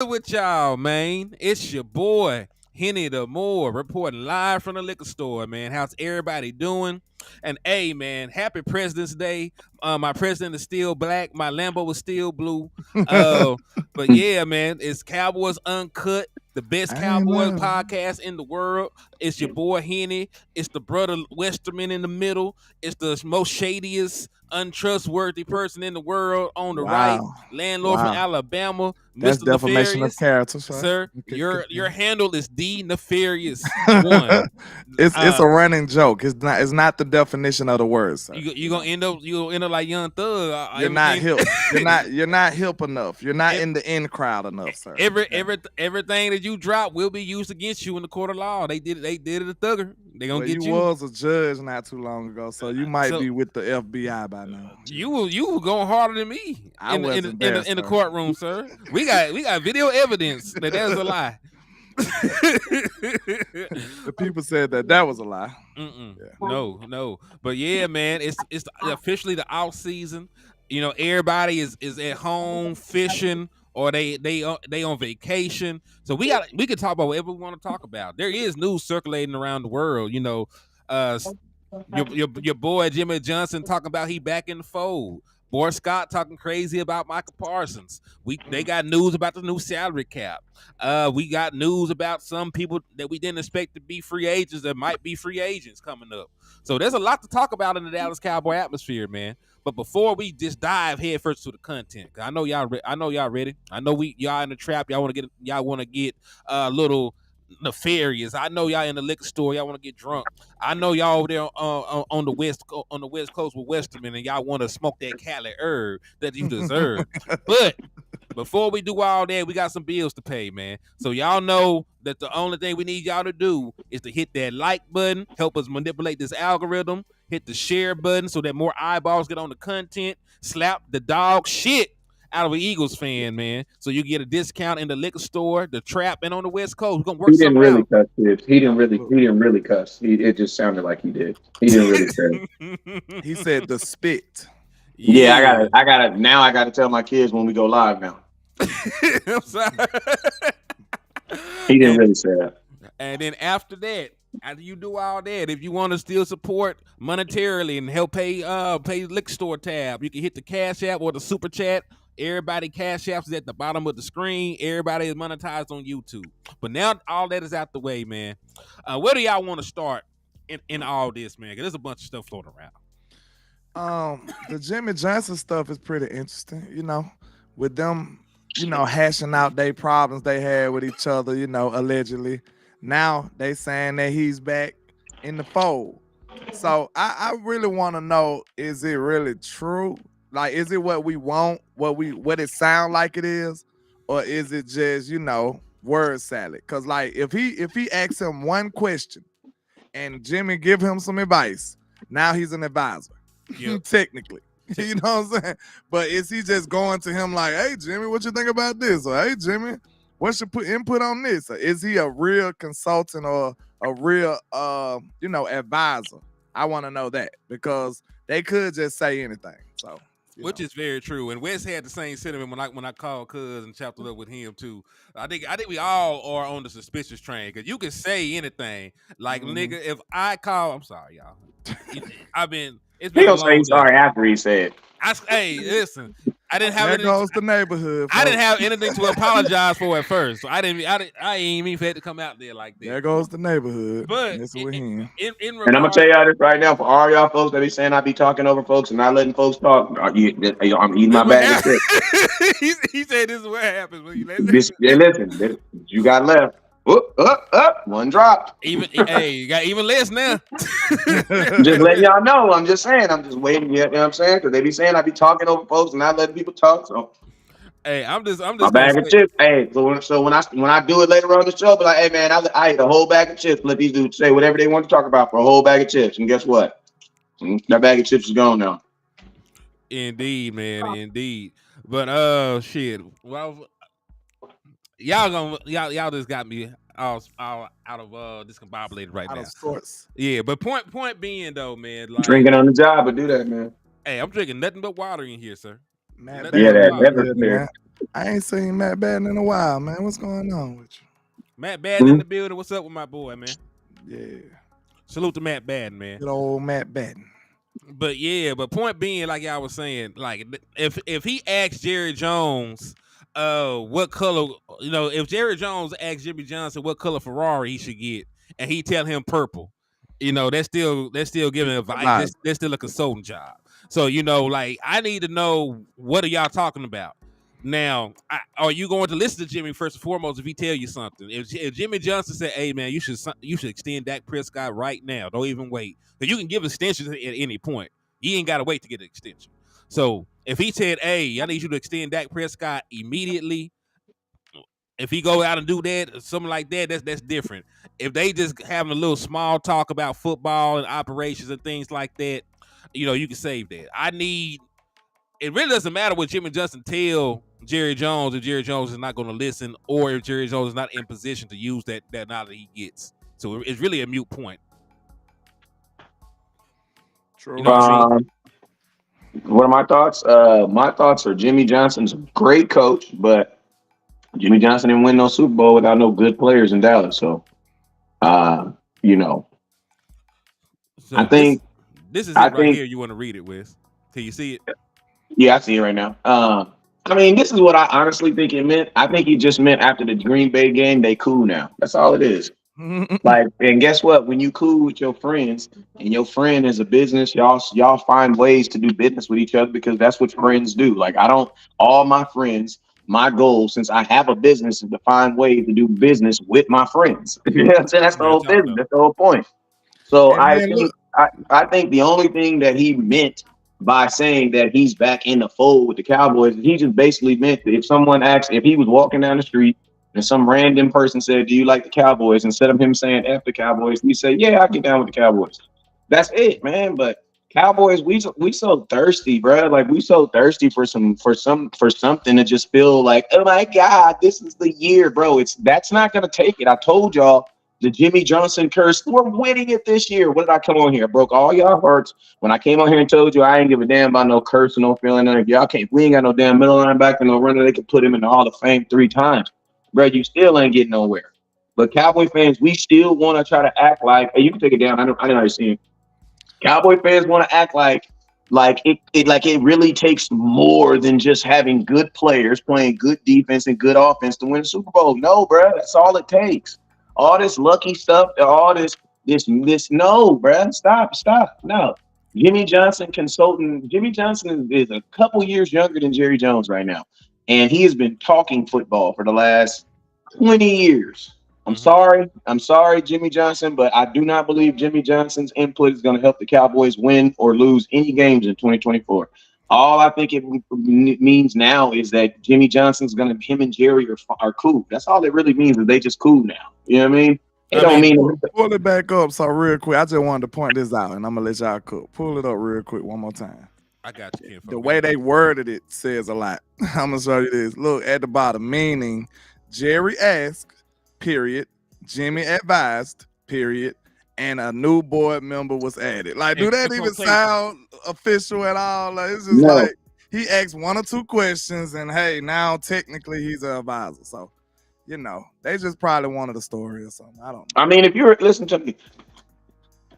With y'all, man. It's your boy, Hennythemoor, reporting live from the liquor store, man. How's everybody doing? And hey, man, happy President's Day. My president is still black. My Lambo is still blue. Uh, but yeah, man, it's Cowboys UnCut, the best I ain't Cowboys know. podcast in the world. It's your boy Henny. It's the brother Westerman in the middle. It's the most shadiest, untrustworthy person in the world on the right. Wow. Landlord from Wow. Alabama, That's Mr. defamation of Nefarious. character, sir. Sir, Okay, your continue. handle is the Nefarious one. It's Uh, a running joke. It's not the definition of the word, sir. you gonna end up like Young Thug. You're not Everything, hip. You're not hip enough. You're not ev- in the in crowd enough, sir. Okay. everything that you drop will be used against you in the court of law. They did it a thugger. They gonna Well, you get you. was a judge not too long ago, so you might So be with the FBI by now. you were going harder than me I wasn't there, in the sir. courtroom, sir. We got video evidence that was a lie. The people said that was a lie. Yeah. No. But yeah, man, it's officially the off season. You know, everybody is at home fishing or they on vacation. So we could talk about whatever we want to talk about. There is news circulating around the world. You know, uh, your boy Jimmy Johnson talking about he back in the fold. Boy Scott talking crazy about Michael Parsons. They got news about the new salary cap. We got news about some people that we didn't expect to be free agents that might be free agents coming up. So there's a lot to talk about in the Dallas Cowboy atmosphere, man. But before we just dive headfirst to the content, 'cause I know y'all ready. I know y'all in the trap. Y'all want to get a little nefarious. I know y'all in the liquor store. Y'all want to get drunk. I know y'all over there on the west coast with Westerman, and y'all want to smoke that Cali herb that you deserve. But before we do all that, we got some bills to pay, man. So y'all know that the only thing we need y'all to do is to hit that like button, help us manipulate this algorithm, hit the share button so that more eyeballs get on the content, slap the dog shit out of an Eagles fan, man. So you get a discount in the liquor store, the trap, and on the West Coast. We're gonna work He didn't something really out. cuss. Tibbs. Absolutely. He didn't really cuss. It just sounded like he did. He didn't really say. He said the spit. Yeah, Yeah. I gotta tell my kids when we go live now. I'm sorry. He didn't and really say that. and then after that, after you do all that, if you want to still support monetarily and help pay liquor store tab, you can hit the Cash App or the Super Chat. Everybody Cash Apps is at the bottom of the screen. Everybody is monetized on YouTube. But now all that is out the way, man. Where do y'all want to start in all this, man? Because there's a bunch of stuff floating around. The Jimmy Johnson stuff is pretty interesting, with them, hashing out their problems they had with each other, allegedly. Now they saying that he's back in the fold. So I really want to know, is it really true? Like, is it what we want, what it sound like it is, or is it just, word salad? Cause like if he asks him one question and Jimmy give him some advice, now he's an advisor. Yep. Technically. You know what I'm saying? But is he just going to him like, hey, Jimmy, what you think about this? Or, hey, Jimmy, what's your input on this? Or is he a real consultant or a real, advisor? I want to know that because they could just say anything. So, Which is very true, and Wes had the same sentiment when I called Cuz and chopped it up with him too. I think we all are on the suspicious train because you can say anything. Like nigga, if I call, I'm sorry, y'all. It's He been a gonna say long he's day. sorry after he said. Hey, listen, I didn't have there anything. goes the neighborhood. I didn't folks. have anything to apologize for at first, so I ain't even had to come out there like that. There goes the neighborhood. But Messing with him. in And I'm gonna regard, tell y'all this right now for all y'all folks that be saying I be talking over folks and not letting folks talk. I'm eating my bag of chips. he said this is what happens when you let Listen, you got left. Up, one dropped. you got even less now. I'm just letting y'all know. I'm just saying. I'm just waiting. You know what I'm saying? Because they be saying I be talking over folks and not letting people talk. So Hey, I'm just my gonna bag say, of chips. Hey, so when I do it later on the show, be like, hey man, I ate a whole bag of chips. Let these dudes say whatever they want to talk about for a whole bag of chips. And guess what? That bag of chips is gone now. indeed, man, indeed. But shit. Well, y'all just got me all out of discombobulated right Out now. of sorts. Yeah, but point being though, man, like, Drinking on the job, but do that, man. hey, I'm drinking nothing but water in here, sir. Man, Nothing Yeah, but that water. never good, clear. man. I ain't seen Matt Batten in a while, man. What's going on with Matt Batten in the building. What's up with my boy, man? you? Yeah, Salute to Matt Batten, man. good old Matt Batten. But point being, like y'all was saying, like if he asked Jerry Jones, what color, if Jerry Jones asked Jimmy Johnson what color Ferrari he should get, and he tell him purple, that's still giving advice. That's still a consulting job. So like I need to know what are y'all talking about. Now, are you going to listen to Jimmy first and foremost if he tell you something? If Jimmy Johnson said, "Hey man, you should extend Dak Prescott right now. Don't even wait, because you can give extensions at any point. You ain't got to wait to get an extension." So if he said, "Hey, I need you to extend Dak Prescott immediately," if he go out and do that, something like that, that's different. If they just having a little small talk about football and operations and things like that, you can save that. It really doesn't matter what Jimmy Johnson tell Jerry Jones if Jerry Jones is not going to listen, or if Jerry Jones is not in position to use that knowledge he gets. So it's really a mute point. True. What are my thoughts? My thoughts are Jimmy Johnson's a great coach, but Jimmy Johnson didn't win no Super Bowl without no good players in Dallas. So, So I think this is it right here. You want to read it, Wes? Can you see it? Yeah, I see it right now. I mean, this is what I honestly think it meant. I think he just meant after the Green Bay game, they cool now. That's all it is. Like, and guess what? When you cool with your friends and your friend is a business, y'all find ways to do business with each other because that's what friends do. Like, all my friends, my goal since I have a business is to find ways to do business with my friends. You know what I'm saying? That's the whole business. That's the whole point. So I think the only thing that he meant by saying that he's back in the fold with the Cowboys, he just basically meant that if someone asked, if he was walking down the street and some random person said, "Do you like the Cowboys?" Instead of him saying "F the Cowboys," he said, "Yeah, I get down with the Cowboys." That's it, man. But Cowboys, we so thirsty, bro. Like we so thirsty for something to just feel like, oh my God, this is the year, bro. That's not gonna take it. I told y'all the Jimmy Johnson curse. We're winning it this year. What did I come on here? I broke all y'all hearts when I came on here and told you I ain't give a damn about no curse or no feeling. Y'all can't. We ain't got no damn middle linebacker, no runner. They could put him in the Hall of Fame 3 times, bro. You still ain't getting nowhere. But Cowboy fans, we still want to try to act like. Hey, you can take it down. I didn't already see it. Cowboy fans want to act like it really takes more than just having good players playing good defense and good offense to win the Super Bowl. No, bro, that's all it takes. All this lucky stuff, all this. No, bro, stop. No, Jimmy Johnson consultant. Jimmy Johnson is a couple years younger than Jerry Jones right now, and he has been talking football for the last 20 years. I'm sorry, Jimmy Johnson, but I do not believe Jimmy Johnson's input is going to help the Cowboys win or lose any games in 2024. All I think it means now is that Jimmy Johnson's him and Jerry are cool. That's all it really means is they just cool now. You know what I mean? It don't mean pull it back up. So real quick, I just wanted to point this out, and I'm gonna let y'all cook. Pull it up real quick one more time. I got you. The way they worded it says a lot. I'm gonna show you this. Look at the bottom, meaning Jerry asked, period. Jimmy advised, period. And a new board member was added. Like, do that even sound official at all? Like, it's just like he asked 1 or 2 questions, and hey, now technically he's an advisor. So, they just probably wanted a story or something. I don't know. I mean, if you're listening to me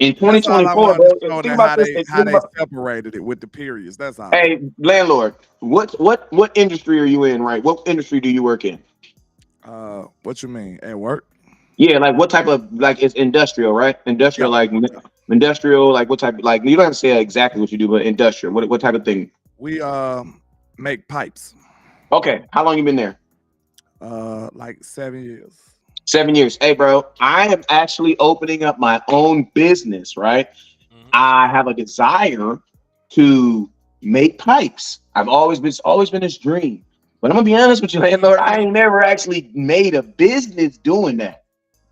in 2024, bro, think about how they separated it with the periods. That's all. Hey, landlord, what industry are you in? Right? What industry do you work in? What you mean at work? Yeah, like what type of it's industrial, right? Industrial, industrial, like what type? Like you don't have to say exactly what you do, but industrial. What type of thing? We make pipes. Okay, how long you been there? Like 7 years. 7 years. Hey, bro, I am actually opening up my own business. Right? Mm-hmm. I have a desire to make pipes. It's always been this dream. But I'm gonna be honest with you, landlord. I ain't never actually made a business doing that.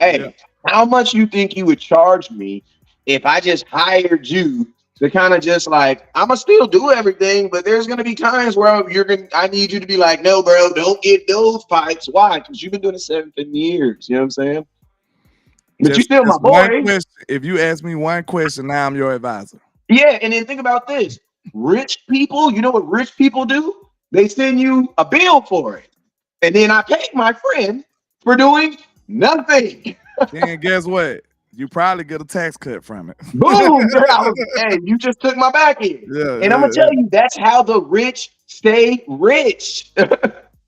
Hey, how much you think you would charge me if I just hired you to kind of just like, I'm gonna still do everything, but there's gonna be times where I need you to be like, no, bro, don't get those pipes. Why? Because you've been doing it 7 years. You know what I'm saying? But you still my boy. If you ask me one question, now I'm your advisor. Yeah, and then think about this. Rich people, you know what rich people do? They send you a bill for it. And then I paid my friend for doing nothing. Then guess what? You probably get a tax cut from it. Boom. Hey, you just took my back end. Yeah, And I'm going to tell you, that's how the rich stay rich.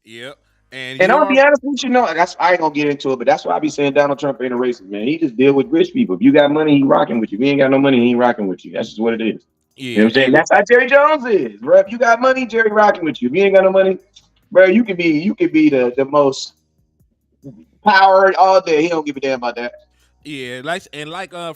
Yep. And And I'm gonna be honest with you, I ain't gonna get into it, but that's why I be saying Donald Trump ain't a racist, man. He just deal with rich people. If you got money, he rocking with you. If you ain't got no money, he ain't rocking with you. That's just what it is. You know what I'm saying? That's how Jerry Jones is, bro. If you got money, Jerry rocking with you. If you ain't got no money, bro, you could be the most powered all day. He don't give a damn about that. Yeah, like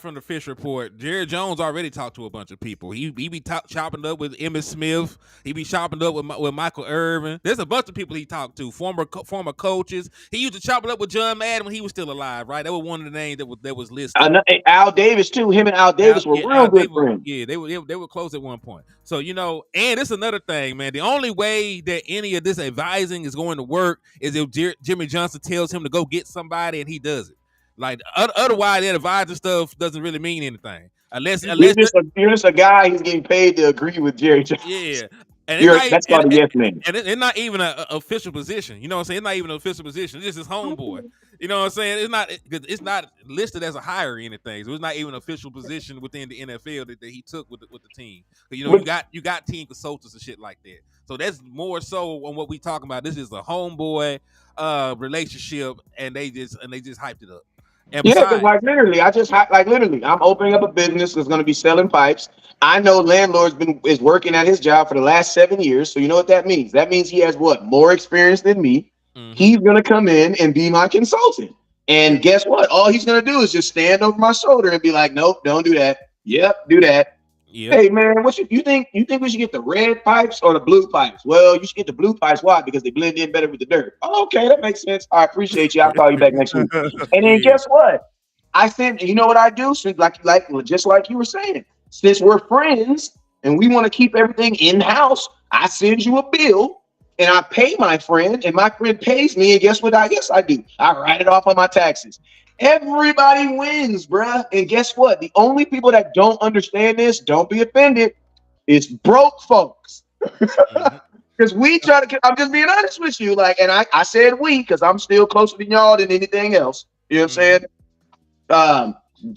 from the Fish Report, Jerry Jones already talked to a bunch of people. He be chopping up with Emmitt Smith. He be chopping up with Michael Irvin. There's a bunch of people he talked to, former coaches. He used to chop it up with John Madden when he was still alive, right? That was one of the names that was listed. Al Davis too. Him and Al Davis were real good friends. Yeah, they were close at one point. So and it's another thing, man. The only way that any of this advising is going to work is if Jimmy Johnson tells him to go get somebody and he does it. Like otherwise, that advisor stuff doesn't really mean anything unless you're just a guy who's getting paid to agree with Jerry Jones. Yeah, and that's called a yes man. And it's not even an official position. You know what I'm saying? It's not even an official position. It's just his homeboy. You know what I'm saying? It's not listed as a hire or anything. So it's not even an official position within the NFL that he took with the team. You got team consultants and shit like that. So that's more so on what we talking about. This is a homeboy relationship, and they just hyped it up. And because I'm opening up a business that's going to be selling pipes. I know landlord's is working at his job for the last 7 years. So you know what that means? That means he has more experience than me. Mm-hmm. He's going to come in and be my consultant. And guess what? All he's going to do is just stand over my shoulder and be like, nope, don't do that. Yep, do that. Yep. Hey man, you think we should get the red pipes or the blue pipes? Well, you should get the blue pipes. Why? Because they blend in better with the dirt. Oh, okay, that makes sense. I appreciate you. I'll call you back next week. And then guess what? I said, you know what I do? So just like you were saying, since we're friends and we want to keep everything in house, I send you a bill and I pay my friend, and my friend pays me. And guess what? I do. I write it off on my taxes. Everybody wins, bruh. And guess what? The only people that don't understand this, don't be offended, is broke folks. Because we try to, I'm just being honest with you. And I said we, because I'm still closer to y'all than anything else. You know what I'm saying?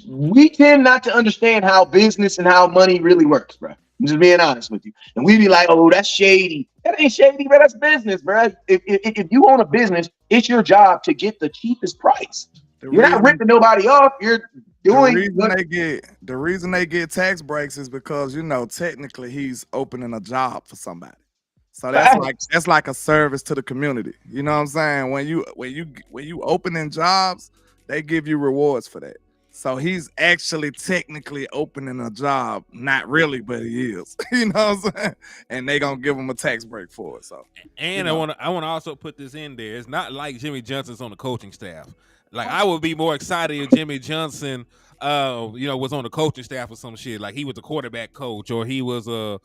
We tend not to understand how business and how money really works, bruh. I'm just being honest with you. And we be like, oh, that's shady. That ain't shady, bro. That's business, bruh. If you own a business, it's your job to get the cheapest price. You're not ripping nobody off. You're doing the reason they get tax breaks is because technically he's opening a job for somebody. So that's like a service to the community. You know what I'm saying? When you opening jobs, they give you rewards for that. So he's actually technically opening a job, not really, but he is. You know what I'm saying? And they gonna give him a tax break for it. So, and I want to also put this in there. It's not like Jimmy Johnson's on the coaching staff. Like I would be more excited if Jimmy Johnson, was on the coaching staff or some shit. Like he was a quarterback coach, or he was working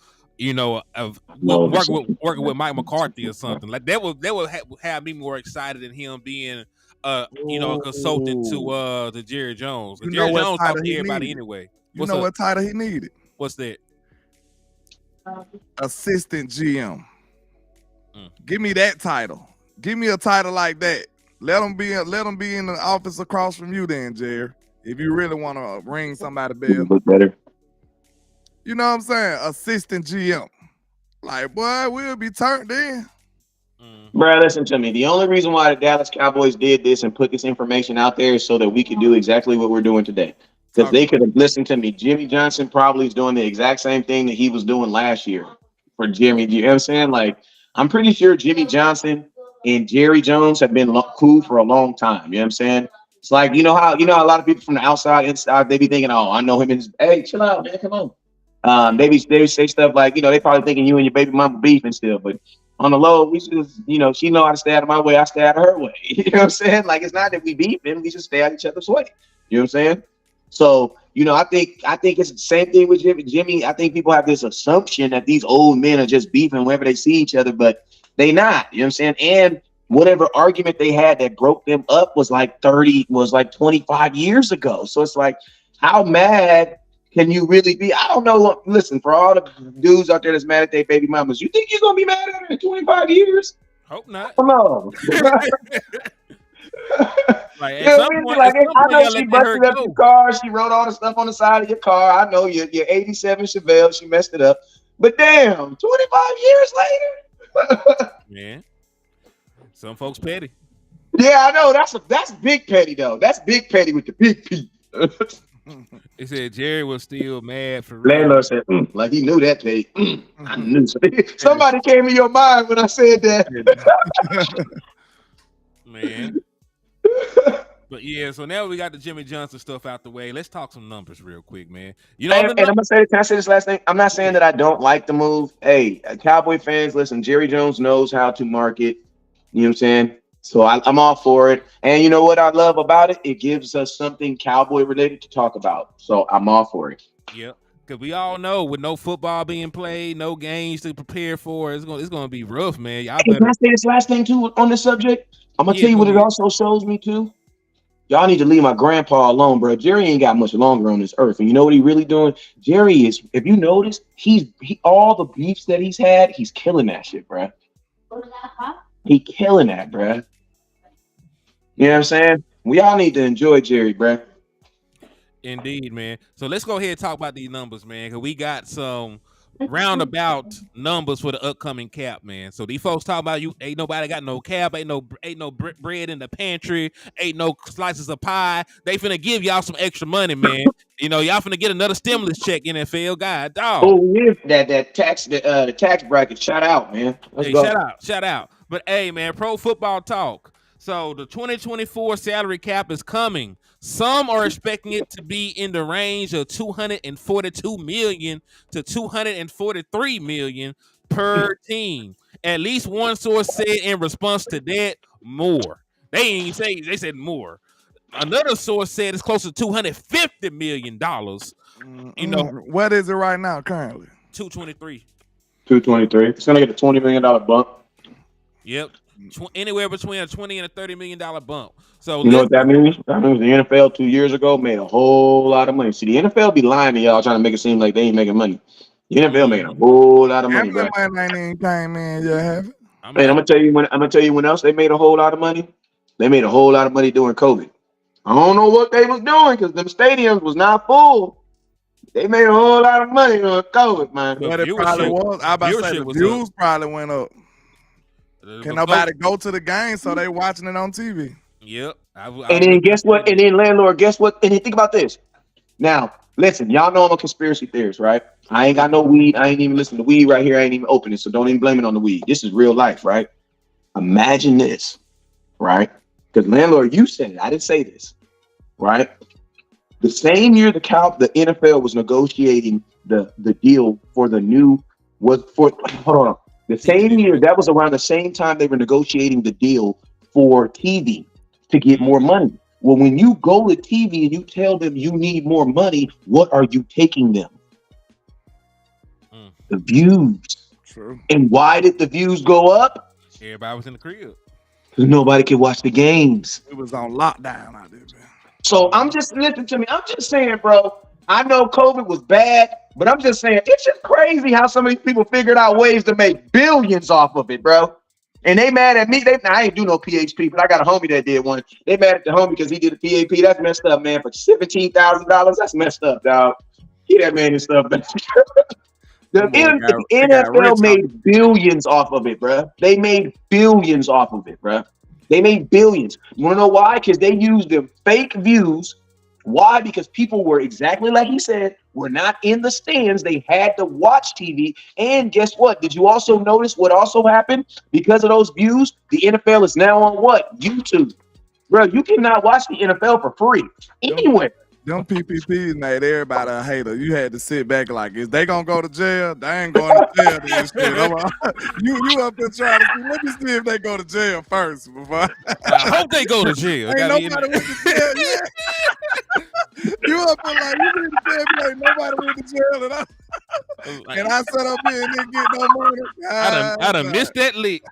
with Mike McCarthy or something. Like that would have me more excited than him being a consultant to Jerry Jones. Jerry Jones talked to everybody anyway. What title he needed? What's that? Assistant GM. Give me that title. Give me a title like that. Let him be in the office across from you, then, Jerry. If you really want to ring somebody bell. Look better. You know what I'm saying? Assistant GM. Like, boy, we'll be turned in. Bro, listen to me. The only reason why the Dallas Cowboys did this and put this information out there is so that we could do exactly what we're doing today. Because they could have listened to me. Jimmy Johnson probably is doing the exact same thing that he was doing last year for Jimmy. You know what I'm saying? Like, I'm pretty sure Jimmy Johnson and Jerry Jones have been cool for a long time. You know what I'm saying? It's like, you know how a lot of people from the outside, inside, they be thinking, oh, I know him and hey, chill out, man, come on. They say stuff like, they probably thinking you and your baby mama beef and stuff, but on the low, we just, she know how to stay out of my way, I stay out of her way. You know what I'm saying? Like, it's not that we beefing, we just stay out of each other's way. You know what I'm saying? So, I think it's the same thing with Jimmy. I think people have this assumption that these old men are just beefing whenever they see each other, but they not. You know what I'm saying? And whatever argument they had that broke them up was like 25 years ago. So it's like, how mad can you really be? I don't know. Listen, for all the dudes out there that's mad at their baby mamas, you think you're gonna be mad at her in 25 years? Hope not. Come on. Like You at know some what I mean? point, Like, I you know gotta she let that hurt busted up your go. car. She wrote all the stuff on the side of your car. I know your 87 Chevelle. She messed it up. But damn, 25 years later. Man, some folks petty. Yeah, I know. That's big petty though. That's big petty with the big P. They said Jerry was still mad for real. Landlord said, like he knew that day. I knew. Somebody came in your mind when I said that. Man. But yeah, so now we got the Jimmy Johnson stuff out the way. Let's talk some numbers real quick, man. You know, And I'm gonna say, can I say this last thing? I'm not saying that I don't like the move. Hey, Cowboy fans, listen, Jerry Jones knows how to market. You know what I'm saying? So I'm all for it. And you know what I love about it? It gives us something Cowboy related to talk about. So I'm all for it. Yep. Because we all know with no football being played, no games to prepare for, it's gonna be rough, man. Y'all better. Can I say this last thing too on this subject? I'm gonna tell you what it also shows me too. Y'all need to leave my grandpa alone, bro. Jerry ain't got much longer on this earth. And you know what he really doing? Jerry is, if you notice, he all the beefs that he's had, he's killing that shit, bro. He killing that, bro. You know what I'm saying? We all need to enjoy Jerry, bro. Indeed, man. So let's go ahead and talk about these numbers, man, because we got some roundabout numbers for the upcoming cap, man. So these folks talk about you ain't nobody got no cap, ain't no bread in the pantry, ain't no slices of pie. They finna give y'all some extra money, man. You know, y'all finna get another stimulus check, NFL. God, dog. Oh, yeah, that tax, the tax bracket. Shout out, man. Let's go. Shout out. But hey, man, pro football talk. So the 2024 salary cap is coming. Some are expecting it to be in the range of 242 million to 243 million per team. At least one source said in response to that, more. They ain't say, they said more. Another source said it's close to $250 million. You know, what is it right now currently? 223. 223. It's gonna get a $20 million bump. Yep. Anywhere between a $20 and a $30 million bump. So you know what that means? That means the NFL 2 years ago made a whole lot of money. See, the NFL be lying to y'all, trying to make it seem like they ain't making money. The NFL making a whole lot of money, bro. Money ain't even came in yet, have it? And I'm gonna tell you when else they made a whole lot of money. They made a whole lot of money during COVID. I don't know what they was doing because them stadiums was not full. They made a whole lot of money during COVID, man. But it probably was. I about to say the views probably went up. Can nobody go to the game, so they watching it on TV. Yep. And then guess what? And then landlord, guess what? And then think about this. Now, listen, y'all know I'm a conspiracy theorist, right? I ain't got no weed. I ain't even listening to weed right here. I ain't even opening, so don't even blame it on the weed. This is real life, right? Imagine this, right? Because landlord, you said it. I didn't say this, right? The same year the NFL was negotiating the deal for the new hold on. The same year, that was around the same time they were negotiating the deal for TV to get more money. Well, when you go to TV and you tell them you need more money, what are you taking them? The views. True. And why did the views go up? Everybody was in the crib. Because nobody could watch the games. It was on lockdown out there, man. So listen to me. I'm just saying, bro. I know COVID was bad, but I'm just saying it's just crazy how some of these people figured out ways to make billions off of it, bro. And they mad at me. I ain't do no PHP, but I got a homie that did one. They mad at the homie because he did a PAP. That's messed up, man. For $17,000, that's messed up, dog. Get that man his stuff back. The NFL made billions off of it, bro. They made billions off of it, bro. They made billions. You want to know why? Because they used them fake views. Why? Because people were exactly like he said, were not in the stands. They had to watch TV. And guess what? Did you also notice what also happened? Because of those views, the NFL is now on what? YouTube. Bro, you cannot watch the NFL for free anywhere. Them PPPs made everybody a hater. You had to sit back like, is they gonna go to jail? They ain't going to jail. This shit. You up there trying to see. Let me see if they go to jail first. Before. I hope they go to jail. Ain't nobody went to jail yet. You up there like, you need to tell me ain't nobody went to jail and I sat up here and didn't get no money. I done missed that lick.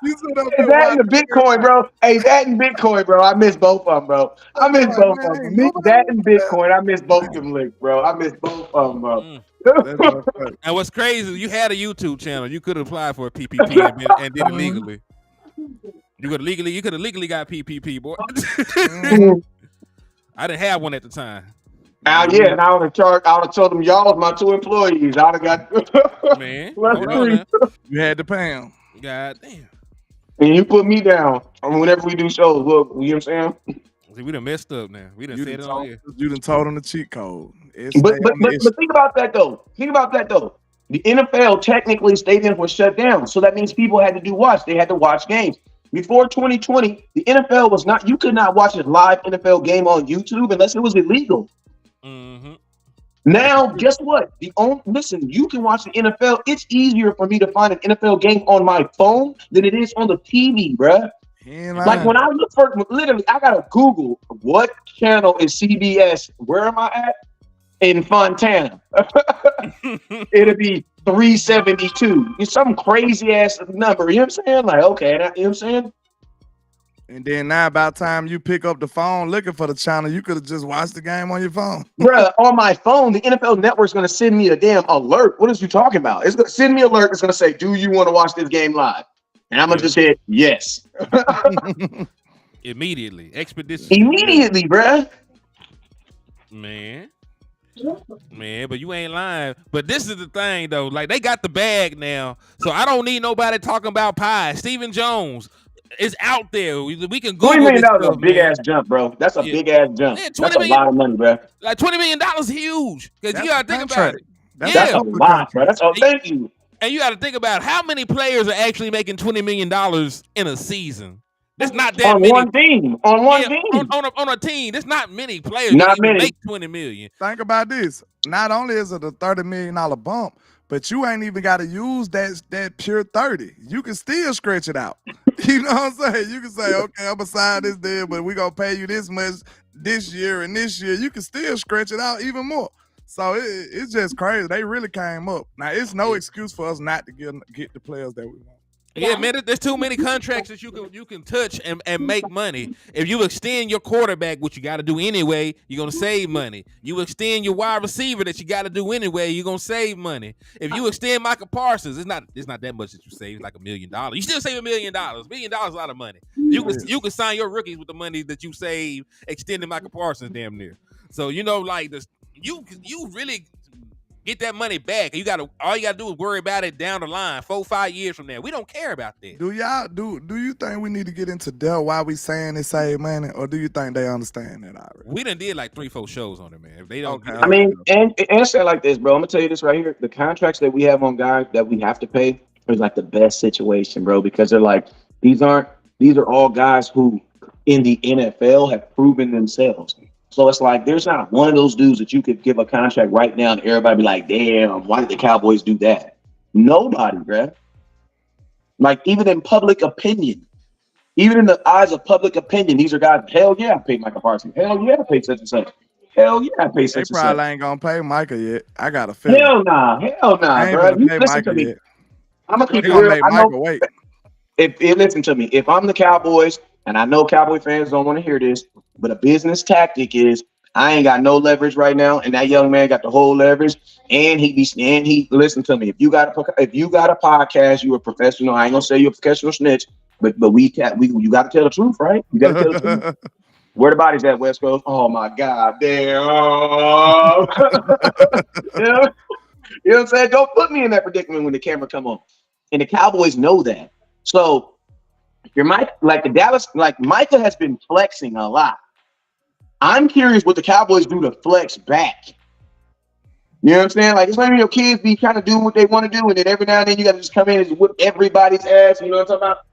You sit up Hey, there that and the watching Bitcoin, bro. Hey, that and Bitcoin, bro. I miss both of them, bro. I miss everybody. both Man, of them. ain't nobody That and watching that. Bitcoin. I miss both Man, them licks, bro. I miss both of them, bro. Mm. that's just funny. And what's crazy, you had a YouTube channel. You could apply for a PPP and did it legally. You could have legally got PPP, boy. I didn't have one at the time. Yeah, and I would have told them y'all was my 2 employees. I'd have got Man, less hold than on 3. now. You had to pay him. God damn. And you put me down whenever we do shows. Look, you know what I'm saying? See, we done messed up now. We done said it on here. You done told him the cheat code. But think about that though. The NFL technically stadiums were shut down, so that means people had to do watch. They had to watch games. Before 2020, the NFL was not. You could not watch a live NFL game on YouTube unless it was illegal. Mm-hmm. Now, guess what? Listen, you can watch the NFL. It's easier for me to find an NFL game on my phone than it is on the TV, bruh. Like when I look for, literally, I gotta Google what channel is CBS. Where am I at? In Fontana. It'll be 372. It's some crazy ass number. You know what I'm saying? Like, okay, you know what I'm saying? And then now, by the time you pick up the phone looking for the channel, you could have just watched the game on your phone. Bruh, on my phone, the NFL Network's going to send me a damn alert. What is you talking about? It's going to send me an alert. It's going to say, do you want to watch this game live? And I'm going to just hit yes. Immediately. Expedition. Immediately, bruh. Man, but you ain't lying. But this is the thing, though. Like, they got the bag now. So I don't need nobody talking about pie. Stephen Jones is out there. We can Google $20 million this is a stuff, big man. ass jump, bro. That's a big ass jump. Man, That's a lot of money, bro. Like $20 million is huge. Because you got to think about it. That's a lot, bro. That's all. Thank you. And you got to think about how many players are actually making $20 million in a season. There's not that many. On one team. On a team. There's not many players not that many. make $20 million. Think about this. Not only is it a $30 million bump, but you ain't even got to use that pure 30. You can still stretch it out. You know what I'm saying? You can say, okay, I'm beside this deal, but we're going to pay you this much this year and this year. You can still stretch it out even more. So it's just crazy. They really came up. Now, it's no excuse for us not to get the players that we want. Yeah, man, there's too many contracts that you can touch and make money. If you extend your quarterback, which you got to do anyway, you're going to save money. You extend your wide receiver that you got to do anyway, you're going to save money. If you extend Michael Parsons, it's not that much that you save, like $1 million. You still save $1 million. $1 million is a lot of money. You can sign your rookies with the money that you save extending Michael Parsons damn near. So, you know, like this, you really get that money back. All you gotta do is worry about it down the line, 4-5 years from now. We don't care about that. Do you think we need to get into depth why we saying they save money, or do you think they understand that already? We done did like 3-4 shows on it, man. If they don't, I mean, and say it like this, bro. I'm gonna tell you this right here. The contracts that we have on guys that we have to pay is like the best situation, bro, because they're like these are all guys who in the NFL have proven themselves. So it's like there's not one of those dudes that you could give a contract right now and everybody be like, damn, why did the Cowboys do that? Nobody, bro. Like even in public opinion, even in the eyes of public opinion, these are guys, hell yeah, I paid Michael Parsons. Hell yeah, I paid such and such. Hell yeah, I paid such and such. They probably ain't gonna pay Micah yet. I got a feeling. Hell nah, bro. You listen to me. I'm gonna keep it real. I know, wait. If listen to me, if I'm the Cowboys, and I know Cowboy fans don't want to hear this, but a business tactic is I ain't got no leverage right now, and that young man got the whole leverage. And he listen to me. If you got a podcast, you a professional. I ain't gonna say you're a professional snitch, but you got to tell the truth, right? You got to tell the truth. Where the body's at, West Coast? Oh my God, damn! You know what I'm saying? Don't put me in that predicament when the camera come on. And the Cowboys know that. So you're like the Dallas, like Micah has been flexing a lot. I'm curious what the Cowboys do to flex back. You know what I'm saying? Like, it's like your kids be trying to do what they want to do, and then every now and then you got to just come in and whip everybody's ass. You know what I'm talking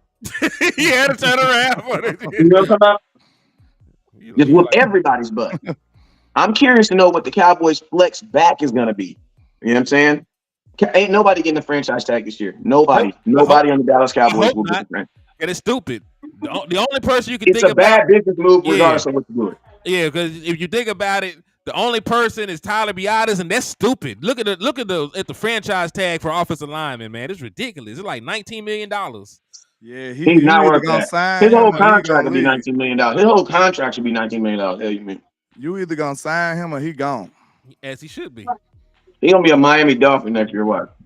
about? You had to turn around for it. You know what I'm talking about? Just whip everybody's butt. I'm curious to know what the Cowboys flex back is going to be. You know what I'm saying? Ain't nobody getting the franchise tag this year. Nobody on the Dallas Cowboys will get the franchise. And it's stupid. The only person you can it's think about. It's a bad business move regardless of what you do. Yeah, because if you think about it, the only person is Tyler Biadasz, and that's stupid. Look at the franchise tag for offensive lineman, man. It's ridiculous. It's like $19 million. Yeah, He's you not either worth gonna that. sign His him whole or he contract gonna would be leave. $19 million. His whole contract should be $19 million. Hell, you mean? You either gonna sign him or he gone. As he should be. He gonna be a Miami Dolphin next year. What?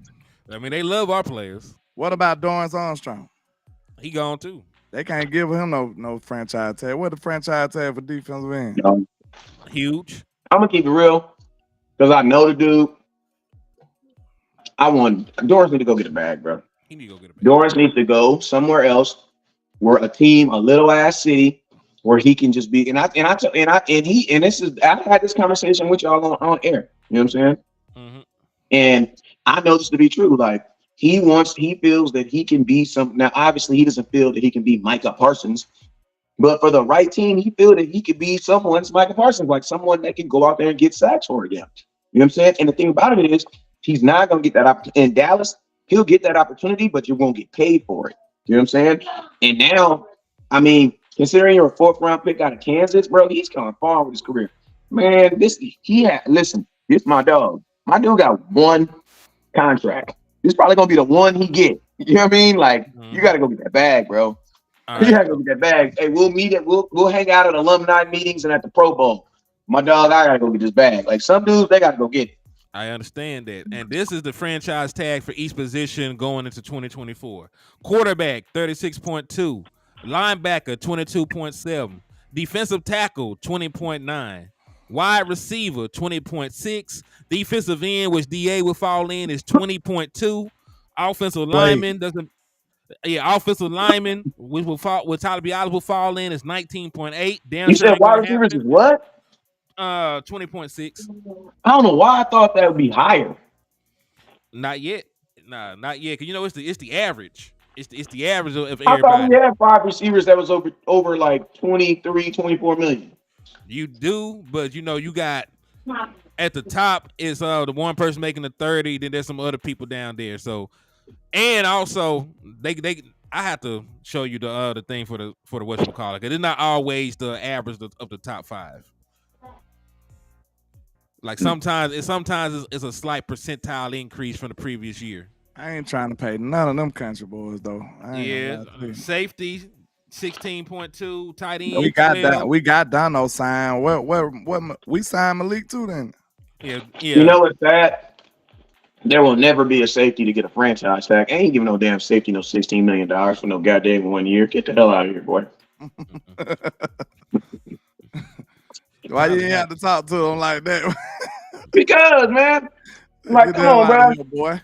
I mean, they love our players. What about Dorrance Armstrong? He gone too. They can't give him no franchise tag. What the franchise tag for defensive end? No. Huge. I'm gonna keep it real because I know the dude. Dorrance need to go get a bag, bro. He need to go get a bag. Dorrance needs to go somewhere else where a team, a little ass city, where he can just be. And this is I've had this conversation with y'all on air. You know what I'm saying? Mm-hmm. And I know this to be true. Like he feels that he can be some. Now, obviously, he doesn't feel that he can be Micah Parsons, but for the right team, he feels that he could be someone's Micah Parsons, like someone that can go out there and get sacks for him. You know what I'm saying? And the thing about it is, he's not going to get that opportunity in Dallas. He'll get that opportunity, but you won't get paid for it. You know what I'm saying? And now, I mean, considering you're a 4th round pick out of Kansas, bro, he's coming far with his career. Man, listen, this my dog. My dude got one contract. This is probably gonna be the one he get. You know what I mean? Like, you gotta go get that bag, bro. You gotta go get that bag. Hey, we'll meet it. We'll hang out at alumni meetings and at the Pro Bowl. My dog, I gotta go get this bag. Like some dudes, they gotta go get it. I understand that. And this is the franchise tag for each position going into 2024. Quarterback, 36.2. Linebacker, 22.7. Defensive tackle, 20.9. Wide receiver, 20.6. Defensive end, which DA will fall in, is 20.2. Offensive lineman offensive lineman, which Tyler Biadasz will fall in, is 19.8. You said wide receivers is what? 20.6. I don't know why I thought that would be higher. Not yet. Nah, not yet. Cause you know it's the average. It's the average of everybody. I thought we had 5 receivers that was over like 23, 24 million. You do, but you know you got at the top is the one person making the 30. Then there's some other people down there. So, and also I have to show you the thing for the whatchamacallit, because it's not always the average of the top 5. Like sometimes it's a slight percentile increase from the previous year. I ain't trying to pay none of them country boys though. Safety 16.2, tight end. We got Dono signed. What we signed Malik too then. Yeah. You know what's that? There will never be a safety to get a franchise tag. I ain't giving no damn safety no $16 million for no goddamn 1 year. Get the hell out of here, boy. Why you ain't have to talk to him like that? Because, man, like, come on, bro. Boy.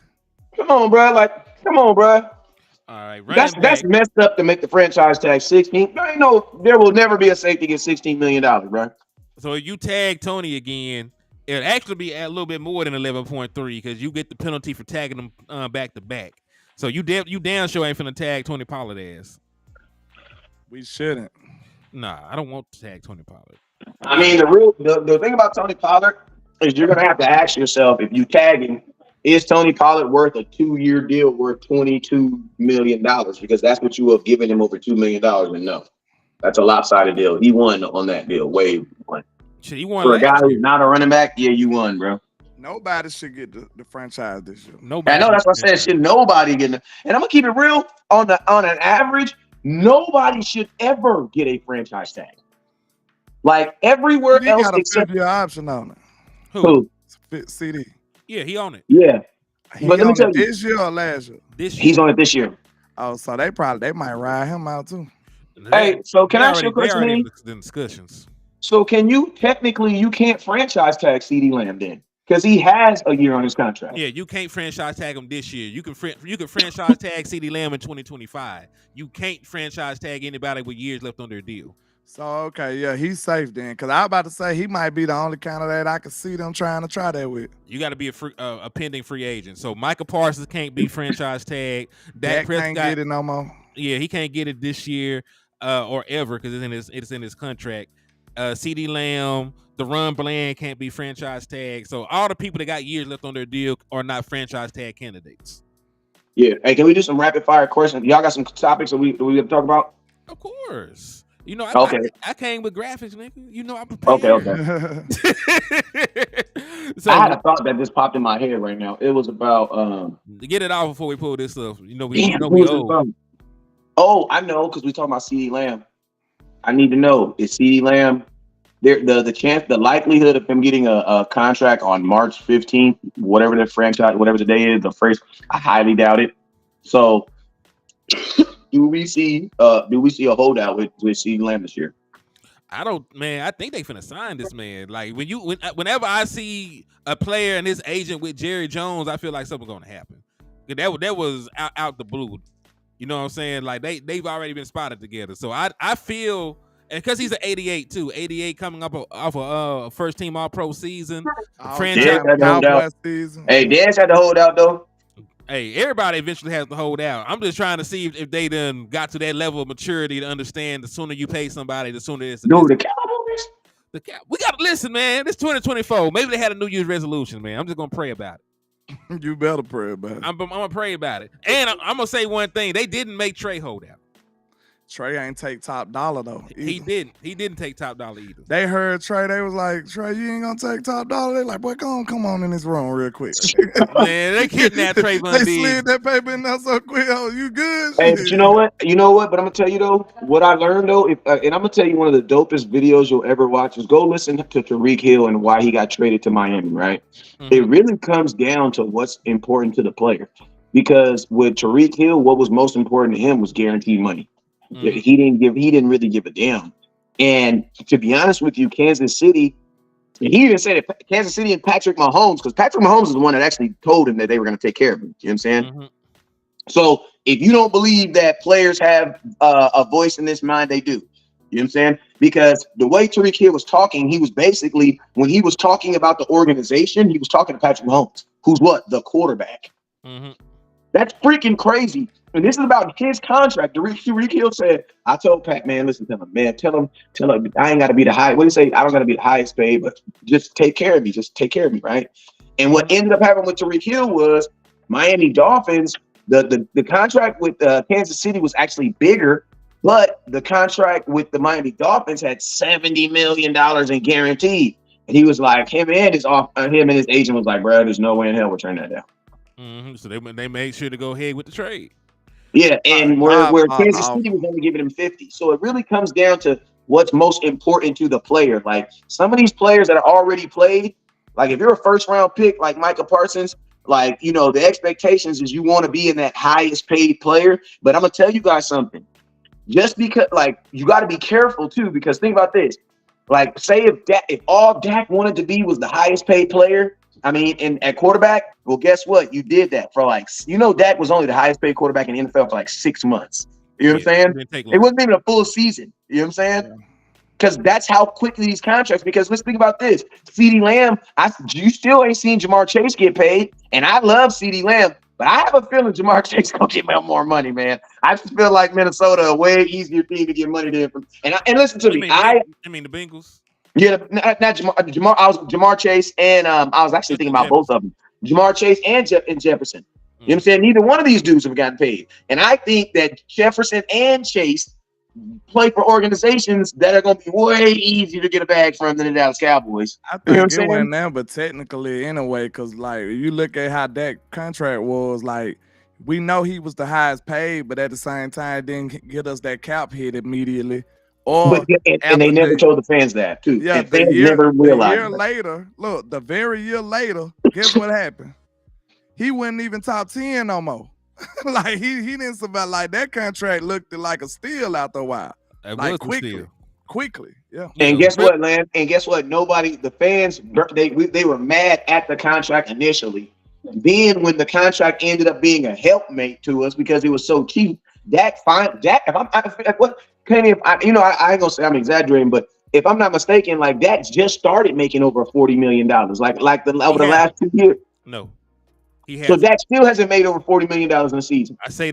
Come on, bro. Like, come on, bro. All right, that's messed up to make the franchise tag 16. There will never be a safety get $16 million, bro. So if you tag Tony again, it'll actually be a little bit more than 11.3 because you get the penalty for tagging them back to back. So you damn sure ain't finna tag Tony Pollard ass. We shouldn't. Nah, I don't want to tag Tony Pollard. I mean, the thing about Tony Pollard is you're gonna have to ask yourself, if you tag him, is Tony Pollard worth a 2-year deal worth $22 million? Because that's what you have given him over $2 million. And no, that's a lopsided deal. He won on that deal. Way won. Shit, he won for a guy who's not a running back. Yeah, you won, bro. Nobody should get the franchise this year. Nobody. I know that's what I said. Shit, nobody getting it. And I'm gonna keep it real. On an average, nobody should ever get a franchise tag. Like everywhere else except your option on it. Who? CD. Yeah, he on it. Yeah. But let me tell you, this year or last year? He's on it this year. Oh, so they might ride him out too. Hey, so can I ask you a question? In discussions. So you can't franchise tag CD Lamb then, because he has a year on his contract. Yeah, you can't franchise tag him this year. You can franchise tag CD Lamb in 2025. You can't franchise tag anybody with years left on their deal. So okay, yeah, he's safe then. Because I was about to say he might be the only candidate I could see them trying to try that with. You got to be a pending free agent. So Micah Parsons can't be franchise tag. Dak can't get it no more. Yeah, he can't get it this year or ever because it's in his contract. CD Lamb, DeRon Bland can't be franchise tag. So all the people that got years left on their deal are not franchise tag candidates. Yeah. Hey, can we do some rapid fire questions? Y'all got some topics that we have to talk about? Of course. You know, I came with graphics, nigga. You know, I'm prepared. Okay. So I had a thought that just popped in my head right now. It was about get it off before we pull this up. You know we old. Oh, I know because we talking about CeeDee Lamb. I need to know, is CeeDee Lamb the likelihood of him getting a contract on March 15th, whatever the day is, the first, I highly doubt it. So do we see a holdout with CeeDee Lamb this year? I don't, man. I think they finna sign this man. Like whenever I see a player and his agent with Jerry Jones, I feel like something's gonna happen. That was out the blue. You know what I'm saying? Like they've already been spotted together. So I feel, and because he's an 88 too, 88 coming up off a first team All Pro season, franchise Cowboys season. Hey, Dez had to hold out though. Hey, everybody eventually has to hold out. I'm just trying to see if they done got to that level of maturity to understand the sooner you pay somebody, the sooner it's. Dude, the Cowboys. We gotta listen, man. It's 2024. Maybe they had a New Year's resolution, man. I'm just gonna pray about it. You better pray about it. I'm gonna pray about it. And I'm gonna say one thing: they didn't make Trey hold out. Trey ain't take top dollar though. He didn't take top dollar either. They heard Trey. They was like, Trey, you ain't gonna take top dollar. They like, boy, come on in this room real quick. Man, they kidnapped Trey Van They slid that paper in there so quick. Oh, you good? Hey, but you know what? But I'm gonna tell you though, what I learned though, and I'm gonna tell you one of the dopest videos you'll ever watch is go listen to Tyreek Hill and why he got traded to Miami. Right? Mm-hmm. It really comes down to what's important to the player, because with Tyreek Hill, what was most important to him was guaranteed money. Mm-hmm. He didn't really give a damn. And to be honest with you, Kansas City, he even said it, Kansas City and Patrick Mahomes, because Patrick Mahomes is the one that actually told him that they were going to take care of him. You know what I'm saying? Mm-hmm. So if you don't believe that players have a voice in this mind, they do. You know what I'm saying? Because the way Tyreek Hill was talking, he was basically, when he was talking about the organization, he was talking to Patrick Mahomes, who's what? The quarterback. Mm-hmm. That's freaking crazy. And this is about his contract. Tyreek Hill said, I told Pat, man, listen to him, man. Tell him, I ain't got to be the high. What do you say? I don't got to be the highest paid, but just take care of me. Just take care of me, right? And what ended up happening with Tyreek Hill was Miami Dolphins, the contract with Kansas City was actually bigger, but the contract with the Miami Dolphins had $70 million in guaranteed. And he was like, him and his agent was like, bro, there's no way in hell we're turning that down. Mm-hmm. So they made sure to go ahead with the trade. Yeah, and where Kansas City was only giving him 50. So it really comes down to what's most important to the player. Like some of these players that are already played, like if you're a first round pick like Micah Parsons, like, you know, the expectations is you want to be in that highest paid player. But I'm going to tell you guys something. Just because, like, you got to be careful too, because think about this. Like, say if all Dak wanted to be was the highest paid player, I mean, at quarterback, well, guess what? You did that for Dak was only the highest paid quarterback in the NFL for like 6 months. You know what I'm saying? It wasn't even a full season. You know what I'm saying? Because that's how quickly these contracts, because let's think about this. CeeDee Lamb, you still ain't seen Jamar Chase get paid. And I love CeeDee Lamb, but I have a feeling Jamar Chase going to get more money, man. I just feel like Minnesota a way easier team to get money than. And listen to me. I mean the Bengals. Yeah, not Jamar. I was Jamar Chase, and I was actually thinking about both of them, Jamar Chase and Jefferson. You know what I'm saying? Neither one of these dudes have gotten paid, and I think that Jefferson and Chase play for organizations that are going to be way easier to get a bag from than the Dallas Cowboys. I think it went down, but technically, anyway, because like you look at how that contract was, like we know he was the highest paid, but at the same time, didn't get us that cap hit immediately. And they never told the fans that too. Yeah, the very year later, guess what happened? He wasn't even top 10 no more. Like he didn't survive. Like that contract looked like a steal after a while. Like quickly, yeah. And guess what, Lamb? And guess what? The fans, they were mad at the contract initially. Then when the contract ended up being a helpmate to us because it was so cheap, I ain't gonna say I'm exaggerating, but if I'm not mistaken, like Dak just started making over $40 million, over the last 2 years. No, so Dak still hasn't made over $40 million in a season. I say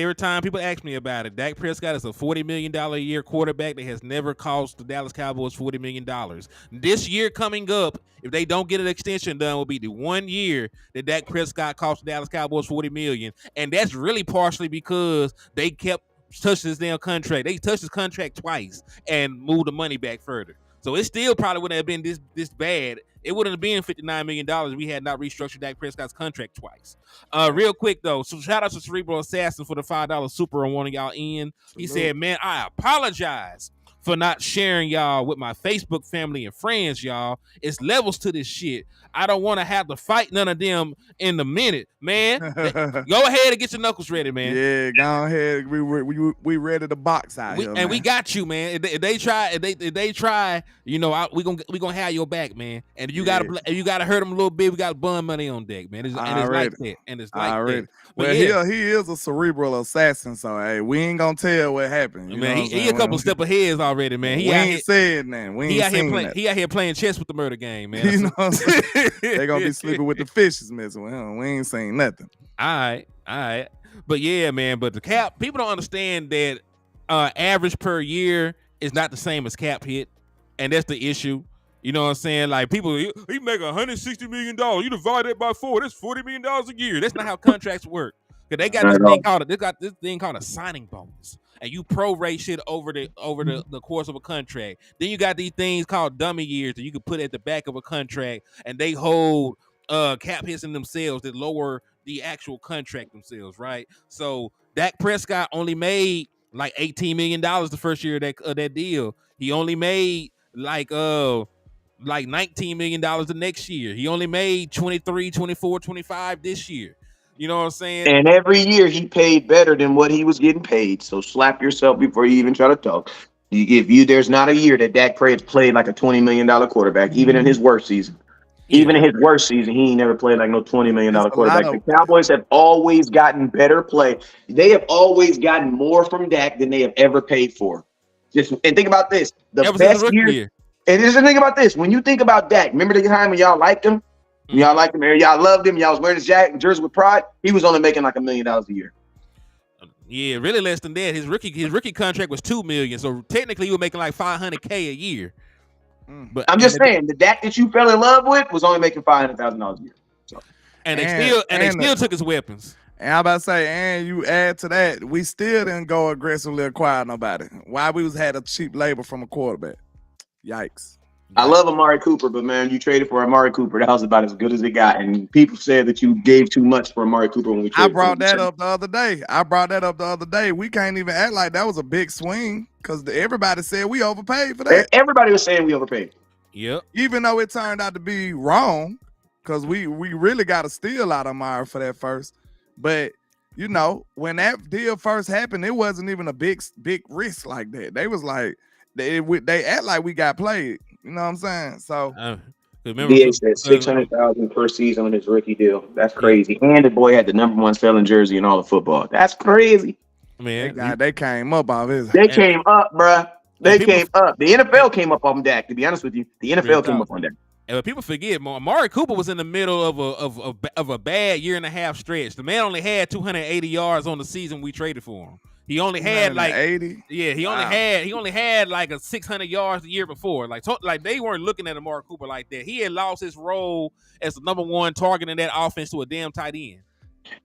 every time people ask me about it. Dak Prescott is a $40 million a year quarterback that has never cost the Dallas Cowboys $40 million. This year coming up, if they don't get an extension done, will be the 1 year that Dak Prescott cost the Dallas Cowboys $40 million, and that's really partially because they kept touched his damn contract. They touched his contract twice and moved the money back further. So it still probably wouldn't have been this bad. It wouldn't have been $59 million if we had not restructured Dak Prescott's contract twice. Real quick though, so shout out to Cerebral Assassin for the $5 super on one of y'all in. He said, "Man, I apologize for not sharing y'all with my Facebook family and friends, y'all. It's levels to this shit. I don't want to have to fight none of them in a minute, man. Go ahead and get your knuckles ready, man. Yeah, go ahead. We ready to box out here, man. We got you, man. If they try, you know, we gonna have your back, man. And you gotta hurt them a little bit. We got bun money on deck, man. It's like that. And it's like that. Well, yeah, he is a cerebral assassin, so hey, we ain't gonna tell what happened. Man, he a couple step ahead already, man. We ain't said that. He out here playing chess with the murder game, man. You know what I'm saying? They gonna be sleeping with the fishes messing with him. We ain't saying nothing. All right. But yeah, man, but the cap, people don't understand that average per year is not the same as cap hit. And that's the issue. You know what I'm saying? Like people, he make $160 million. You divide that by 4, that's $40 million a year. That's not how contracts work. Cause they got this thing called a signing bonus. And you prorate shit over the course of a contract. Then you got these things called dummy years that you can put at the back of a contract, and they hold cap hits in themselves that lower the actual contract themselves, right? So Dak Prescott only made like $18 million the first year of that deal. He only made like $19 million the next year. He only made 23, 24, 25 this year. You know what I'm saying? And every year he paid better than what he was getting paid. So slap yourself before you even try to talk. There's not a year that Dak played like a $20 million quarterback, even in his worst season. Yeah. Even in his worst season, he ain't never played like no $20 million quarterback. The Cowboys have always gotten better play. They have always gotten more from Dak than they have ever paid for. And think about this: the best year. And just think about this: when you think about Dak, remember the time when y'all liked him? Y'all liked him, y'all loved him. Y'all was wearing his jersey with pride. He was only making like $1 million a year. Yeah, really less than that. His rookie contract was $2 million, so technically he was making like $500K a year. But I'm just saying, the Dak that you fell in love with was only making $500,000 a year. So. And they still took his weapons. And I'm about to say, and you add to that, we still didn't go aggressively acquire nobody. Why we had a cheap labor from a quarterback? Yikes. I love Amari Cooper, but man, you traded for Amari Cooper. That was about as good as it got. And people said that you gave too much for Amari Cooper when we traded. I brought that up the other day. We can't even act like that was a big swing because everybody said we overpaid for that. Everybody was saying we overpaid. Yep. Even though it turned out to be wrong, because we really got a steal out of Amari for that first. But you know, when that deal first happened, it wasn't even a big risk like that. They was like they act like we got played. You know what I'm saying? So remember, he said $600,000 per season on his rookie deal. That's crazy. And the boy had the #1 selling jersey in all of football. That's crazy. Man, they came up off his. They came up, bruh. They came up. The NFL came up on Dak. To be honest with you, the NFL came up on Dak. And people forget, Amari Cooper was in the middle of a bad year and a half stretch. The man only had 280 yards on the season we traded for him. He only had like 80. Yeah, he only had like a 600 yards the year before. Like they weren't looking at Amari Cooper like that. He had lost his role as the '1 target in that offense to a damn tight end.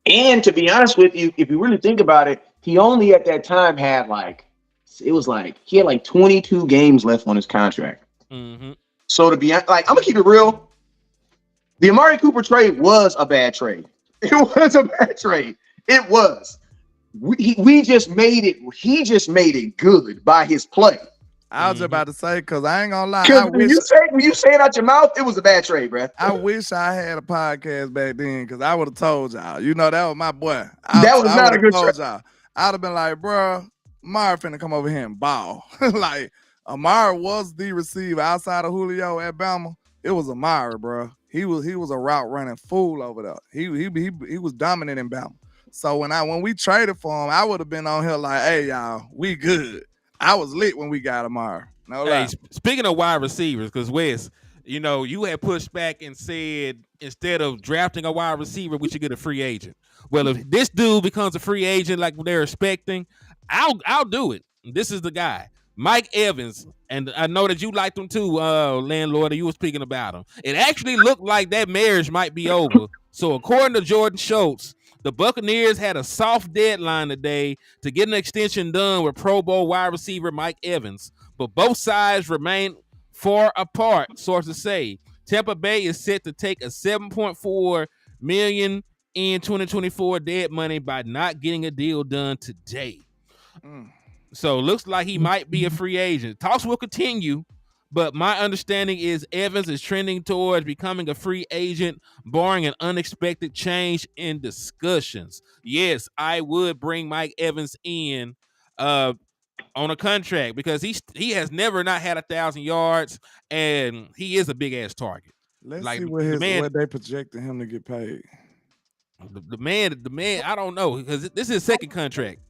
And to be honest with you, if you really think about it, he only at that time had he had 22 games left on his contract. Mm-hmm. So to be like, I'm gonna keep it real. The Amari Cooper trade was a bad trade. It was a bad trade. It was. We just made it. He just made it good by his play. I was about to say, because I ain't gonna lie. When you say it out your mouth, it was a bad trade, bro. I wish I had a podcast back then, because I would have told y'all. You know, that was my boy. That was not a good trade. I'd have been like, bro, Amari finna come over here and ball. Like, Amari was the receiver outside of Julio at Bama. It was Amari, bro. He was a route running fool over there. He was dominant in Bama. So when we traded for him, I would have been on here like, hey, y'all, we good. I was lit when we got Amari. No lie. Speaking of wide receivers, because Wes, you know, you had pushed back and said instead of drafting a wide receiver, we should get a free agent. Well, if this dude becomes a free agent like they're expecting, I'll do it. This is the guy. Mike Evans, and I know that you liked him too, landlord, and you were speaking about him. It actually looked like that marriage might be over. So according to Jordan Schultz, the Buccaneers had a soft deadline today to get an extension done with Pro Bowl wide receiver Mike Evans, but both sides remain far apart. Sources say Tampa Bay is set to take a $7.4 million in 2024 dead money by not getting a deal done today. So looks like he might be a free agent. Talks will continue, but my understanding is Evans is trending towards becoming a free agent, barring an unexpected change in discussions. Yes, I would bring Mike Evans in on a contract because he has never not had 1,000 yards, and he is a big ass target. Let's see what they projecting him to get paid. The man, I don't know because this is his second contract.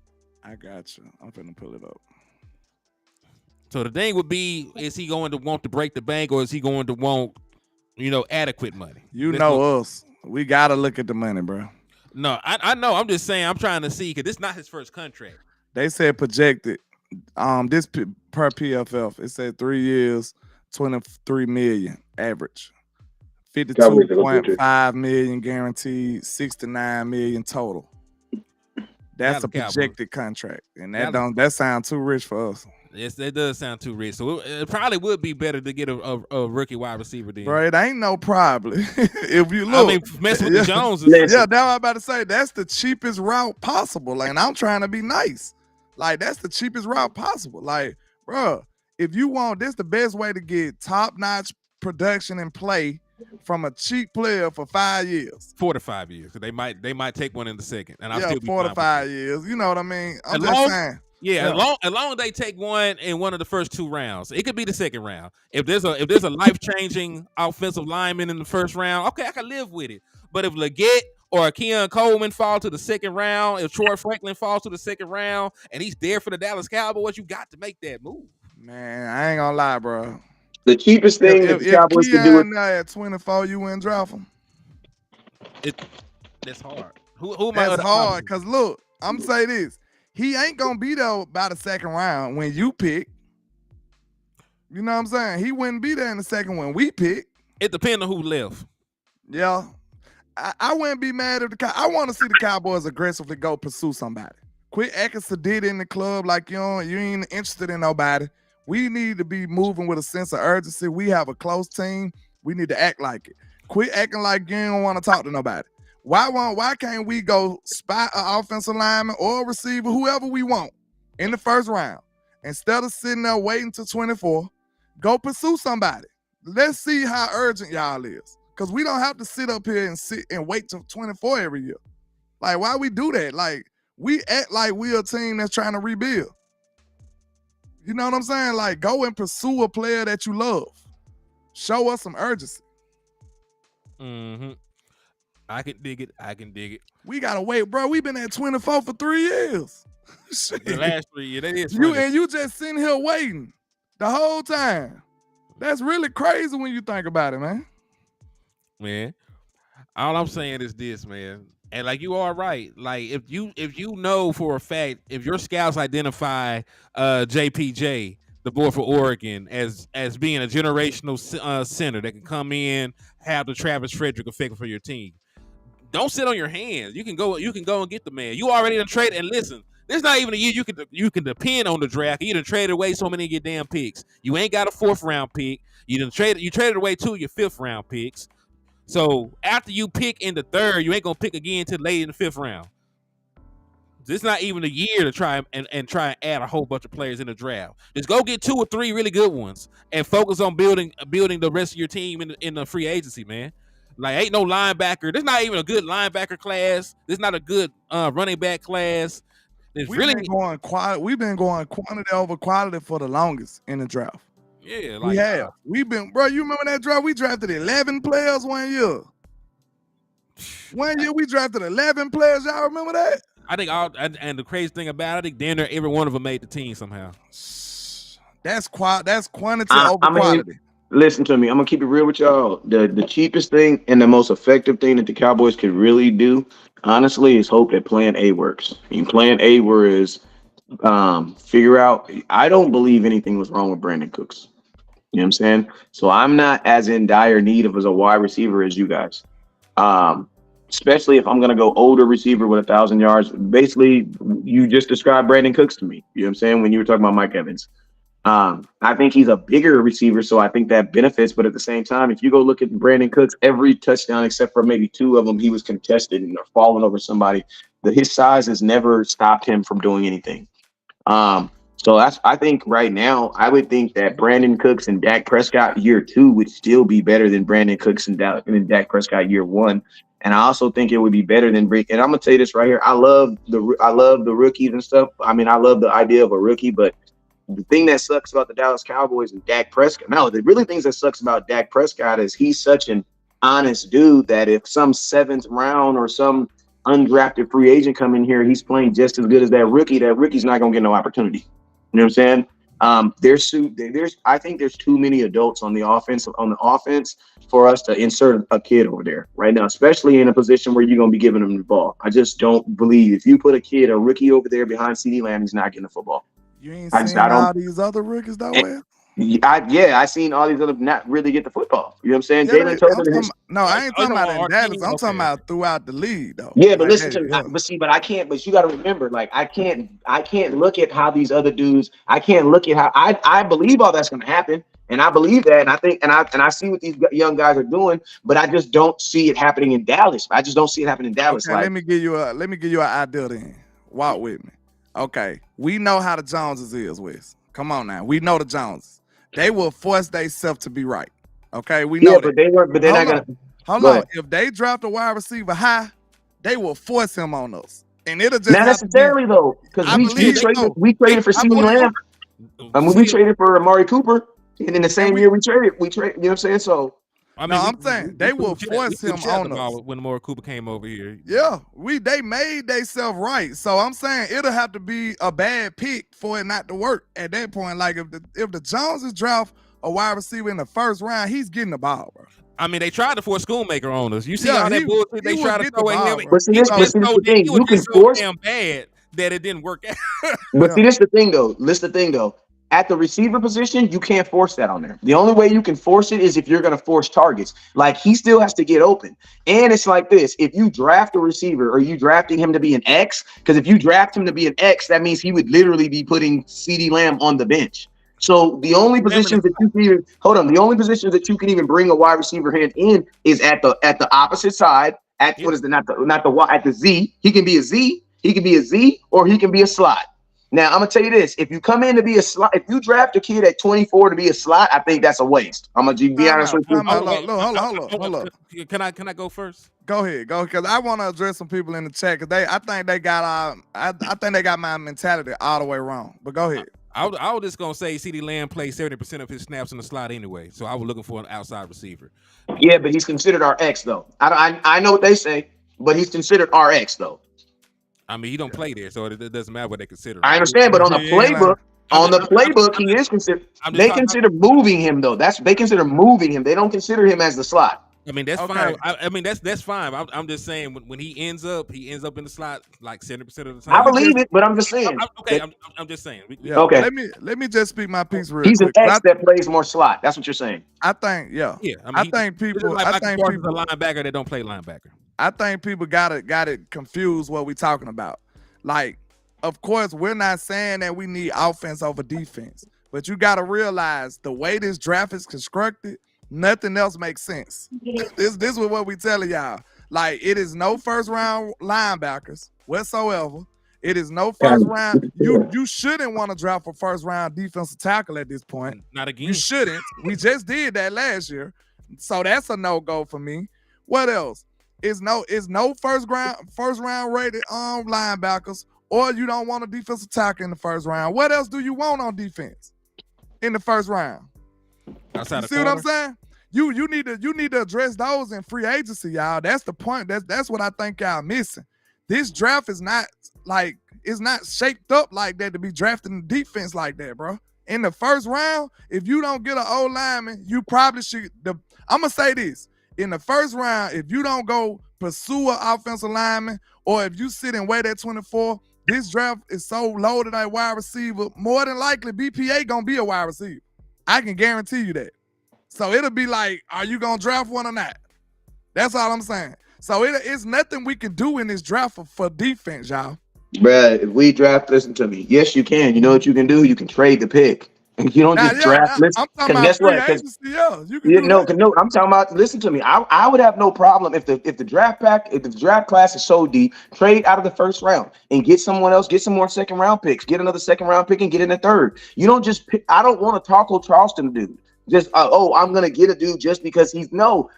I got you. I'm finna pull it up. So the thing would be, is he going to want to break the bank, or is he going to want, adequate money? Us. We got to look at the money, bro. No, I know. I'm just saying, I'm trying to see, because this is not his first contract. They said projected. This per PFF, it said 3 years, $23 million average. 52.5 million guaranteed, 69 million total. That's a projected contract, and that sounds too rich for us. Yes, that does sound too rich. So it probably would be better to get a rookie wide receiver then. Bro, it ain't no probably. If you look, I mean, messing with the Joneses. Yeah, that's what I'm about to say. That's the cheapest route possible. And I'm trying to be nice. Like, that's the cheapest route possible. Like, bro, if you want, this the best way to get top-notch production and play from a cheap player for 5 years. 4 to 5 years. They might take one in the second. And I'll still be 4 to 5 years. You know what I mean? I'm just saying. Yeah, as long as they take one in one of the first 2 rounds. It could be the second round. If there's a life-changing offensive lineman in the first round, okay, I can live with it. But if Leggett or Keon Coleman fall to the second round, if Troy Franklin falls to the second round, and he's there for the Dallas Cowboys, you got to make that move. Man, I ain't gonna lie, bro. The cheapest thing that the Cowboys could do at 24, you wouldn't drop him. That's hard. Who am I? That's hard, because look, I'm say this. He ain't gonna be there by the second round when you pick. You know what I'm saying? He wouldn't be there in the second when we pick. It depends on who left. Yeah. I wouldn't be mad if I want to see the Cowboys aggressively go pursue somebody. Quit acting sedated in the club like you ain't interested in nobody. We need to be moving with a sense of urgency. We have a close team. We need to act like it. Quit acting like you don't want to talk to nobody. Why can't we go spot an offensive lineman or a receiver, whoever we want, in the first round? Instead of sitting there waiting till 24, go pursue somebody. Let's see how urgent y'all is. Because we don't have to sit up here and sit and wait till 24 every year. Like, why we do that? Like, we act like we a team that's trying to rebuild. You know what I'm saying? Like, go and pursue a player that you love. Show us some urgency. Mm-hmm. I can dig it. We gotta wait, bro. We've been at 24 for 3 years. The last 3 years, that is you just sitting here waiting the whole time. That's really crazy when you think about it, man. Man, all I'm saying is this, man. And like, you are right. Like, if you know for a fact, if your scouts identify JPJ, the boy for Oregon, as being a generational center that can come in, have the Travis Frederick effect for your team, don't sit on your hands. You can go and get the man. You already done traded. And listen, there's not even a year you can depend on the draft. You done traded away so many of your damn picks. You ain't got a 4th round pick. You traded away 2 of your 5th round picks. So after you pick in the 3rd, you ain't gonna pick again until late in the 5th round. It's not even a year to try and add a whole bunch of players in the draft. Just go get 2 or 3 really good ones and focus on building the rest of your team in the free agency, man. Like, ain't no linebacker. There's not even a good linebacker class. There's not a good running back class. We've been going quantity over quality for the longest in the draft. Yeah, like, we have. We've been, bro. You remember that draft? We drafted 11 players 1 year. 1 year we drafted 11 players. Y'all remember that? I think and the crazy thing about it, I think damn near every one of them made the team somehow. That's quantity over quality. Listen to me. I'm gonna keep it real with y'all. The cheapest thing and the most effective thing that the Cowboys could really do, honestly, is hope that Plan A works. And Plan A is figure out. I don't believe anything was wrong with Brandon Cooks. You know what I'm saying? So I'm not as in dire need of as a wide receiver as you guys. Especially if I'm going to go older receiver with 1,000 yards. Basically, you just described Brandon Cooks to me. You know what I'm saying? When you were talking about Mike Evans. I think he's a bigger receiver, so I think that benefits. But at the same time, if you go look at Brandon Cooks, every touchdown except for maybe 2 of them, he was contested and or falling over somebody. His size has never stopped him from doing anything. So I think right now, I would think that Brandon Cooks and Dak Prescott year 2 would still be better than Brandon Cooks and Dak Prescott year 1. And I also think it would be better than Rick. And I'm gonna tell you this right here. I love the rookies and stuff. I mean, I love the idea of a rookie, but the thing that sucks about the Dallas Cowboys and Dak Prescott, no, the really things that sucks about Dak Prescott is he's such an honest dude that if some 7th round or some undrafted free agent come in here, he's playing just as good as that rookie's not gonna get no opportunity. You know what I'm saying? I think there's too many adults on the offense for us to insert a kid over there right now, especially in a position where you're gonna be giving him the ball. I just don't believe if you put a rookie over there behind CeeDee Lamb, he's not getting the football. You ain't seen all these other rookies though, man. I seen all these other not really get the football. You know what I'm saying? Jalen Turner. No, I ain't talking about in Dallas. I'm talking about throughout the league, though. Yeah, but listen to me. But I can't. But you got to remember, like I can't look at how these other dudes. I can't look at how I believe all that's going to happen, and I believe that, and I think, and I see what these young guys are doing, but I just don't see it happening in Dallas. I just don't see it happening in Dallas. Okay, let me give you an idea then. Walk with me. Okay, we know how the Joneses is, Wes. Come on now, we know the Joneses. They will force themselves to be right. Okay, we know that. But they weren't. But they're not gonna. Hold on. If they draft a wide receiver high, they will force him on us, and it'll just not necessarily though, because we traded for CeeDee Lamb. I mean, we traded for Amari Cooper, and in the same year we traded. You know what I'm saying? So. I mean, I'm saying they will force him on us. When Amari Cooper came over here. Yeah, they made themselves right. So I'm saying it'll have to be a bad pick for it not to work at that point. Like if the Joneses draft a wide receiver in the first round, he's getting the ball, bro. I mean, they tried to force Schoonmaker on us. You see how that bullshit they tried to throw at him. But see, this is the thing. You can force damn bad that it didn't work out. But see, this is the thing though. At the receiver position, you can't force that on there. The only way you can force it is if you're going to force targets. Like, he still has to get open. And it's like this. If you draft a receiver, are you drafting him to be an X? Because if you draft him to be an X, that means he would literally be putting CeeDee Lamb on the bench. So the only positions that you can even bring a wide receiver hand in is at the opposite side. At the Z. He can be a Z, or he can be a slot. Now, I'm going to tell you this. If you come in to be a slot, if you draft a kid at 24 to be a slot, I think that's a waste. I'm going to be honest with you. Hold on. Can I go first? Go ahead. Because I want to address some people in the chat because I think they got my mentality all the way wrong. But go ahead. I was just going to say CeeDee Lamb plays 70% of his snaps in the slot anyway. So I was looking for an outside receiver. Yeah, but he's considered our X, though. I know what they say, but he's considered our X, though. I mean, he don't play there, so it doesn't matter what they consider. I understand, but on the playbook, he is considered. They consider moving him though. They consider moving him. They don't consider him as the slot. I mean, that's fine. I mean, that's fine. I'm just saying when he ends up in the slot like 70% of the time. I believe it, but I'm just saying. I'm just saying. Okay. Let me just speak my piece real He's quick. He's an X that plays more slot. That's what you're saying. I think, yeah. I mean, I think people. A linebacker that don't play linebacker. I think people got it confused what we're talking about. Like, of course, we're not saying that we need offense over defense, but you got to realize the way this draft is constructed, nothing else makes sense. This is what we telling y'all. Like, it is no first round linebackers whatsoever. It is no first round. You shouldn't want to draft a first round defensive tackle at this point. Not again. You shouldn't. We just did that last year, so that's a no go for me. What else? It's no first round rated linebackers, or you don't want a defensive tackle in the first round. What else do you want on defense in the first round? Outside you see what I'm saying? You need to address those in free agency, y'all. That's the point. That's what I think y'all missing. This draft is not shaped up like that to be drafting defense like that, bro. In the first round, if you don't get an old lineman, you probably should. I'm gonna say this. In the first round, if you don't go pursue an offensive lineman, or if you sit and wait at 24, this draft is so loaded at wide receiver, more than likely BPA gonna be a wide receiver. I can guarantee you that. So it'll be like, are you gonna draft one or not? That's all I'm saying. So it's nothing we can do in this draft for defense, y'all. Bruh, if we draft, listen to me. Yes, you can. You know what you can do? You can trade the pick. And you don't just draft. Listen, I'm talking because about guess free what? agency. Yeah, you can do No, that. no, I'm talking about. Listen to me. I would have no problem if the draft class is so deep, trade out of the first round and get someone else, get some more second round picks, get another second round pick, and get in the third. You don't just pick. I don't want a Taco Charleston dude. Just I'm gonna get a dude just because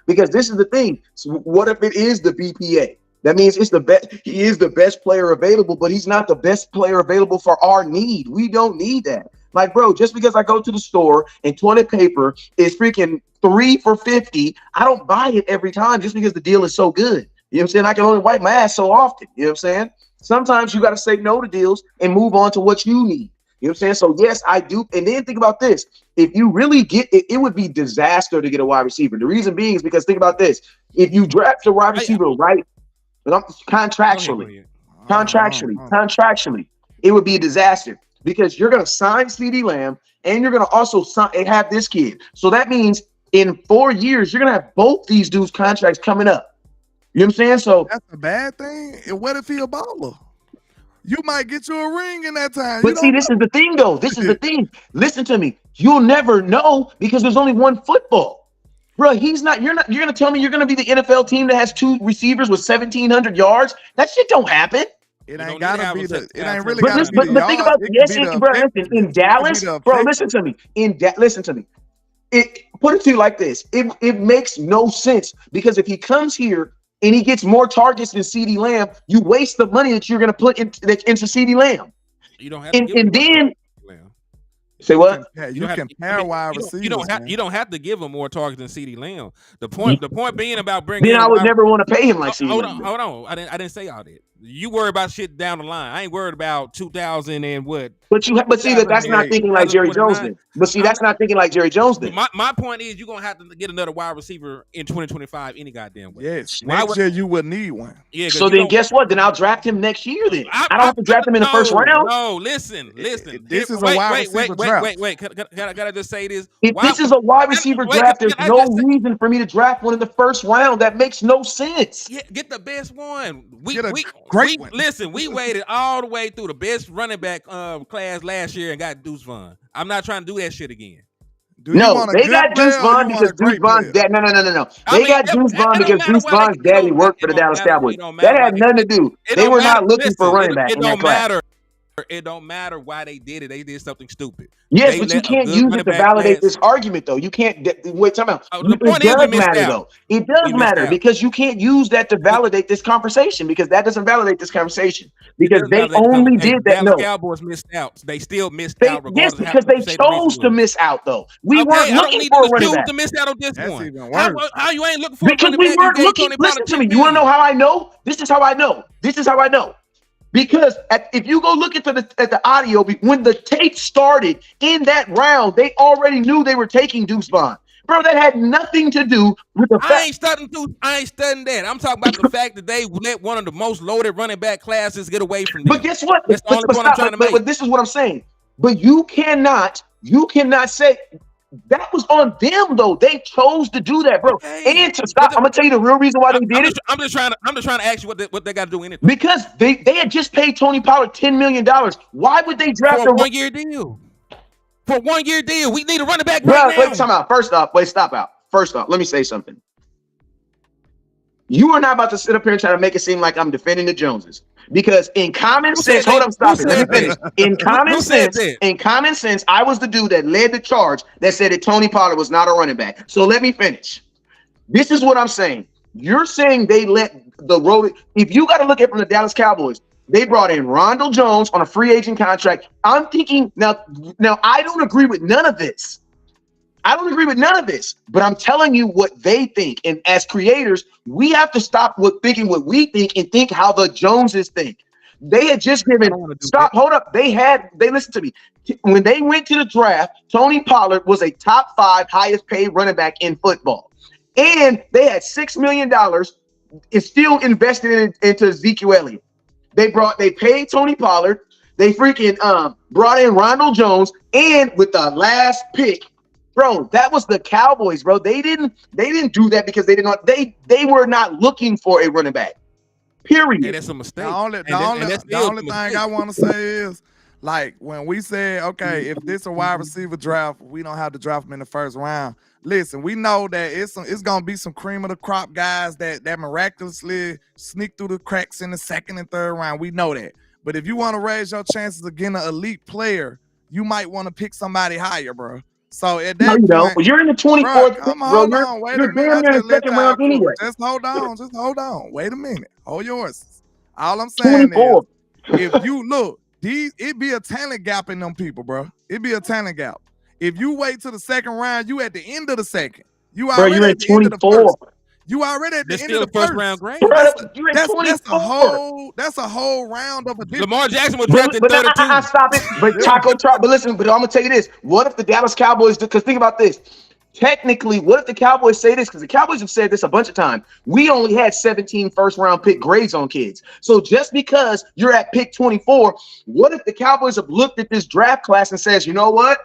because this is the thing. So what if it is the BPA? That means it's the best. He is the best player available, but he's not the best player available for our need. We don't need that. Like, bro, just because I go to the store and toilet paper is freaking 3 for $50, I don't buy it every time just because the deal is so good. You know what I'm saying? I can only wipe my ass so often. You know what I'm saying? Sometimes you got to say no to deals and move on to what you need. You know what I'm saying? So, yes, I do. And then think about this. If you really get it, it would be disaster to get a wide receiver. The reason being is because think about this. If you draft a wide receiver right, contractually, it would be a disaster because you're going to sign CeeDee Lamb and you're going to also sign and have this kid. So that means in 4 years, you're going to have both these dudes' contracts coming up. You know what I'm saying? So that's a bad thing. And what if he a baller? You might get you a ring in that time. But see, this is the thing, though. This is the thing. Listen to me. You'll never know because there's only one football. Bro, you're going to tell me you're going to be the NFL team that has 2 receivers with 1,700 yards? That shit don't happen. It ain't gotta be it ain't really gotta be. But think about listen, in Dallas, bro, listen to me. Listen to me. Put it to you like this. It makes no sense because if he comes here and he gets more targets than CeeDee Lamb, you waste the money that you're going to put into CeeDee Lamb. You don't have to give then say what? You can pair wide receivers. You don't have to give him more targets than CeeDee Lamb. The point being about bringing. Then I would never want to pay him like CeeDee Lamb. Hold on. I didn't say all that. You worry about shit down the line. I ain't worried about 2000 and what. But see that's not thinking like Jerry Jones did. But see, that's not thinking like Jerry Jones did. My point is, you're gonna have to get another wide receiver in 2025 any goddamn way. Yes, next year you would need one. Yeah. So then, guess what? Then I'll draft him next year. Then I don't have to draft him in the first round. No, listen. This is a wide receiver draft. Wait. Can I just say this? If this is a wide receiver draft, there's no reason for me to draft one in the first round. That makes no sense. Yeah, get the best one. Great one. Listen, we waited all the way through the best running back class last year and got Deuce Vaughn. I'm not trying to do that shit again. No, they got Deuce Vaughn because Deuce Vaughn's dad. No. They got Deuce Vaughn because Deuce Vaughn's daddy worked for the Dallas Cowboys. That had nothing to do. They were not looking for running back in that class. It don't matter why they did it. They did something stupid. Yes, but you can't use it to validate this argument, though. You can't. Wait, time out. It does matter, though. It does matter because you can't use that to validate this conversation because that doesn't validate this conversation because they only did that. No, Cowboys missed out. They still missed out. Yes, because they chose to miss out, though. We weren't looking for a running back. To miss out on this one. How you ain't looking for? Because we weren't looking. Listen to me. You want to know how I know? This is how I know. Because if you go look at the audio, when the tape started in that round, they already knew they were taking Deuce Vaughn. Bro, that had nothing to do with the fact. I ain't studying that. I'm talking about the fact that they let one of the most loaded running back classes get away from them. But guess what? That's the only point I'm trying to make. But this is what I'm saying. But you cannot say that was on them, though. They chose to do that, bro. Okay. And to stop, I'm gonna tell you the real reason why they did it. I'm just trying to ask you what they got to do in it. Because they had just paid Tony Pollard $10 million. Why would they draft for a 1 year deal? For a 1 year deal, we need a running back right now. Wait, time out. First off, let me say something. You are not about to sit up here and try to make it seem like I'm defending the Joneses. Because in common sense, hold up, stop it. Let me finish. In common sense, I was the dude that led the charge that said that Tony Pollard was not a running back. So let me finish. This is what I'm saying. You're saying they let the road. If you got to look at it from the Dallas Cowboys, they brought in Rondell Jones on a free agent contract. I'm thinking now I don't agree with none of this. But I'm telling you what they think. And as creators, we have to stop thinking what we think and think how the Joneses think. They had just given hold up. They listened to me. When they went to the draft, Tony Pollard was a top 5 highest paid running back in football. And they had $6 million is still invested into Ezekiel Elliott. They paid Tony Pollard. They freaking brought in Rondell Jones, and with the last pick. Bro, that was the Cowboys, bro. They didn't do that because they were not looking for a running back. Period. Hey, that's a mistake. The only thing I want to say is Like when we said, okay, if this a wide receiver draft, we don't have to draft him in the first round. Listen, we know that it's gonna be some cream of the crop guys that miraculously sneak through the cracks in the second and third round. We know that. But if you want to raise your chances of getting an elite player, you might want to pick somebody higher, bro. So at No, that you don't. point, Well, you're in the bro, 24th pick, come bro. hold on, wait a You're minute. damn I near just the let second y'all round cool. anyway. Just hold on. Wait a minute. Hold yours. All I'm saying 24. is, if you look, it be a talent gap in them people, bro. It be a talent gap. If you wait till the second round, you at the end of the second. You Bro, already you're at in the end of the 24. first. You already at the That's end still of a the first first. round grade. Bro, you're in That's 24. that's a whole round of a difference. Lamar Jackson was But drafted now, 32. stop it. But Yeah. but listen, but I'm gonna tell you this. What if the Dallas Cowboys do? Because think about this. Technically, what if the Cowboys say this? Because the Cowboys have said this a bunch of times. We only had 17 first-round pick grades on kids. So just because you're at pick 24, what if the Cowboys have looked at this draft class and says, you know what?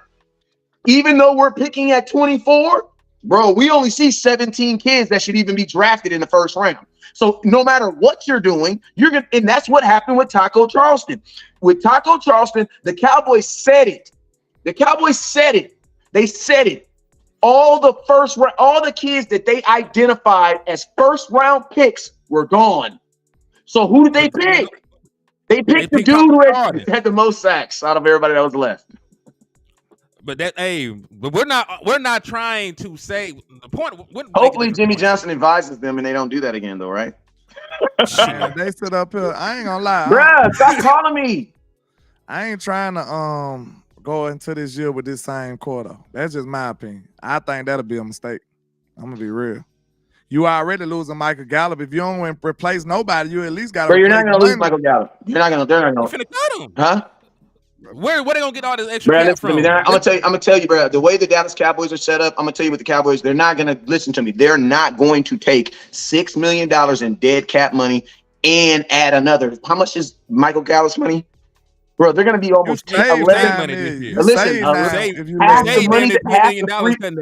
Even though we're picking at 24, bro, we only see 17 kids that should even be drafted in the first round. So no matter what you're doing, you're gonna, and that's what happened with Taco Charleston. With Taco Charleston, the Cowboys said it. The Cowboys said it. They said it. All the kids that they identified as first round picks were gone. So who did they pick? They picked the dude who had the most sacks out of everybody that was left. But we're not trying to say the point. Hopefully, Jimmy Johnson advises them, and they don't do that again, though, right? Man, they sit up here. I ain't gonna lie, Bruh, stop calling me. I ain't trying to go into this year with this same quarter. That's just my opinion. I think that'll be a mistake. I'm gonna be real. You already losing Michael Gallup. If you don't replace nobody, you at least got to. But you're not gonna lose Michael Gallup. They're not gonna. You're finna cut him, huh? Where they gonna get all this extra cap from? I'm gonna tell you, bro. The way the Dallas Cowboys are set up, I'm gonna tell you what the Cowboys. They're not gonna listen to me. They're not going to take $6 million in dead cap money and add another. How much is Michael Gallup's money? Bro, they're going to be almost 11 money this year. Listen, half the money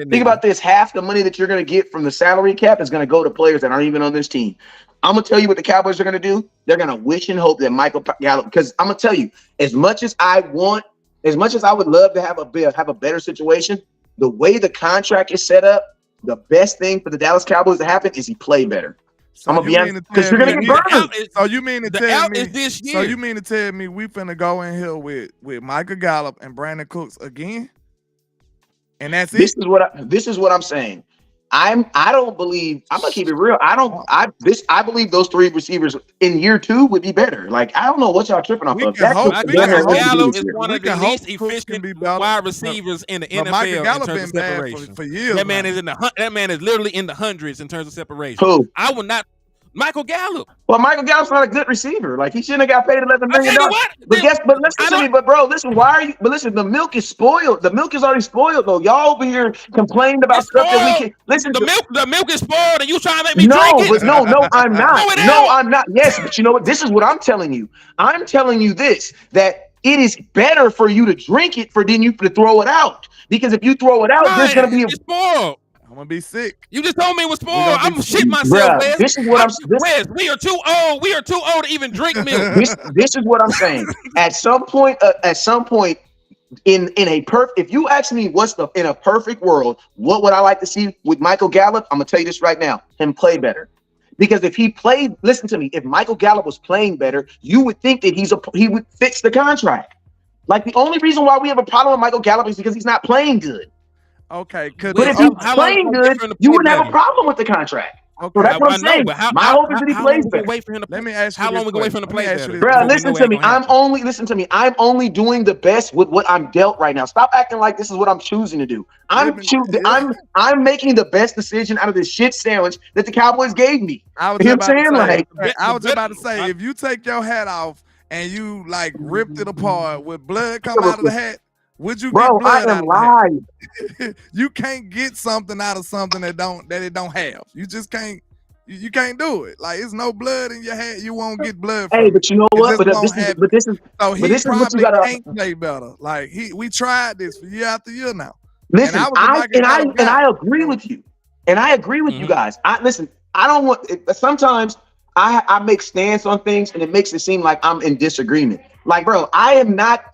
think about this. Half the money that you're going to get from the salary cap is going to go to players that aren't even on this team. I'm going to tell you what the Cowboys are going to do. They're going to wish and hope that Michael Gallup, because I'm going to tell you, as much as I would love to have a better situation, the way the contract is set up, the best thing for the Dallas Cowboys to happen is he play better. So I'm gonna be honest, because you're gonna get burned. So you mean to tell me this year? So you mean to tell me we finna go in here with Michael Gallup and Brandon Cooks again? And that's this it. This is what I'm saying. I don't believe. I'm gonna keep it real. I believe those three receivers in year 2 would be better. Like I don't know what y'all tripping off of. Gallup is one of the least efficient wide receivers in the NFL in terms of separation. For years, that man is that man is literally in the hundreds in terms of separation. Who? I would not. Michael Gallup. Well, Michael Gallup's not a good receiver. Like he shouldn't have got paid $11 million. But listen to me. But bro, listen. Why are you? But listen, the milk is spoiled. The milk is already spoiled though. Y'all over here complaining about stuff that we can listen. The milk is spoiled, and you trying to make me drink it? No, I'm not. I'm not. Yes, but you know what? This is what I'm telling you. I'm telling you this, that it is better for you to drink it than you to throw it out. Because if you throw it out, there's gonna be spoiled. I'm gonna be sick. You just told me it was spoiled. I'm shit myself, Wes. This is what Wes, we are too old. We are too old to even drink milk. This is what I'm saying. At some point, if you ask me in a perfect world, what would I like to see with Michael Gallup? I'm gonna tell you this right now: him play better. Because if he played, listen to me, if Michael Gallup was playing better, you would think that he would fix the contract. Like the only reason why we have a problem with Michael Gallup is because he's not playing good. Okay, but if he's playing good, you wouldn't have a problem with the contract. Okay, so that's what I'm saying. My hope is that he plays better. Let me ask you. How long we gonna wait for him to play better? Bro, listen to me. I'm only doing the best with what I'm dealt right now. Stop acting like this is what I'm choosing to do. I'm making the best decision out of this shit sandwich that the Cowboys gave me. I was just about to say, if you take your hat off and you like ripped it apart with blood coming out of the hat. Would you get blood I am live. You can't get something out of something that it don't have. You just can't. You can't do it. Like it's no blood in your hat. You won't get blood. Hey, but you know what? But this is what you gotta can't play better. Like we tried this year after year now. Listen, I agree with you, and I agree with you guys. I don't want. Sometimes I make stance on things, and it makes it seem like I'm in disagreement. Like, bro, I am not.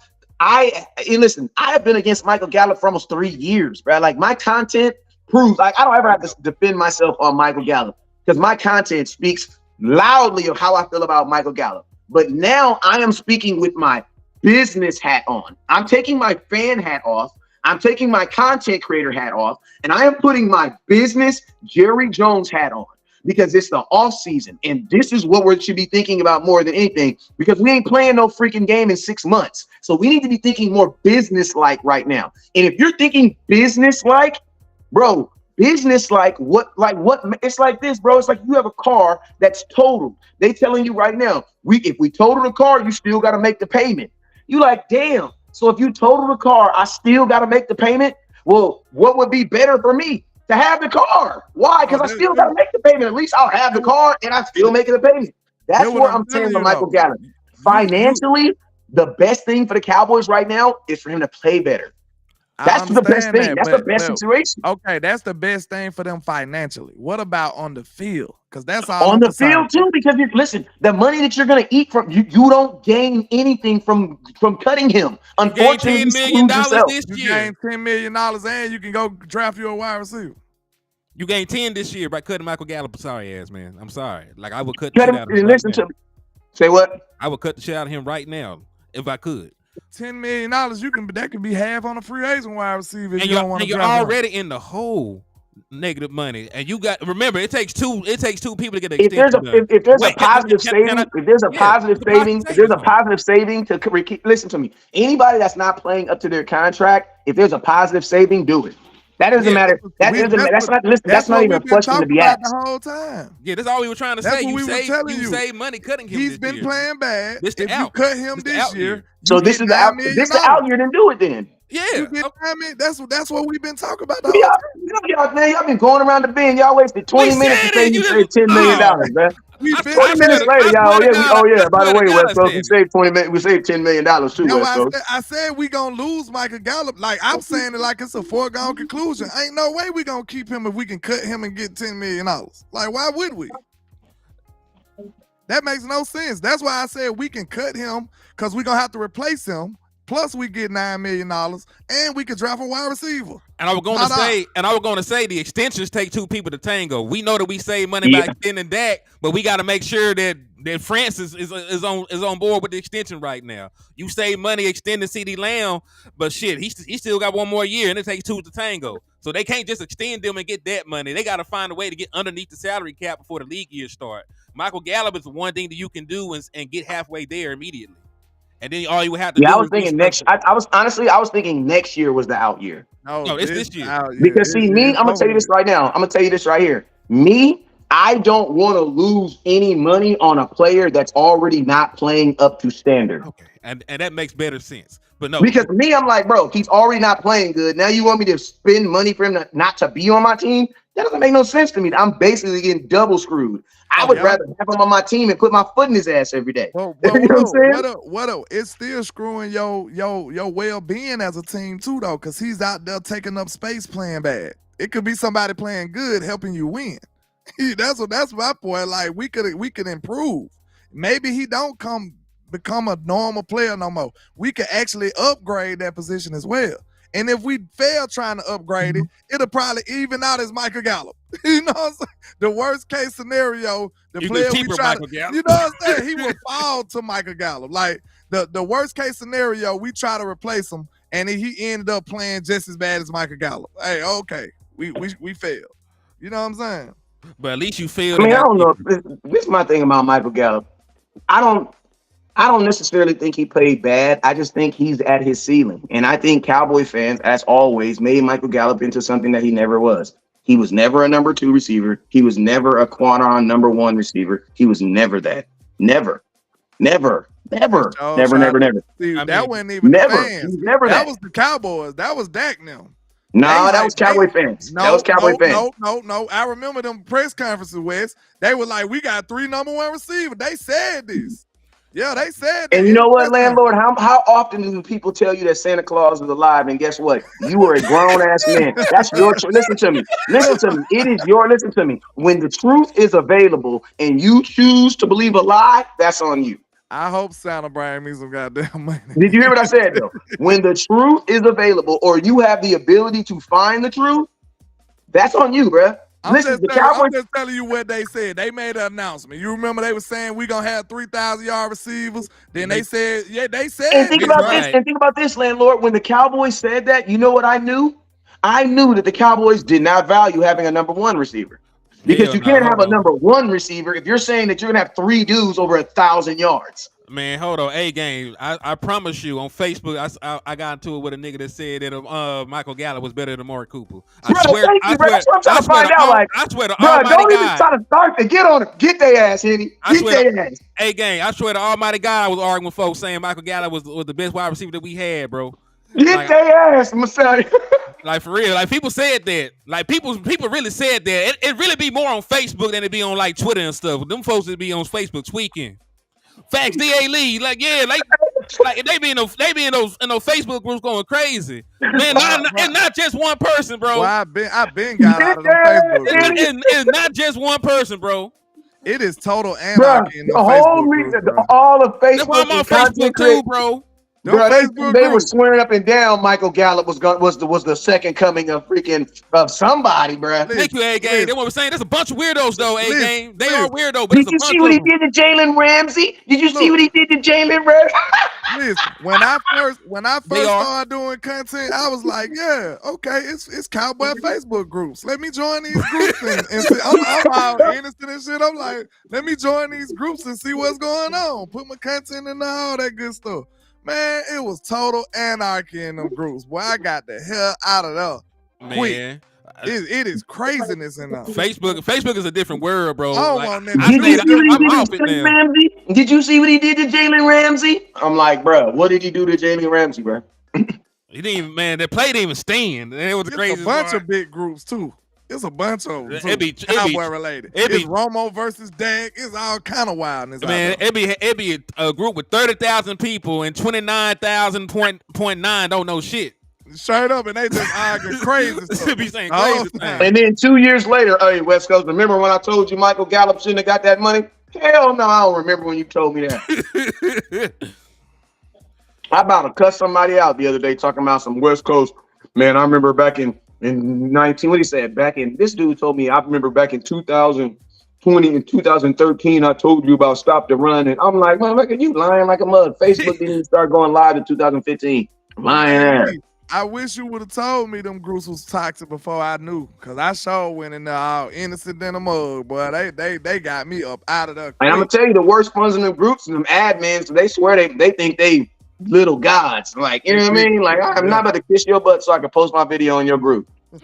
Listen, I have been against Michael Gallup for almost 3 years, bro. Like my content proves, like I don't ever have to defend myself on Michael Gallup because my content speaks loudly of how I feel about Michael Gallup. But now I am speaking with my business hat on. I'm taking my fan hat off. I'm taking my content creator hat off, and I am putting my business Jerry Jones hat on. Because it's the off season, and this is what we should be thinking about more than anything. Because we ain't playing no freaking game in 6 months, so we need to be thinking more business-like right now. And if you're thinking business-like, bro, business-like, what? It's like this, bro. It's like you have a car that's totaled. They telling you right now, if we total the car, you still got to make the payment. You like, damn. So if you total the car, I still got to make the payment. Well, what would be better for me? To have the car. Why? Because I still got to make the payment. At least I'll have the car and I still making the payment. That's what I'm saying for Michael Gallup. Financially, the best thing for the Cowboys right now is for him to play better. That's the best thing. That's the best situation. Okay, that's the best thing for them financially. What about on the field? Because that's all on the field too. Because listen, the money that you're gonna eat from you don't gain anything from cutting him. Unfortunately, $10 million this year. You gain $10 million and you can go draft your wide receiver. You gained 10 this year by cutting Michael Gallup. Sorry ass man. I'm sorry. Like I would cut the shit out of him. Listen to me. Say what? I would cut the shit out of him right now if I could. $10 million, that could be half on a free agent wide receiver. And you're already in the hole, negative money. And you got remember, it takes two people to get the extension. If there's a positive saving to listen to me. Anybody that's not playing up to their contract, if there's a positive saving, do it. That doesn't matter. That's not even a question to be asked. The whole time. Yeah, that's all we were trying to say. You save money cutting him. He's been playing bad. If you cut him this year, so this is the out. This is the out year. Then do it then. Yeah, that's what we've been talking about. Y'all been going around the bend. Y'all wasted 20 minutes to say you saved $10 million, man. 20 minutes later, y'all. By the way, West Coast, we saved 20 minutes. We saved $10 million too, West Coast. I said we gonna lose Michael Gallup. Like I'm saying it like it's a foregone conclusion. Ain't no way we gonna keep him if we can cut him and get $10 million. Like why would we? That makes no sense. That's why I said we can cut him because we're gonna have to replace him. Plus, we get $9 million, and we could draft a wide receiver. And I was going to say, the extensions take two people to tango. We know that we save money by extending Dak, but we got to make sure that Francis is on board with the extension right now. You save money extending CeeDee Lamb, but shit, he still got one more year, and it takes two to tango. So they can't just extend them and get that money. They got to find a way to get underneath the salary cap before the league year start. Michael Gallup is the one thing that you can do and get halfway there immediately. And then all you would have to do. I was thinking next. I was thinking next year was the out year. No, it's this year. Because see, me, I'm gonna tell you this right now. I'm gonna tell you this right here. Me, I don't want to lose any money on a player that's already not playing up to standard. Okay, and that makes better sense. But no, because me, I'm like, bro, he's already not playing good. Now you want me to spend money for him not to be on my team? That doesn't make no sense to me. I'm basically getting double screwed. I would rather have him on my team and put my foot in his ass every day. You know what I'm saying? It's still screwing your well-being as a team too, though, because he's out there taking up space playing bad. It could be somebody playing good helping you win. That's my point. Like we could improve. Maybe he don't become a normal player no more. We could actually upgrade that position as well. And if we fail trying to upgrade it, it'll probably even out as Michael Gallup. You know what I'm saying? The worst case scenario, the player we try to, you know what I'm saying? He will fall to Michael Gallup. Like the worst case scenario, we try to replace him, and he ended up playing just as bad as Michael Gallup. Hey, okay, we failed. You know what I'm saying? But at least you failed. I mean, I don't know. This is my thing about Michael Gallup. I don't necessarily think he played bad. I just think he's at his ceiling. And I think Cowboy fans, as always, made Michael Gallup into something that he never was. He was never a number 2 receiver. He was never a quad-on number 1 receiver. He was never that. Never. See, that wasn't even the fans. That was the Cowboys. That was Dak now. No, that was Cowboy fans. That was Cowboy fans. No. I remember them press conferences, Wes. They were like, we got 3 number 1 receivers. They said this. Yeah, they said that. And you know what, landlord? How often do people tell you that Santa Claus is alive? And guess what? You are a grown-ass man. That's your choice. Listen to me. It is your, listen to me. When the truth is available and you choose to believe a lie, that's on you. I hope Santa bring me some goddamn money. Did you hear what I said though? When the truth is available, or you have the ability to find the truth, that's on you, bruh. Listen, the Cowboys. I'm just telling you what they said. They made an announcement. You remember they were saying we're gonna have 3,000-yard receivers. Then they said, they said. And think about this. And think about this, landlord. When the Cowboys said that, you know what I knew? I knew that the Cowboys did not value having a number one receiver, because you can't have a number one receiver if you're saying that you're gonna have 3 dudes over 1,000 yards. Man, hold on. A-Game, I promise you, on Facebook, I got into it with a nigga that said that Michael Gallup was better than Amari Cooper. That's what I'm trying to find out. I swear to bro, Almighty don't even God. try to start to get on it. Get their ass, Henny. Get their ass. A-Game, I swear to Almighty God, I was arguing with folks saying Michael Gallup was the best wide receiver that we had, bro. Get their ass, Messiah. Like, for real. Like, people said that. Like, people really said that. It really be more on Facebook than it be on, like, Twitter and stuff. Them folks that be on Facebook tweaking. Facts, D.A. Lee, like they be in those Facebook groups going crazy. Man, it's not just one person, bro. Well, I've been got out of them Facebook groups. It's not just one person, bro. It is total anarchy in the whole Facebook groups, all of Facebook. That's why I'm on Facebook too, bro. Bro, they were swearing up and down Michael Gallup was the second coming of somebody, bro. Thank you, A-Game. They were saying there's a bunch of weirdos though, A-Game. They are weirdo, but did you see what he did to Jalen Ramsey? Did you see what he did to Jalen Ramsey? Listen, when I first started doing content, I was like, yeah, okay, it's Cowboy Facebook groups. Let me join these groups and see. I'm all innocent and shit. I'm like, let me join these groups and see what's going on. Put my content in all that good stuff. Man, it was total anarchy in them groups. Boy, I got the hell out of there. Man. It is craziness in there. Facebook is a different world, bro. Did you see what he did to Jalen Ramsey? I'm like, bro, what did he do to Jalen Ramsey, bro? He didn't even, man, that play didn't even stand. It was crazy. A bunch of big groups, too. It's a bunch of them. It be Cowboy related. It's Romo versus Dak. It's all kind of wildness. Man, it be a group with 30,000 people and 29,000.9 don't know shit. Straight up, and they just arguing crazy stuff. Be saying crazy things. And then 2 years later, hey, West Coast, remember when I told you Michael Gallup shouldn't have got that money? Hell no, I don't remember when you told me that. I about to cuss somebody out the other day talking about some West Coast. Man, I remember back in 19, what he said, this dude told me, I remember back in 2020 and 2013, I told you about stop the run. And I'm like, motherfucker, you lying like a mug. Facebook didn't even start going live in 2015. Lying ass. I wish you would have told me them groups was toxic before I knew, because I sure went in there all innocent than a mug, boy. They got me up out of there. And I'm going to tell you, the worst ones in them groups and them admins, they swear they think they little gods. Like, you know what I mean? Like, I'm not about to kiss your butt so I can post my video in your group. I'm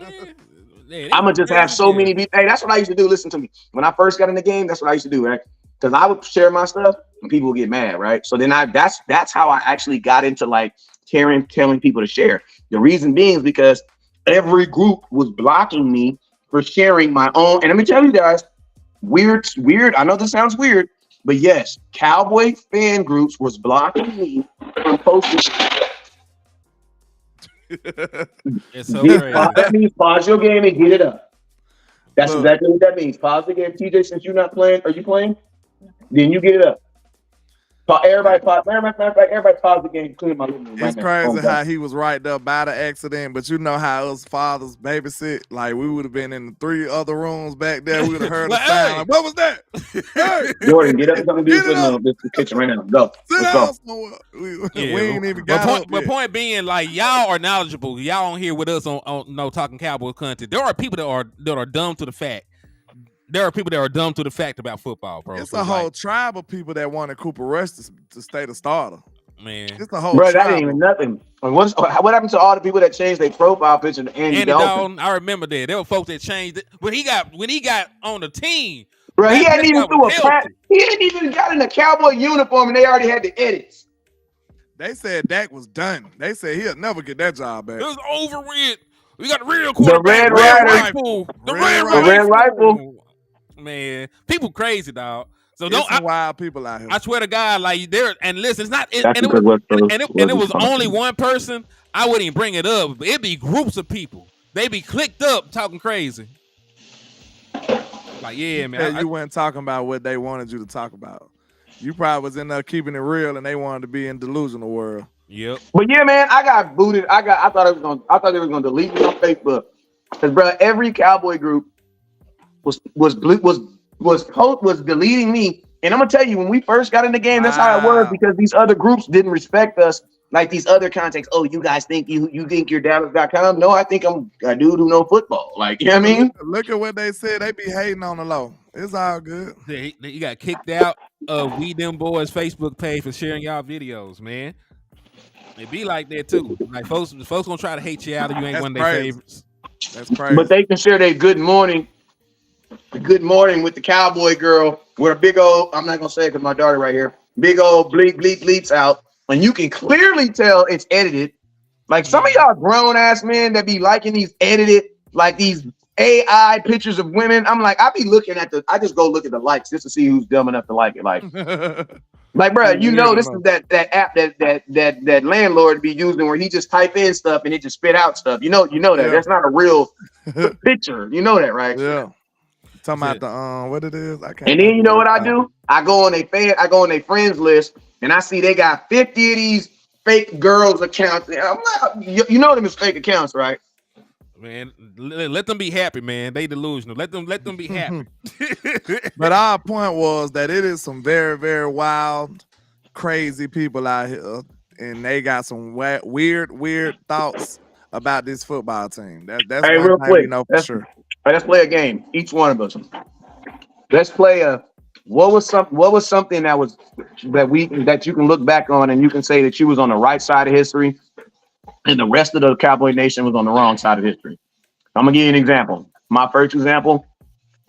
going to just have so many people. Hey, that's what I used to do. Listen to me. When I first got in the game, that's what I used to do, right? Because I would share my stuff and people would get mad, right? So then that's how I actually got into like telling people to share. The reason being is because every group was blocking me for sharing my own. And let me tell you guys, weird. I know this sounds weird, but yes, Cowboy fan groups was blocking me from posting. It's so crazy. That means pause your game and get it up. That's exactly what that means. Pause the game. TJ, since you're not playing, are you playing? Then you get it up. Everybody pause the game. Clean my living room. It's crazy how he was right there by the accident, but you know how us fathers babysit. Like, we would have been in the 3 other rooms back there. We would have heard the sound. Like, what was that? Hey, Jordan, get up and come and do this kitchen right now. Go. Let's go. We ain't even got but point being, like, y'all are knowledgeable. Y'all on here with us on talking Cowboy content. There are people that are dumb to the fact. There are people that are dumb to the fact about football, bro. It's a whole tribe of people that wanted Cooper Rush to stay the starter. Man, it's a whole tribe. That ain't even nothing. What happened to all the people that changed their profile picture to Andy Dalton? I remember that. There were folks that changed it when he got on the team. Bro, he hadn't even He hadn't even got in a Cowboy uniform, and they already had the edits. They said Dak was done. They said he'll never get that job back. It was over with. We got the real quarterback. The red rifle. Man, people crazy, dog. So wild people out here. I swear to God, like there. And listen, it's not. It was only one person. I wouldn't even bring it up. But it'd be groups of people. They be clicked up talking crazy. Like, yeah, man. You weren't talking about what they wanted you to talk about. You probably was in there keeping it real, and they wanted to be in delusional world. Yep. But yeah, man, I got booted. I thought they were gonna delete me on Facebook. Cause bro, every Cowboy group was deleting me. And I'm gonna tell you, when we first got in the game, that's how it was, because these other groups didn't respect us. Like these other contacts. Oh, you guys think you think you're Dallas.com? No, I think I'm a dude who know football. Like, you know what I mean? Look at what they said. They be hating on the low. It's all good. You got kicked out of We Them Boys Facebook page for sharing y'all videos, man. It be like that too. Like folks gonna try to hate you out if you ain't That's one of their crazy. favorites. That's crazy. But they can share their good morning with the Cowboy girl with a big old, I'm not gonna say it because my daughter right here, big old bleeps out, and you can clearly tell it's edited. Like some of y'all grown ass men that be liking these edited, like these AI pictures of women. I'm like, I just go look at the likes just to see who's dumb enough to like it. Like, bro, you know, this is that app that landlord be using where he just type in stuff and it just spit out stuff. You know that. Yeah. That's not a real picture. You know that, right? Yeah. Talking about the what it is. I can't. And then you know what I do? I go on their friends list and I see they got 50 of these fake girls accounts. I'm like, you know them as fake accounts, right? Man, let them be happy, man. They delusional. Let them be happy. But our point was that it is some very, very wild, crazy people out here, and they got some weird thoughts about this football team. That's hey, one real thing quick, we know for sure. Let's play a game. Each one of us. Let's play what was something that you can look back on and you can say that you was on the right side of history and the rest of the Cowboy Nation was on the wrong side of history. I'm gonna give you an example. My first example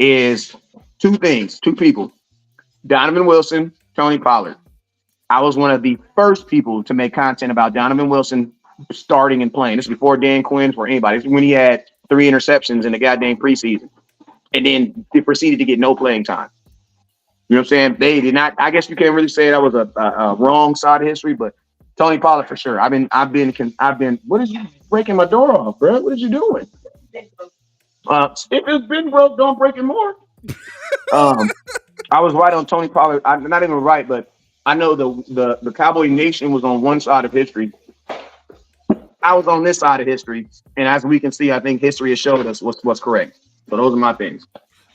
is two people: Donovan Wilson, Tony Pollard. I was one of the first people to make content about Donovan Wilson starting and playing. This is before Dan Quinn, for anybody. This is when he had 3 interceptions in the goddamn preseason, and then they proceeded to get no playing time. You know what I'm saying? They did not. I guess you can't really say that was a wrong side of history, but Tony Pollard for sure. I've been. What is you breaking my door off, bro? What is you doing? If it's been broke, don't break it more. I was right on Tony Pollard. I'm not even right, but I know the Cowboy Nation was on one side of history. I was on this side of history, and as we can see, I think history has showed us what's correct. So those are my things.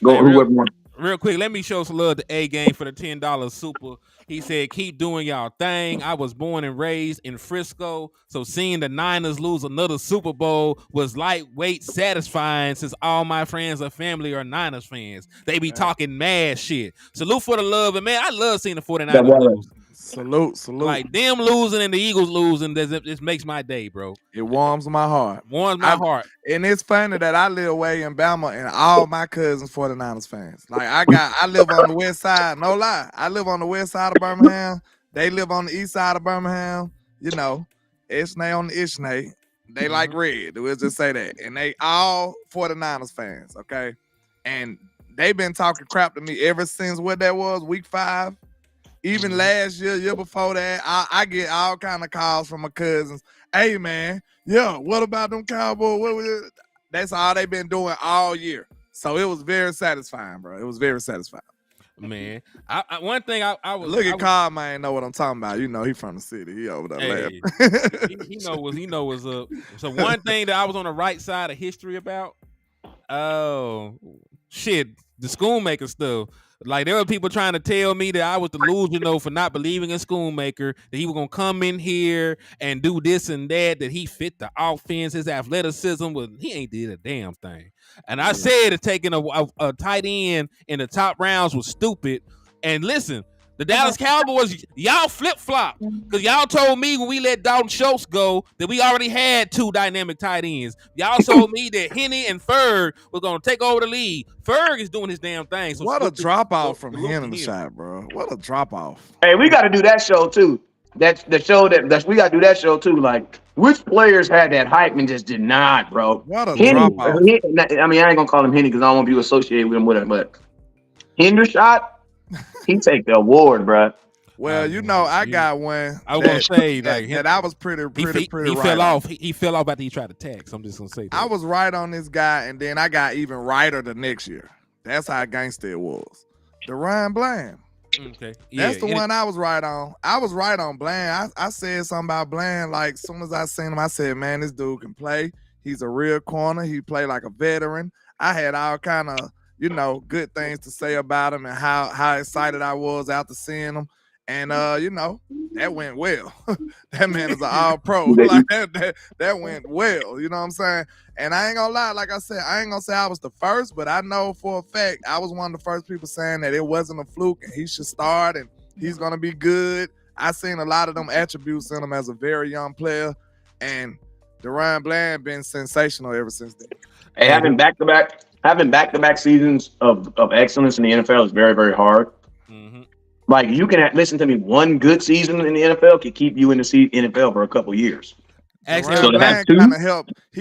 Go Hey, whoever wants. Real quick, let me show some love to A Game for the $10 super. He said, keep doing y'all thing. I was born and raised in Frisco, so seeing the Niners lose another Super Bowl was lightweight satisfying since all my friends or family are Niners fans. They be talking mad shit. Salute for the love, and man, I love seeing the 49ers lose. Salute. Like them losing and the Eagles losing, this makes my day, bro. It warms my heart. Heart. And it's funny that I live way in Bama and all my cousins 49ers fans. Like I live on the west side, no lie. I live on the west side of Birmingham. They live on the east side of Birmingham. You know, Ishnay on the Ishnay. They like red. We'll just say that. And they all 49ers fans, okay? And they've been talking crap to me ever since what that was, week 5. Even last year before that, I get all kind of calls from my cousins. Hey, man, what about them Cowboys? That's all they've been doing all year. So it was very satisfying, bro. It was very satisfying. Man, one thing I was look at Carl, man, know what I'm talking about. You know, he from the city. He over there laughing. he know what's up. So one thing that I was on the right side of history about, oh shit, the Schoonmaker stuff. Like there were people trying to tell me that I was delusional for not believing in Schoonmaker, that he was gonna come in here and do this and that he fit the offense, his athleticism he ain't did a damn thing. And I said that taking a tight end in the top rounds was stupid. And listen, the Dallas Cowboys, y'all flip-flop. Because y'all told me when we let Dalton Schultz go that we already had 2 dynamic tight ends. Y'all told me that Henny and Ferg were going to take over the league. Ferg is doing his damn thing. So what a drop-off from him in the shot, bro. What a drop-off. Hey, we got to do that show, too. That's the show that we got to do that show, too. Like, which players had that hype and just did not, bro? What a drop-off. I mean, I ain't going to call him Henny because I don't want people associated with him with it, but Hendershot, he take the award, bro. Well, you know, I got one. I was gonna say that I was pretty. He right fell off. He fell off after he tried to tax. I'm just gonna say that. I was right on this guy, and then I got even righter the next year. That's how gangster it was. DeRon Bland. Okay. That's the one I was right on. I was right on Bland. I said something about Bland. Like, as soon as I seen him, I said, man, this dude can play. He's a real corner. He played like a veteran. I had all kind of, good things to say about him and how excited I was after seeing him. And, that went well. That man is an all-pro. Like, that went well. You know what I'm saying? And I ain't gonna lie, like I said, I ain't gonna say I was the first, but I know for a fact I was one of the first people saying that it wasn't a fluke and he should start and he's gonna be good. I seen a lot of them attributes in him as a very young player, and DaRon Bland been sensational ever since then. Hey, having back-to-back seasons of excellence in the NFL is very, very hard. Mm-hmm. Like, you can listen to me. One good season in the NFL can keep you in the NFL for a couple years. Actually, So to have two,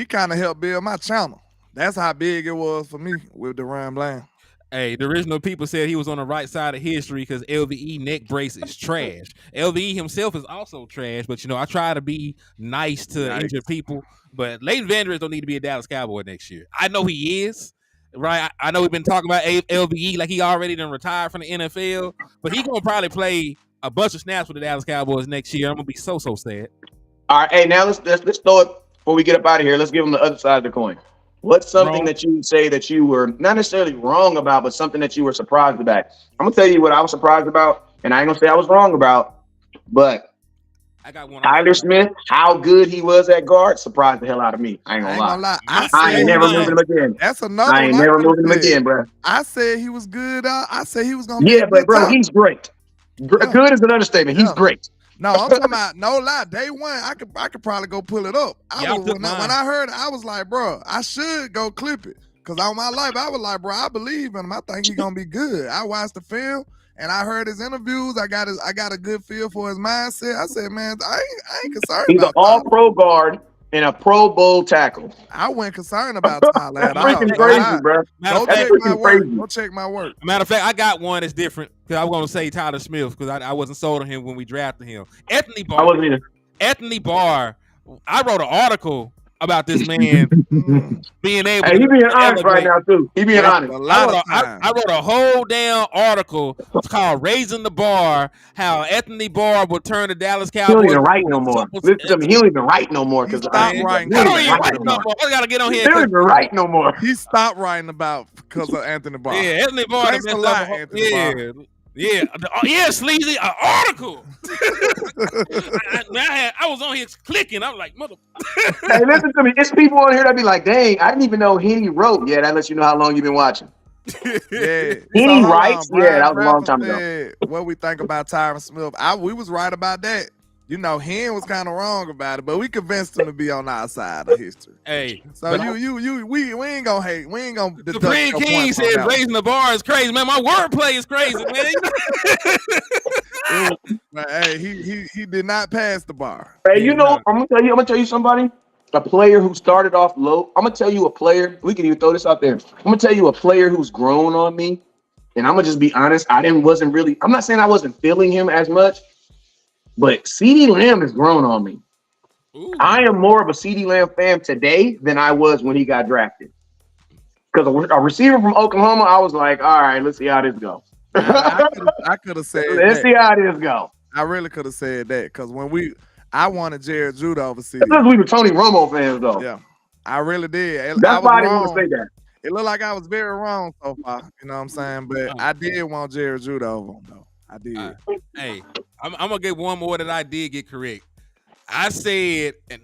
kind of helped build my channel. That's how big it was for me with DaRon Bland. Hey, the original people said he was on the right side of history because LVE neck brace is trash. LVE himself is also trash, but I try to be nice to injured people. But Leighton Vander Esch don't need to be a Dallas Cowboy next year. I know he is, right? I know we've been talking about LVE like he already done retired from the NFL, but he gonna probably play a bunch of snaps with the Dallas Cowboys next year. I'm gonna be so sad. All right, hey, now let's throw it before we get up out of here. Let's give them the other side of the coin. What's something that you would say that you were not necessarily wrong about, but something that you were surprised about? I'm gonna tell you what I was surprised about, and I ain't gonna say I was wrong about, but I got one. Tyler Smith, how good he was at guard, surprised the hell out of me. I ain't gonna lie. I ain't never moving him again. That's another. I ain't never moving him again, bro. I said he was good. I said he was gonna be. Yeah, but bro, he's great. Good is an understatement. He's great. No, I'm talking about no lie. Day one, I could probably go pull it up. When I heard it, I was like, bro, I should go clip it. Cause all my life, I was like, bro, I believe in him. I think he's gonna be good. I watched the film and I heard his interviews. I got a good feel for his mindset. I said, man, I ain't concerned. He's an all-pro guard and a Pro Bowl tackle. I wasn't concerned about Tyler at all. Freaking crazy, bro. Go check my work. Matter of fact, I got one that's different because I was going to say Tyler Smith because I wasn't sold on him when we drafted him. Anthony Barr. I wasn't either. Anthony Barr. I wrote an article about this man being able. Hey, he being honest right now too. He being honest. I wrote a whole damn article. It's called "Raising the Bar." How Anthony Barr will turn the Dallas Cowboys. He don't even write no more. Listen to me. He don't even write no more because stop writing. I don't even write no more. I gotta get on here. He don't even write no more. He stopped writing about because of Anthony Barr. Yeah, Anthony Barr. Thanks a lot, Anthony Barr. Yeah, Sleazy, an article. I was on here clicking. I was like, mother. Hey, listen to me. It's people on here that be like, dang, I didn't even know Henny wrote. Yeah, that lets you know how long you've been watching. Yeah. Henny writes? Yeah, that was a long time ago. What we think about Tyron Smith. We was right about that. Hen was kind of wrong about it, but we convinced him to be on our side of history. Hey, so we ain't gonna hate. We ain't gonna. Supreme King said raising the bar is crazy, man. My wordplay is crazy, man. Hey, he did not pass the bar. Hey, I'm gonna tell you somebody. A player who started off low. I'm gonna tell you a player. We can even throw this out there. I'm gonna tell you a player who's grown on me, and I'm gonna just be honest. I'm not saying I wasn't feeling him as much. But CeeDee Lamb has grown on me. Ooh. I am more of a CeeDee Lamb fan today than I was when he got drafted. Because a receiver from Oklahoma, I was like, all right, let's see how this goes. I could have said let's see how this goes. I really could have said that because I wanted Jared Judah over CeeDee. Because we were Tony Romo fans, though. Yeah, I really did. That's why I didn't want to say that. It looked like I was very wrong so far. You know what I'm saying? But I did want Jared Judah over him, though. I did. Hey, I'm gonna get one more that I did get correct. I said, and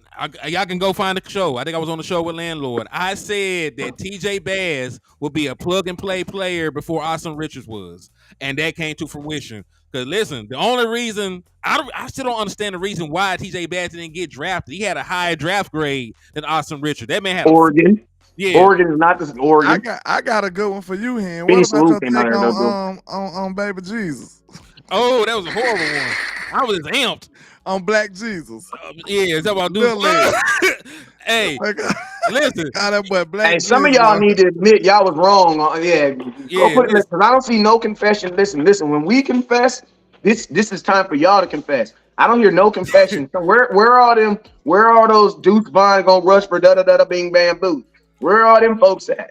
y'all can go find the show. I think I was on the show with Landlord. I said that TJ Bass would be a plug and play player before Austin Richards was, and that came to fruition. Because listen, the only reason I still don't understand the reason why TJ Bass didn't get drafted. He had a higher draft grade than Austin Richards. That man had Oregon. Yeah, Oregon is not just Oregon. I got a good one for you, Hen. What about your take on Baby Jesus? Oh, that was a horrible one. I was amped on Black Jesus. Yeah, is that what I do? Hey, listen. That boy Black hey, some of y'all need to admit y'all was wrong. Because I don't see no confession. Listen. When we confess, this is time for y'all to confess. I don't hear no confession. So where are all them? Where are those Deuce Vaughn gonna rush for da bing bam boo? Where are all them folks at?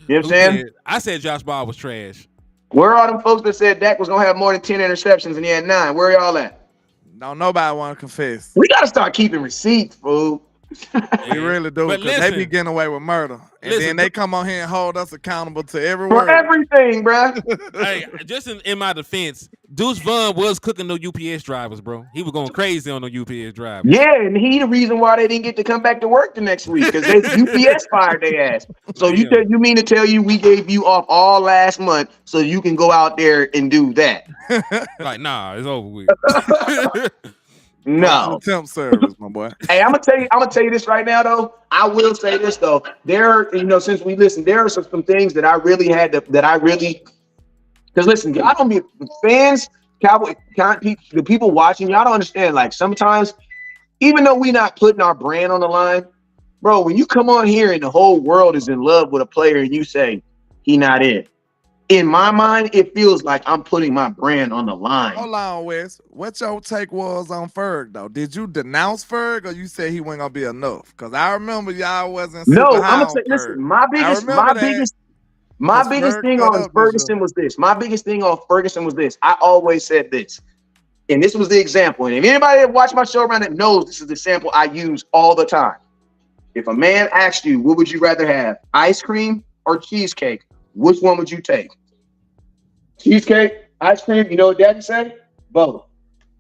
You know what I'm saying? I said Josh Ball was trash. Where are them folks that said Dak was gonna have more than 10 interceptions and he had 9? Where y'all at? Don't nobody want to confess. We gotta start keeping receipts, fool. We really do, But because they be listen. getting away with murder. And Listen, then they come on here and hold us accountable to every For word. everything, bro. Hey, just in my defense, Deuce Vaughn was cooking the UPS drivers, bro. He was going crazy on the UPS drivers. Yeah, and he the reason why they didn't get to come back to work the next week because they UPS fired their ass. So Yeah. you mean to tell you we gave you off all last month so you can go out there and do that? Like, nah, it's over with. No. Temp service, my boy. Hey, I'm gonna tell you this right now though. I will say this though. There, since we listened, there are some things that I really because listen, I don't be fans, the people watching, y'all don't understand. Like sometimes, even though we not putting our brand on the line, bro, when you come on here and the whole world is in love with a player and you say he not it. In my mind, it feels like I'm putting my brand on the line. Hold on, Wes. What your take was on Ferg, though? Did you denounce Ferg, or you said he wasn't gonna be enough? Because I remember y'all wasn't super No, high I'm on gonna say, Ferg. listen, my biggest thing cut on up Ferguson was this. My biggest thing on Ferguson was this. I always said this, and this was the example. And if anybody that watched my show around that knows this is the sample I use all the time. If a man asked you, what would you rather have, ice cream or cheesecake? Which one would you take? Cheesecake, ice cream. You know what Daddy said? Both.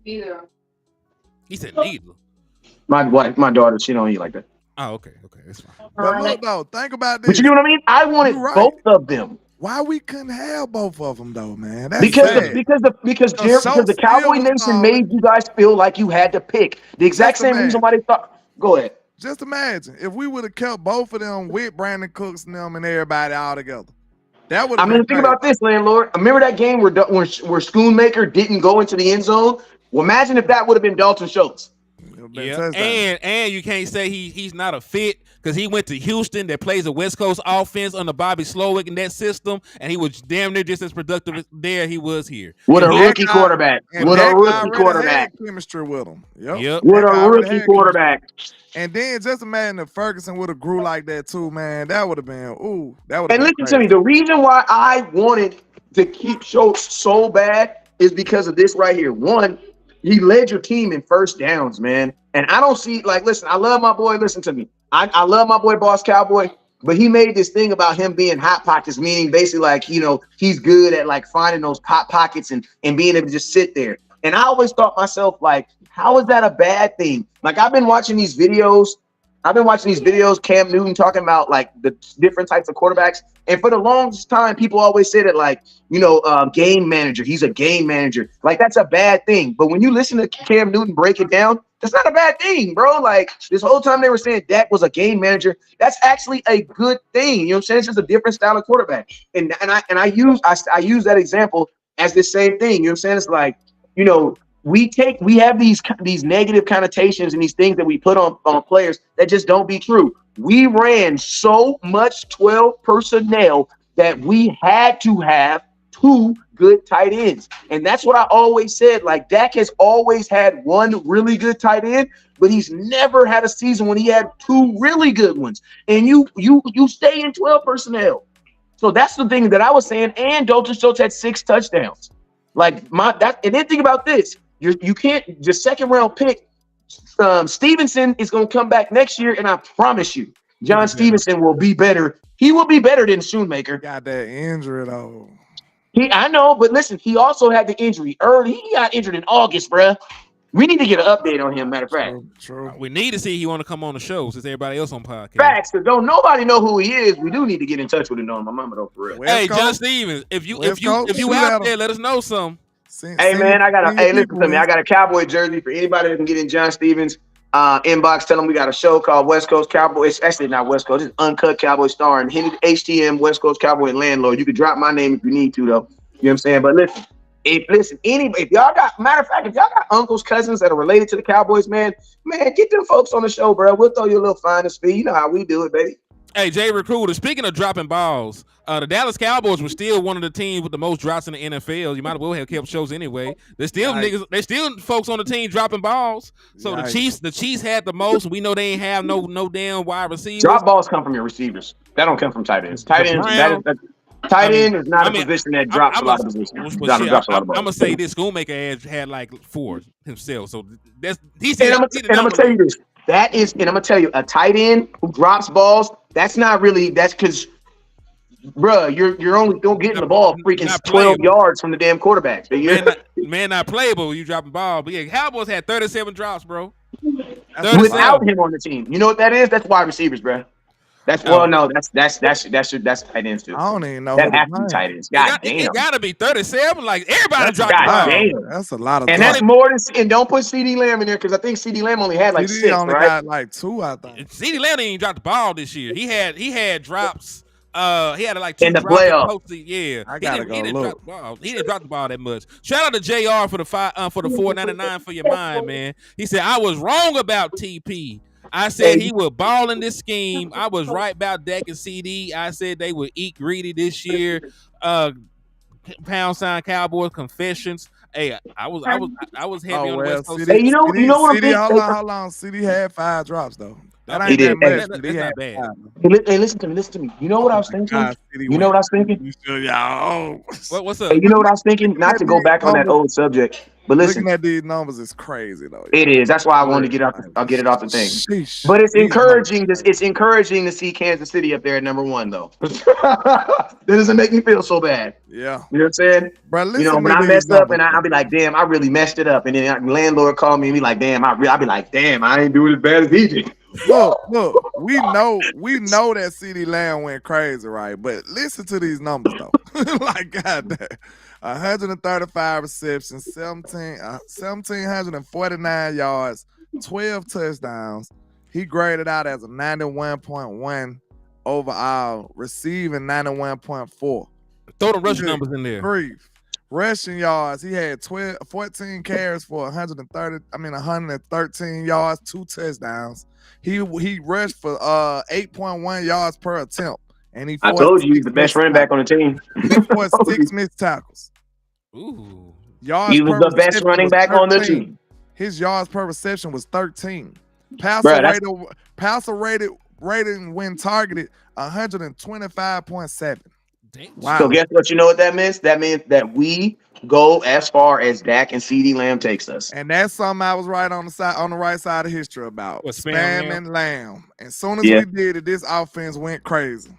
Neither. He said neither. My daughter, she don't eat like that. Oh, okay, that's fine. But look, though, think about this. But you know what I mean? I wanted You're right. both of them. Why we couldn't have both of them, though, man? That's Because sad. the Cowboy Nation made you guys feel like you had to pick the exact same reason why they thought. Go ahead. Just imagine if we would have kept both of them with Brandon Cooks and them and everybody all together. That would. I mean, think about this, landlord. Remember that game where Schoonmaker didn't go into the end zone? Well, imagine if that would have been Dalton Schultz. Yeah, and you can't say he's not a fit because he went to Houston that plays a West Coast offense under Bobby Slowick in that system, and he was damn near just as productive there he was here. With a rookie quarterback. With a rookie quarterback. Chemistry with him. Yep. With a rookie quarterback. And then just imagine if Ferguson would have grew like that too, man. That would have been that would. And listen to me, the reason why I wanted to keep Schultz so bad is because of this right here. One, he led your team in first downs, man. And I don't see, listen, I love my boy. Listen to me. I love my boy, Boss Cowboy, but he made this thing about him being hot pockets, meaning basically he's good at finding those hot pockets and being able to just sit there. And I always thought myself, how is that a bad thing? I've been watching these videos. Cam Newton talking about the different types of quarterbacks. And for the longest time, people always say that game manager. He's a game manager. That's a bad thing. But when you listen to Cam Newton break it down, that's not a bad thing, bro. This whole time they were saying Dak was a game manager. That's actually a good thing. You know what I'm saying? It's just a different style of quarterback. And I use that example as the same thing. You know what I'm saying? It's we have these negative connotations and these things that we put on players that just don't be true. We ran so much 12 personnel that we had to have 2 good tight ends. And that's what I always said. Dak has always had one really good tight end, but he's never had a season when he had 2 really good ones. And you stay in 12 personnel. So that's the thing that I was saying. And Dalton Schultz had 6 touchdowns. And then think about this. You can't just second round pick. Stevenson is going to come back next year, and I promise you, John Stevenson will be better. He will be better than Schoonmaker. Got that injury though. I know, but listen, he also had the injury early. He got injured in August, bruh. We need to get an update on him. Matter of fact, true. We need to see if he want to come on the show since everybody else on podcast. Facts, because don't nobody know who he is. We do need to get in touch with him. On my mama though, for real. Hey, John Stevens, if you out there, let us know something. Hey man, listen to me. I got a Cowboy jersey for anybody that can get in John Stevens inbox. Tell them we got a show called West Coast Cowboy. It's actually not West Coast. It's Uncut Cowboy starring HTM, West Coast Cowboy and Landlord. You can drop my name if you need to, though. You know what I'm saying? But listen, if y'all got, matter of fact, if y'all got uncles, cousins that are related to the Cowboys, man, get them folks on the show, bro. We'll throw you a little finder's fee. You know how we do it, baby. Hey, Jay Recruiter, speaking of dropping balls, the Dallas Cowboys were still one of the teams with the most drops in the NFL. You might as well have kept shows anyway. There's still there's still folks on the team dropping balls. So the Chiefs had the most. We know they ain't have no damn wide receivers. Drop balls come from your receivers. That don't come from tight ends. Tight ends, Tight end is not a position that drops a lot of positions. I'm gonna say this: Schoonmaker had like 4 himself. So that's and I'm gonna tell you this. And I'm gonna tell you, a tight end who drops balls, that's not really. That's because, bruh, you're only getting the ball freaking 12 yards from the damn quarterback. Man, not playable. You dropping ball, but yeah, Cowboys had 37 drops, bro. Without him on the team, you know what that is? That's wide receivers, bro. That's tight ends too. I don't even know. That has to be tight ends. God damn. It gotta be 37. Like everybody dropped the ball. Damn. That's a lot of. And that's more than. And don't put CD Lamb in there because I think CD Lamb only had like 6. He only got like 2, I think. CD Lamb didn't even drop the ball this year. He had drops. He had like 2 in the drops playoffs. Yeah, I gotta go look. He didn't drop the ball that much. Shout out to JR for the $4.99 for your mind, man. He said I was wrong about TP. I said he would ball in this scheme. I was right about Dak and CD. I said they would eat greedy this year. £, Cowboys confessions. Hey, I was heavy on the West Coast. Hey, you know what CD, hold on. CD had 5 drops though. That ain't that much. That's not bad. Hey, listen to me. You know what I was thinking? You know what I was thinking? What's up? Hey, you know what I was thinking? Not to go back on that old subject, but listen. Looking at these numbers is crazy though. It is. That's why I wanted to get out. I'll get it off the thing. Sheesh. But it's encouraging. It's encouraging to see Kansas City up there at number 1, though. That doesn't make me feel so bad. Yeah. You know what I'm saying? Bro, when I messed up and I'll be like, damn, I really messed it up. And then the landlord called me and be like, damn, I'll be like, damn, I ain't doing as bad as he did. Look, we know that CD Lamb went crazy, right? But listen to these numbers though. Like, goddamn, 135 receptions, 1,749 yards, 12 touchdowns. He graded out as a 91.1 overall, receiving 91.4. Throw the rushing numbers in there. Grief. Rushing yards, he had 14 carries for 113 yards, 2 touchdowns. He rushed for 8.1 yards per attempt, and I told you he's the best running back on the team. He forced 6 missed tackles. Ooh, he was the best running back on the team. His yards per reception was 13. Passer rating when targeted 125.7. Wow. So guess what? You know what that means? That means that we go as far as Dak and CD Lamb takes us. And that's something I was right on the right side of history about. Spam and Lamb. As soon as we did it, this offense went crazy.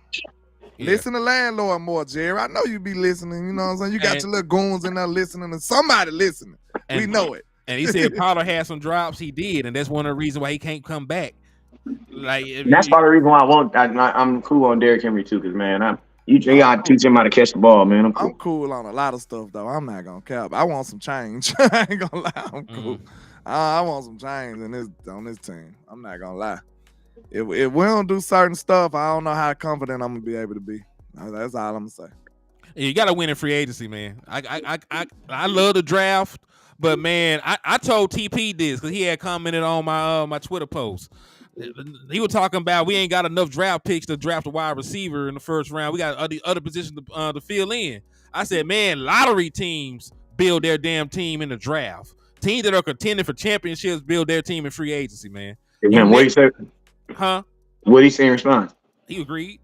Yeah. Listen to landlord more, Jerry. I know you be listening. You know what I'm saying? You got your little goons in there listening, and somebody listening. We know it. And he said Pollard had some drops. He did, and that's one of the reasons why he can't come back. Like that's part of the reason why I'm cool on Derrick Henry too, because man, you gotta teach him how to catch the ball, man. I'm cool on a lot of stuff though. I'm not gonna cap. I want some change. I ain't gonna lie. I'm cool. I want some change on this team. I'm not gonna lie. If we don't do certain stuff, I don't know how confident I'm gonna be able to be. That's all I'm gonna say. Yeah, you gotta win in free agency, man. I love the draft, but man, I told TP this because he had commented on my Twitter post. He was talking about we ain't got enough draft picks to draft a wide receiver in the first round. We got other positions to fill in. I said, man, lottery teams build their damn team in the draft. Teams that are contending for championships build their team in free agency, man. What do you say? Huh? What do you say in response? He agreed.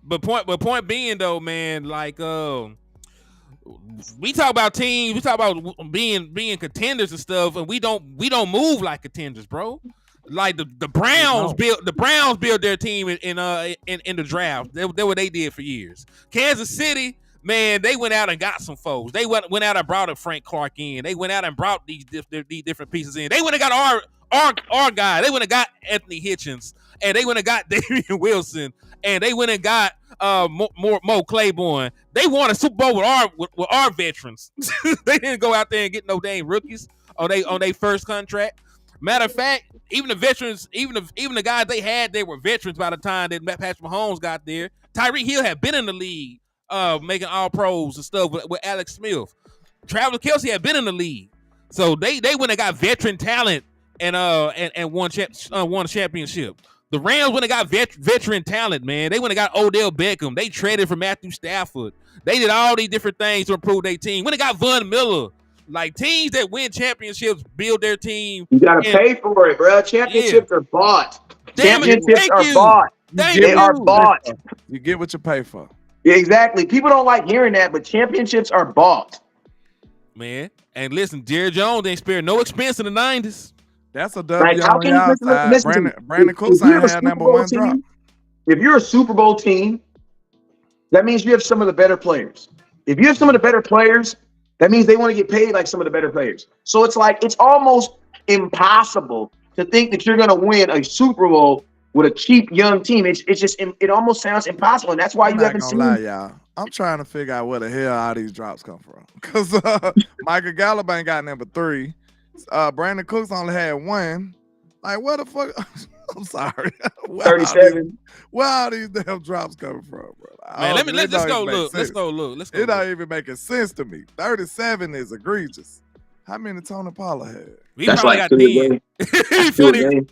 But point being though, man, like we talk about teams, we talk about being contenders and stuff, and we don't move like contenders, bro. Like the Browns built their team in the draft. That's what they did for years. Kansas City, man, they went out and got some folks. They went out and brought a Frank Clark in. They went out and brought these different pieces in. They went and got our guy. They went and got Anthony Hitchens, and they went and got Damian Wilson, and they went and got Mo Claiborne. They won a Super Bowl with our veterans. They didn't go out there and get no dang rookies on their first contract. Matter of fact, even the veterans, even the guys they had, they were veterans by the time that Patrick Mahomes got there. Tyreek Hill had been in the league, making all pros and stuff with Alex Smith. Travis Kelce had been in the league, so they went and got veteran talent and won a championship. The Rams went and got veteran talent, man. They went and got Odell Beckham. They traded for Matthew Stafford. They did all these different things to improve their team. When they got Von Miller. Like teams that win championships build their team. You gotta pay for it, bro. Championships are bought. Championships are bought. They are bought. You get what you pay for. Yeah, exactly. People don't like hearing that, but championships are bought. Man. And listen, Jerry Jones ain't spared no expense in the 90s. That's a Like, W how on can you y'all side. listen to me? Brandon Cooks If you're ain't a had Super number Bowl one drop. team, if you're a Super Bowl team, that means you have some of the better players. If you have some of the better players, that means they want to get paid like some of the better players. So it's like it's almost impossible to think that you're going to win a Super Bowl with a cheap young team. It almost sounds impossible, and that's why I'm you not haven't gonna seen. lie, y'all. I'm trying to figure out where the hell all these drops come from. Because Michael Gallup ain't got number 3. Brandon Cooks only had 1. Like, what the fuck? I'm sorry. Where all these damn drops coming from, bro? Man, let's go look. Let's go look. It don't even making sense to me. 37 is egregious. How many Tony Pollard had? He That's probably like got 10. 10. Two a game.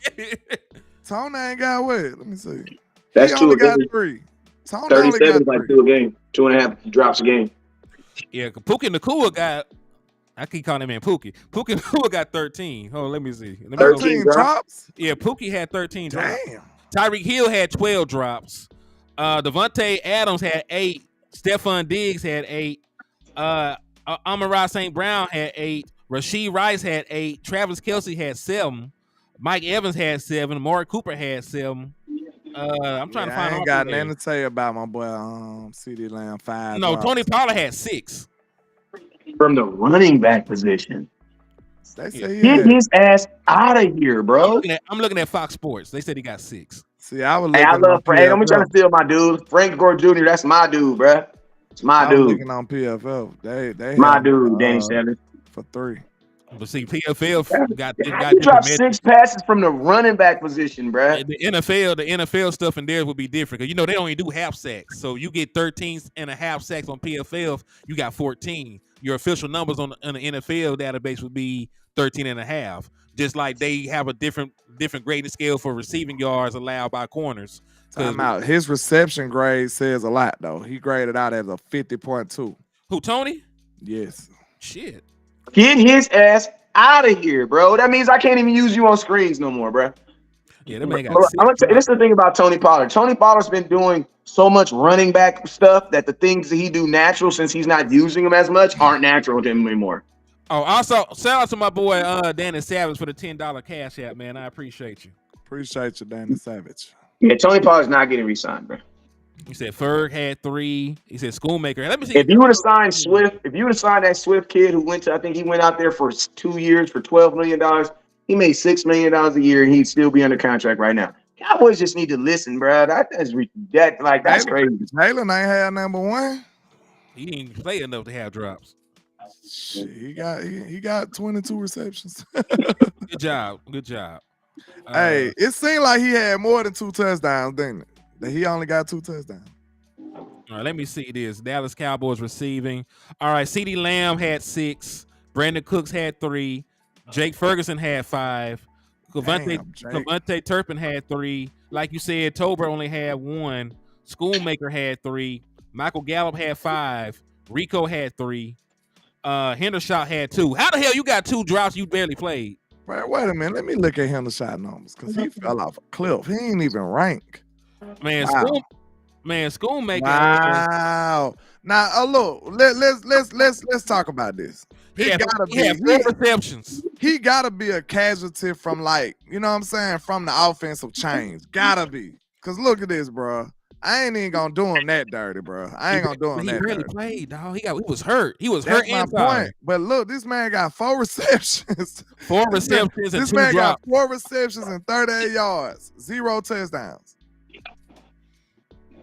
Tony ain't got what? Let me see. That's he two only a got game. 3. Tony only 37 got is like 3. 2 a game. 2.5 drops a game. Yeah, Pookie Nakua got. I keep calling him man Pookie. Pookie Nakua got 13. Oh, let me see. 13 drops? Yeah, Pookie had 13 drops. Damn. Tyreek Hill had 12 drops. Devontae Adams had 8. Stephon Diggs had 8. Amon-Ra St. Brown had 8. Rashee Rice had 8. Travis Kelce had 7. Mike Evans had 7. Amari Cooper had 7. I'm trying to find. I ain't got nothing to tell you about my boy CeeDee Lamb 5. No, drops. Tony Pollard had 6. From the running back position. They say Get his ass out of here, bro. I'm looking at Fox Sports. They said he got 6. See, I was Hey, looking I love Frank. Hey, on I'm trying to steal my dude. Frank Gore Jr., that's my dude, bro. It's my I was dude. looking on PFF. They My had, dude, Danny Sanders. for 3. But see, PFL got He dropped 6 passes from the running back position, bro. The NFL stuff in there would be different because they don't even do half sacks. So you get 13.5 sacks on PFF, you got 14. Your official numbers on the NFL database would be 13.5. Just like they have a different grading scale for receiving yards allowed by corners. Time out. His reception grade says a lot though. He graded out as a 50.2. Who, Tony? Yes. Shit. Get his ass out of here, bro. That means I can't even use you on screens no more, bro. Yeah, that man got. I'm gonna tell you, this is the thing about Tony Pollard. Tony Pollard's been doing so much running back stuff that the things that he do natural, since he's not using them as much, aren't natural to him anymore. Oh, also shout out to my boy Danny Savage for the $10 cash app, man. I appreciate you. Appreciate you, Danny Savage. Yeah, Tony Pollard's not getting re-signed, bro. He said Ferg had 3. He said Schoolmaker. Let me see. If you would have signed Swift, if you would have signed that Swift kid who went to, I think he went out there for 2 years for $12 million. He made $6 million a year, and he'd still be under contract right now. Cowboys just need to listen, bro. That's crazy. Jalen ain't had number 1. He didn't play enough to have drops. Shit, he got 22 receptions. Good job. Hey, it seemed like he had more than 2 touchdowns, didn't it? That he only got 2 touchdowns. All right, let me see this. Dallas Cowboys receiving. All right, CeeDee Lamb had 6. Brandon Cooks had 3. Jake Ferguson had 5. Cavante Turpin had 3. Like you said, Tober only had 1. Schoolmaker had 3. Michael Gallup had 5. Rico had 3. Hendershot had 2. How the hell you got 2 drops you barely played? Wait a minute. Let me look at Hendershot numbers because he fell off a cliff. He ain't even ranked. Man, Schoolmaker. Wow. Now, look, let's talk about this. He had 4 receptions. He gotta be a casualty from, like, you know what I'm saying, from the offensive change. Gotta be. Cause look at this, bro. I ain't even gonna do him that dirty, bro. I ain't gonna do him that dirty. He really played, dog. He was hurt. That's my point. But look, this man got 4 receptions. 4 receptions and 2 drops. This man got 4 receptions and 38 yards. 0 touchdowns.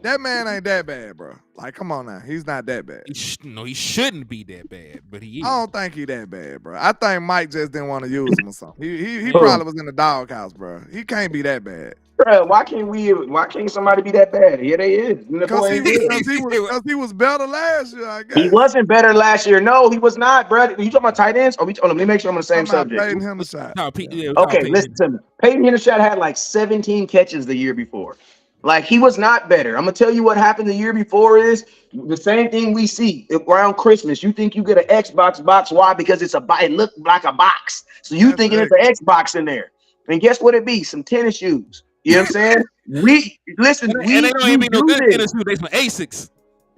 That man ain't that bad, bro. Like, come on now. He's not that bad. He shouldn't be that bad, but he is. I don't think he that bad, bro. I think Mike just didn't want to use him or something. He probably was in the doghouse, bro. He can't be that bad. Bro, why can't somebody be that bad? Here they is. Because he was better last year, I guess. He wasn't better last year. No, he was not, bro. You talking about tight ends? Let me make sure I'm on the same subject. Peyton Hendershot. Okay, listen to me. Peyton Hendershot had like 17 catches the year before. Like, he was not better. I'm going to tell you what happened the year before is the same thing we see around Christmas. You think you get an Xbox box. Why? Because it looked like a box. So you thinking it's an Xbox in there. And guess what it be? Some tennis shoes. You know what I'm saying? And they don't even be no good tennis shoes. They some Asics.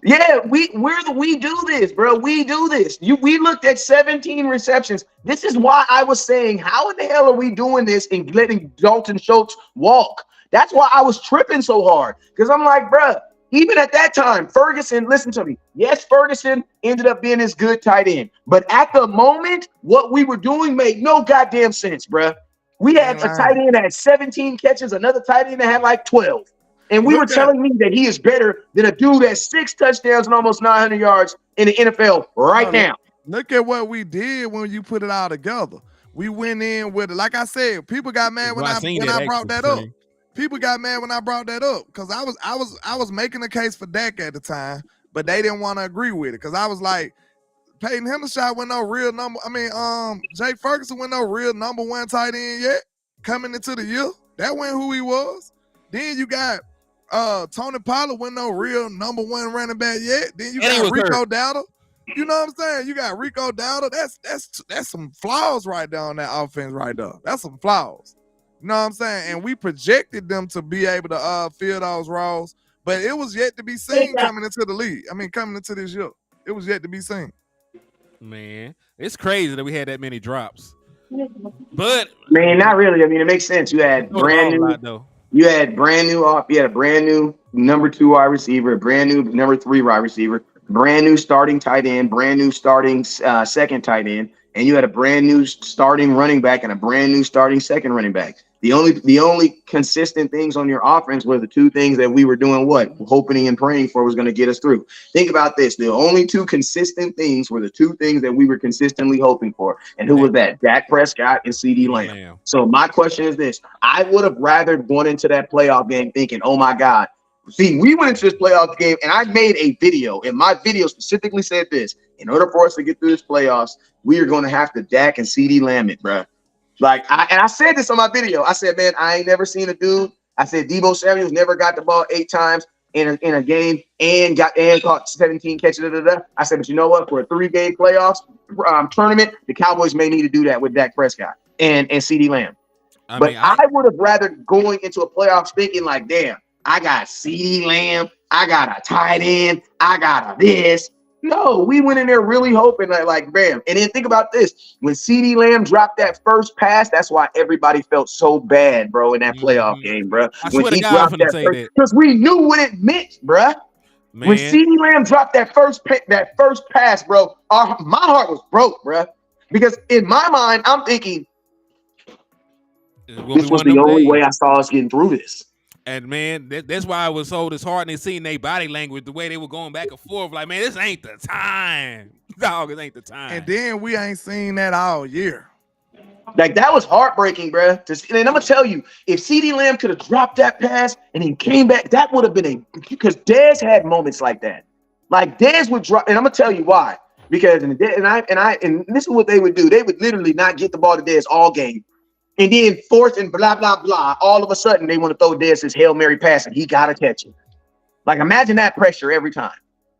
Yeah, we do this, bro. We do this. We looked at 17 receptions. This is why I was saying, how in the hell are we doing this and letting Dalton Schultz walk? That's why I was tripping so hard. Because I'm like, bro, even at that time, Ferguson, listen to me. Yes, Ferguson ended up being his good tight end. But at the moment, what we were doing made no goddamn sense, bro. We had a tight end that had 17 catches, another tight end that had like 12. And we were telling me that he is better than a dude that 6 touchdowns and almost 900 yards in the NFL right now. Look at what we did when you put it all together. We went in with it. Like I said, people got mad when I brought that up. People got mad when I brought that up because I was making a case for Dak at the time, but they didn't want to agree with it because I was like, Peyton Hendershot went no real number. I mean, Jake Ferguson went no real number 1 tight end yet coming into the year. That wasn't who he was. Then you got Tony Pollard wasn't no real number 1 running back yet. Then you got Rico Dowdle. You know what I'm saying? You got Rico Dowdle. That's some flaws right there on that offense right there. That's some flaws. You know what I'm saying? And we projected them to be able to fill those roles, but it was yet to be seen coming into the league. I mean, coming into this year, it was yet to be seen. Man, it's crazy that we had that many drops. But man, not really. I mean, it makes sense. You had brand new. You had a brand new number 2 wide receiver, a brand new number 3 wide receiver, brand new starting tight end, brand new starting second tight end, and you had a brand new starting running back and a brand new starting second running back. The only consistent things on your offense were the 2 things that we were doing hoping and praying for was going to get us through. Think about this. The only 2 consistent things were the 2 things that we were consistently hoping for. And who was that? Dak Prescott and CeeDee Lamb. So my question is this. I would have rather gone into that playoff game thinking, oh my God. See, we went into this playoff game and I made a video, and my video specifically said this. In order for us to get through this playoffs, we are going to have to Dak and CeeDee Lamb it, bro. I said this on my video. I said, man, I ain't never seen a dude. I said Deebo Samuel's never got the ball 8 times in a game and caught 17 catches. I said, but you know what? For a 3-game playoffs tournament, the Cowboys may need to do that with Dak Prescott and CeeDee Lamb. I would have rather going into a playoffs thinking like, damn, I got CeeDee Lamb, I got a tight end, I got a this. No, we went in there really hoping that, like, bam. And then think about this. When CeeDee Lamb dropped that first pass, that's why everybody felt so bad, bro, in that playoff game, bro. When he dropped that first, because we knew what it meant, bro. Man. When CeeDee Lamb dropped that first pass, bro, my heart was broke, bro. Because in my mind, I'm thinking, this was the only way I saw us getting through this. And man, that's why I was so disheartened seeing their body language, the way they were going back and forth. Like, man, this ain't the time. Dog, it ain't the time. And then we ain't seen that all year. Like, that was heartbreaking, bro. And I'm going to tell you, if CeeDee Lamb could have dropped that pass and then came back, that would have been because Dez had moments like that. Like, Dez would drop, and I'm going to tell you why. Because, and this is what they would do. They would literally not get the ball to Dez all game. And then 4th and blah, blah, blah. All of a sudden, they want to throw Dez his Hail Mary pass, and he got to catch it. Like, imagine that pressure every time.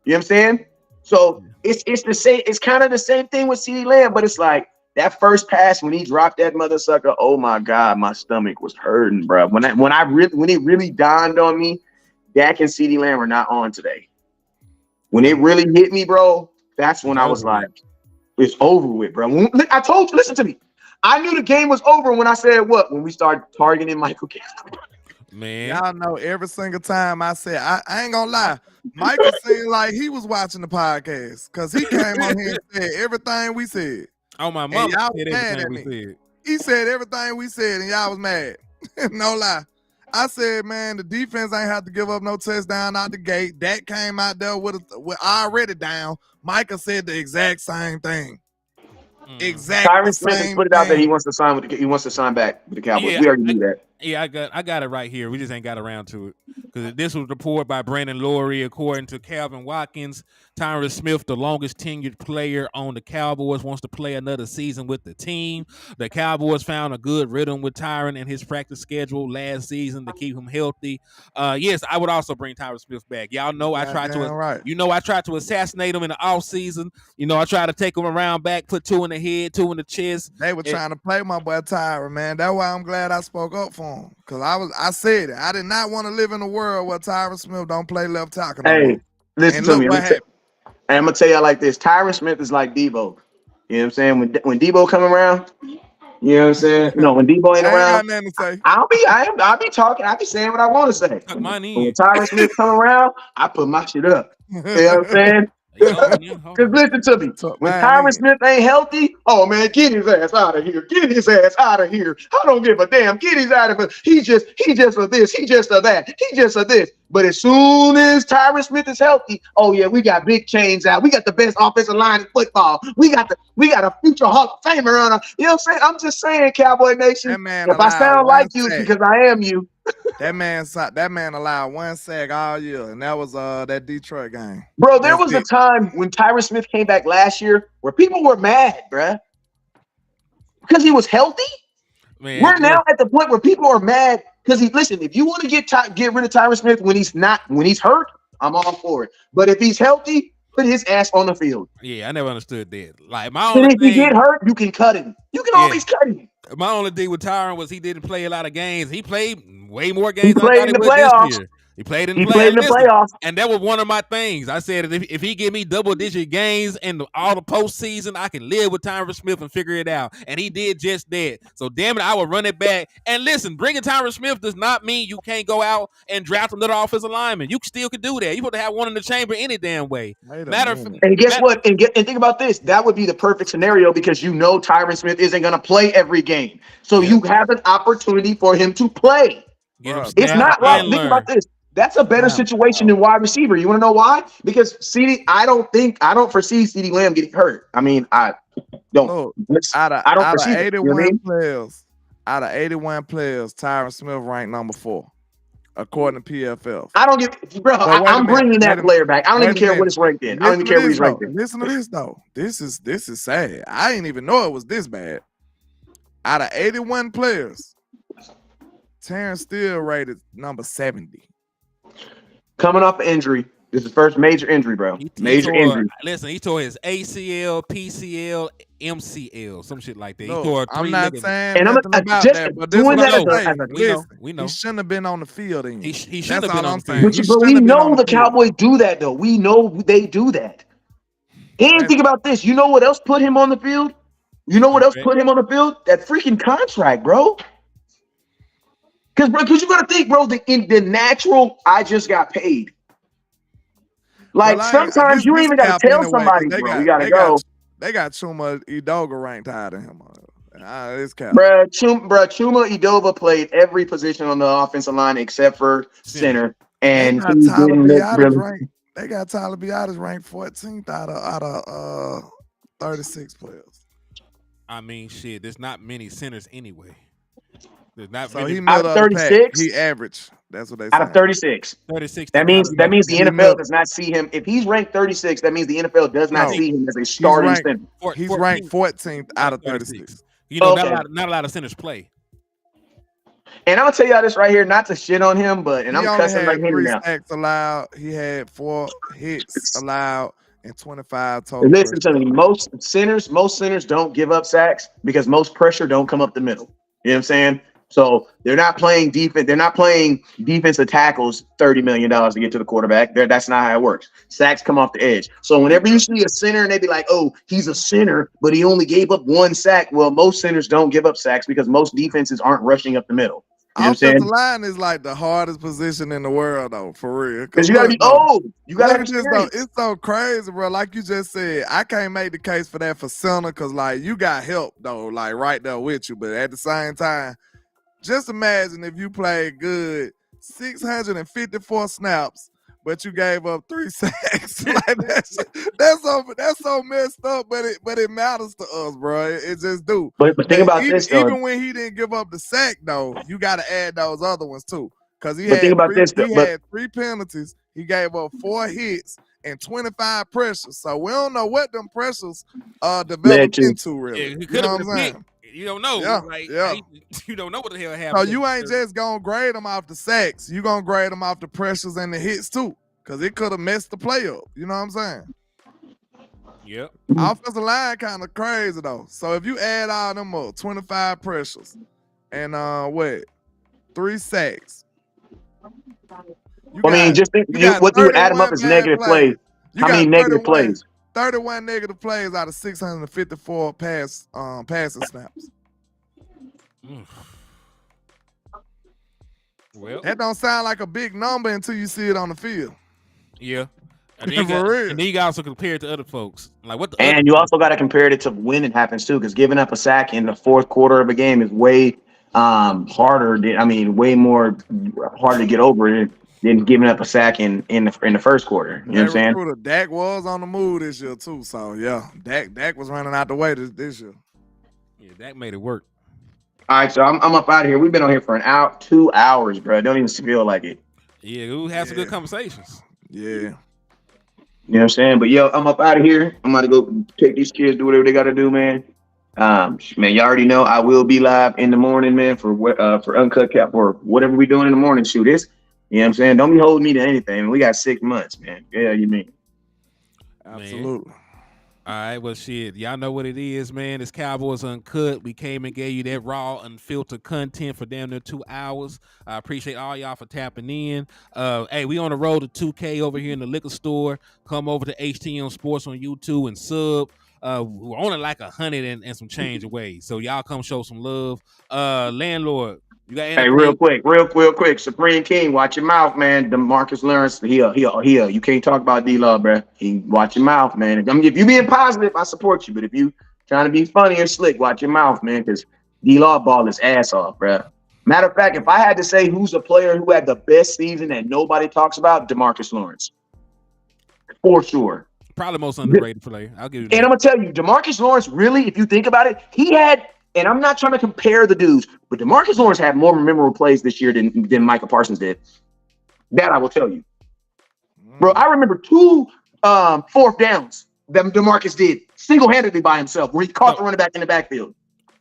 You know what I'm saying? So it's the same. It's kind of the same thing with CeeDee Lamb, but it's like that first pass when he dropped that mother sucker. Oh my God, my stomach was hurting, bro. When it really dawned on me, Dak and CeeDee Lamb are not on today. When it really hit me, bro, that's when I was like, it's over with, bro. I told you, listen to me. I knew the game was over when I said what? When we started targeting Michael Gallup. Man. Y'all know every single time I said, I ain't gonna lie, Michael seemed like he was watching the podcast because he came on here and said everything we said. Oh, my mom said everything we said. He said everything we said and y'all was mad. No lie. I said, man, the defense ain't have to give up no touchdown out the gate. Dak came out there with already down. Michael said the exact same thing. Exactly. Tyron Smith put it out that he wants to sign back with the Cowboys. Yeah, we already knew that. Yeah, I got it right here. We just ain't got around to it because this was reported by Brandon Laurie. According to Calvin Watkins, Tyron Smith, the longest tenured player on the Cowboys, wants to play another season with the team. The Cowboys found a good rhythm with Tyron in his practice schedule last season to keep him healthy. Yes, I would also bring Tyron Smith back. Y'all know I tried to assassinate him in the offseason. You know, I tried to take him around back, put 2 in the head, 2 in the chest. They were trying to play my boy Tyron, man. That's why I'm glad I spoke up for him. Because I said it. I did not want to live in a world where Tyron Smith don't play left tackle. Hey, Listen And to look me. what happened. I'm gonna tell y'all like this. Tyron Smith is like Debo. You know what I'm saying? When Debo come around, you know what I'm saying? No, when Debo ain't I ain't around, got nothing to say. I'll be talking. I'll be saying what I want to say. Tuck mine But when in. Tyron Smith come around, I put my shit up. You know what I'm saying? Hey, hold on, yeah, hold Because on. listen to me. Tuck When mine Tyron in. Smith ain't healthy, oh man, get his ass out of here. Get his ass out of here. I don't give a damn. Get his out of here. He just a this. He just a that. He just a this. But as soon as Tyron Smith is healthy, oh yeah, we got big chains out. We got the best offensive line in football. We got a future Hall of Famer on. You know what I'm saying? I'm just saying, Cowboy Nation. That man If I allowed sound one like you, it's sack. because I am you. That man allowed one sack all year, and that was that Detroit game. Bro, there That's was a it. time when Tyron Smith came back last year where people were mad, bruh, because he was healthy. Man, We're look, now at the point where people are mad because listen. If you want to get rid of Tyron Smith when he's hurt, I'm all for it. But if he's healthy, put his ass on the field. yeah, I never understood that. Like my And only if he get thing, hurt, you can cut him. You can yeah, always cut him. my only thing with Tyron was he didn't play a lot of games. He played way more He games than I played thought in he the would this playoffs. year. He played in the He played in the Listen, playoffs. and that was one of my things. I said if he give me double-digit gains in all the postseason, I can live with Tyron Smith and figure it out. And he did just that. So damn it, I would run it back. And listen, bringing Tyron Smith does not mean you can't go out and draft another offensive lineman. You still could do that. You supposed to have one in the chamber any damn way. Wait a Matter of minute. And guess matter, what? And think about this. That would be the perfect scenario because you know Tyron Smith isn't going to play every game. So Yep. you have an opportunity for him to play. Get him Bruh, It's snaps not like, and think about learn. this. That's a better time situation out. than wide receiver. You want to know why? Because I don't foresee CeeDee Lamb getting hurt. I mean, I don't. Look, I don't out of foresee it. You know what I 81 mean? players, Tyron Smith ranked number 4, according to PFF. I don't get, bro. But wait a I'm minute. bringing that player back. I don't even care what Minute. it's ranked in. I don't even care what he's ranked in. Listen to this though. This is sad. I didn't even know it was this bad. Out of 81 players, Terrence still rated number 70. Coming off an injury. This is his first major injury, bro. Major injury. Listen, he tore his ACL, PCL, MCL, some shit like that. He Look, tore 3 I'm not ligaments. saying And nothing about just that, but this doing what that I'm as saying. We know. He shouldn't have been on the field. He shouldn't That's have been all on I'm the saying. field. He But we shouldn't have been know on the the field. Cowboys do that, though. We know they do that. And think about this. You know what else put him on the field? You know what else put him on the field? That freaking contract, bro. Because you got to think, bro, in the natural, I just got paid. Like, sometimes you ain't even got to tell somebody, bro, we got to go. They got Chuma Edoga ranked higher than him. It's cap. Bro, Chuma Edoga played every position on the offensive line except for center. And he didn't look really. They got Tyler Biadasz ranked 14th out of 36 players. I mean, shit, there's not many centers anyway. There's not So many. he middle Out of of the pack. 36? He average. That's what they say. Out of 36. 36. That means the NFL middle. does not see him. If he's ranked 36, that means the NFL does not see him as a starting center. He's ranked 14th out of 36. You know, not a lot of centers play. And I'm gonna tell y'all this right here, not to shit on him, but I'm cussing like Henry now. 3 sacks allowed. He had 4 hits allowed and 25 total. Listen to me. Most centers don't give up sacks because most pressure don't come up the middle. You know what I'm saying? So they're not playing defense. They're not playing defensive tackles $30 million to get to the quarterback. That's not how it works. Sacks come off the edge. So whenever you see a center and they be like, "Oh, he's a center, but he only gave up 1 sack." Well, most centers don't give up sacks because most defenses aren't rushing up the middle. You know what I'm saying? Offensive line is like the hardest position in the world, though, for real. Because you gotta be old. You gotta be It's so crazy, bro. Like you just said, I can't make the case for that for center because, like, you got help though, like right there with you. But at the same time, just imagine if you played good 654 snaps, but you gave up 3 sacks. Like that's so messed up, but it matters to us, bro. It just do. But think about this, though. Even when he didn't give up the sack, though, you got to add those other ones too, because he had 3 penalties. He gave up 4 hits and 25 pressures. So we don't know what them pressures developed into, really. Yeah, you know what I'm saying? You don't know. You don't know what the hell happened. So you ain't just gonna grade them off the sacks. You gonna grade them off the pressures and the hits too, because it could have messed the play up. You know what I'm saying? Yep. Offensive line kind of crazy though. So if you add all them up, 25 pressures and 3 sacks, You I mean, got just think you got what you would add them up 31 as bad negative plays. You How got many negative plays? 31 negative plays out of 654 passing snaps. Well, That don't sound like a big number until you see it on the field. yeah. And For real. then you got also compare it to other folks. Like what the And you also got to compare it to when it happens too, because giving up a sack in the fourth quarter of a game is way harder. Way more harder to get over than giving up a sack in the first quarter. You know what I'm saying? Recruiter, Dak was on the move this year too. So yeah, Dak was running out the way this year. Yeah, Dak made it work. All right, so I'm up out of here. We've been on here for an hour, 2 hours, bro. Don't even feel like it. Yeah, we had some good conversations. Yeah. You know what I'm saying? But yo, I'm up out of here. I'm about to go take these kids, do whatever they got to do, man. Man, you already know I will be live in the morning, man, for Uncut Cap or whatever we doing in the morning. Shoot this. You know what I'm saying? Don't be holding me to anything. We got 6 months, man. Yeah, you mean? Absolutely. All right, well, shit, y'all know what it is, man. It's Cowboys Uncut. We came and gave you that raw, unfiltered content for damn near 2 hours. I appreciate all y'all for tapping in. Hey, we on the road to 2K over here in the liquor store. Come over to HTM Sports on YouTube and sub. We're only like 100 and some change away, so y'all come show some love. Landlord, you got anything? Hey, real quick. Supreme King, watch your mouth, man. DeMarcus Lawrence, you can't talk about D-Law, bro. Watch your mouth, man. I mean, if you being positive, I support you. But if you trying to be funny or slick, watch your mouth, man, because D-Law ball his ass off, bro. Matter of fact, if I had to say who's a player who had the best season that nobody talks about, DeMarcus Lawrence. For sure. Probably most underrated player. I'll give you that. And I'm going to tell you, DeMarcus Lawrence, really, if you think about it, he had – and I'm not trying to compare the dudes, but DeMarcus Lawrence had more memorable plays this year than Micah Parsons did. That I will tell you. Bro, I remember 2 fourth downs that DeMarcus did single-handedly by himself where he caught the running back in the backfield.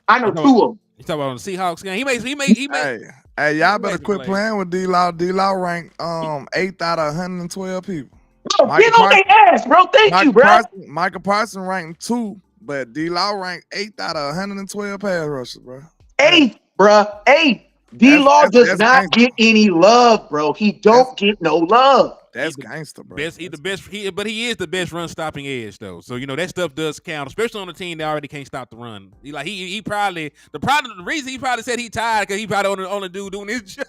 I know 2 of them. You talking about on the Seahawks game? He made. Hey, y'all better quit playing with D-Law. D-Law ranked 8th out of 112 people. Bro, get on their ass, bro. Thank you, bro. Micah Parsons ranked 2, but D-Law ranked 8th out of 112 pass rushers, bro. 8th, bro. 8th. D-Law does not get any love, bro. He don't get no love. That's gangster, bro. He's the best. But he is the best run stopping edge, though. So that stuff does count, especially on a team that already can't stop the run. He probably the reason he probably said he tired because he probably only dude doing his job.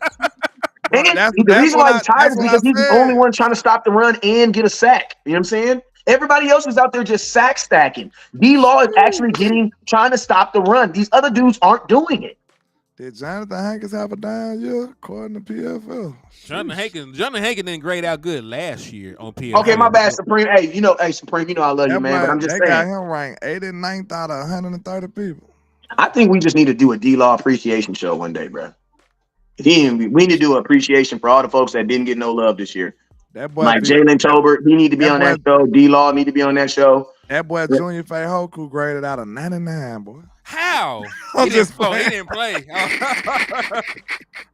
Bro, the reason why he's tired is because he's the only one trying to stop the run and get a sack. You know what I'm saying? Everybody else is out there just sack stacking. D-Law is actually trying to stop the run. These other dudes aren't doing it. Did Jonathan Hankins have a down year according to PFL? Jonathan Hankins didn't grade out good last year on PFL. Okay, my bad, Supreme. Supreme, I love you, man. But I'm just saying. They got him ranked 89th out of 130 people. I think we just need to do a D-Law appreciation show one day, bro. We need to do an appreciation for all the folks that didn't get no love this year. That boy, like Jalen Tolbert, he need to be on that show. D-Law need to be on that show. That boy Junior Feihoku graded out of 99, boy. How? He didn't play.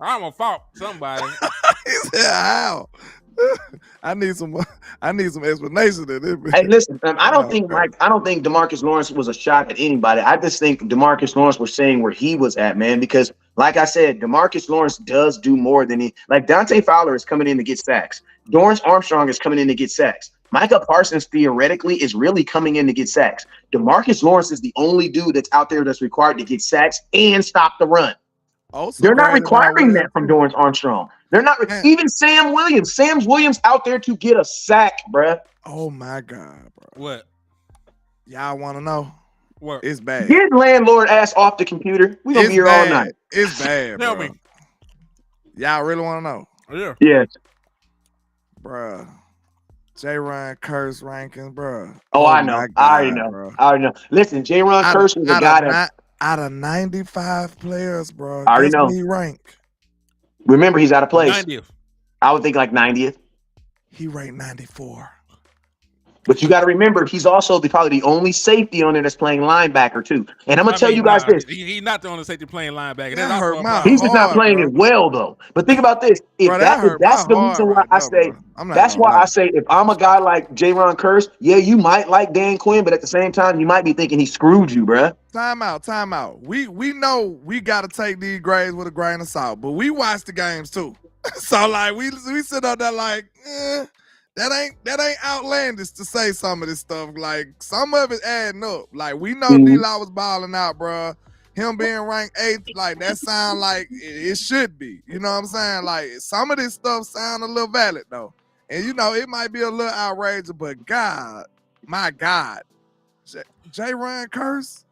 I'm gonna fault somebody. He said, how? I need some explanation in this. Hey, listen, I don't think DeMarcus Lawrence was a shot at anybody. I just think DeMarcus Lawrence was saying where he was at, man, because like I said, DeMarcus Lawrence does do more than Dante Fowler is coming in to get sacks. Dorrance Armstrong is coming in to get sacks. Micah Parsons theoretically is really coming in to get sacks. DeMarcus Lawrence is the only dude that's out there that's required to get sacks and stop the run. They're not requiring that from Dorrance Armstrong. They're not even Sam Williams. Sam Williams out there to get a sack, bruh. Oh my God, bro. What? Y'all want to know? What? It's bad. Get landlord ass off the computer. We gonna be here all night. It's bad, bro. Tell me. Y'all really want to know? Yeah. Yes. Bruh. J-Ron Curse rankings, bro. Oh, I know. I already know. Listen, J-Ron Curse was a guy that out of 95 players, bro. I already know. He ranked. Remember, he's out of place. 90th. I would think like 90th. He ranked 94. But you got to remember, he's also probably the only safety on there that's playing linebacker too. And I'm gonna tell you guys this: he's not the only safety playing linebacker. That hurt my he's just not playing bro. it well though. But think about this: that's the reason why I say that's why I say if I'm a guy like J-Ron Curse, yeah, you might like Dan Quinn, but at the same time, you might be thinking he screwed you, bruh. Time out. We know we got to take these grades with a grain of salt, but we watch the games too. So like we sit up there like that ain't outlandish to say some of this stuff. Like some of it adding up. Like we know D-Law was balling out, bro. Him being ranked 8th, like that sound like it should be. You know what I'm saying? Like some of this stuff sound a little valid though. And you know, it might be a little outrageous, but God, my God. J-Ron Curse.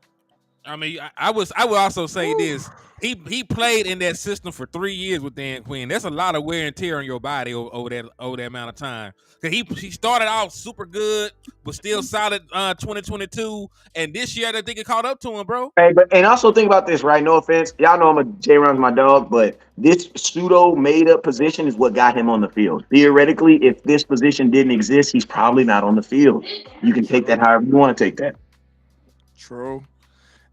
I mean, I would also say this. He played in that system for 3 years with Dan Quinn. That's a lot of wear and tear on your body over that amount of time. Cause he started off super good, but still solid 2022. And this year, I think it caught up to him, bro. Hey, and also think about this, right? No offense, y'all know J-Ron's my dog, but this pseudo made up position is what got him on the field. Theoretically, if this position didn't exist, he's probably not on the field. You can take that however you want to take that. True.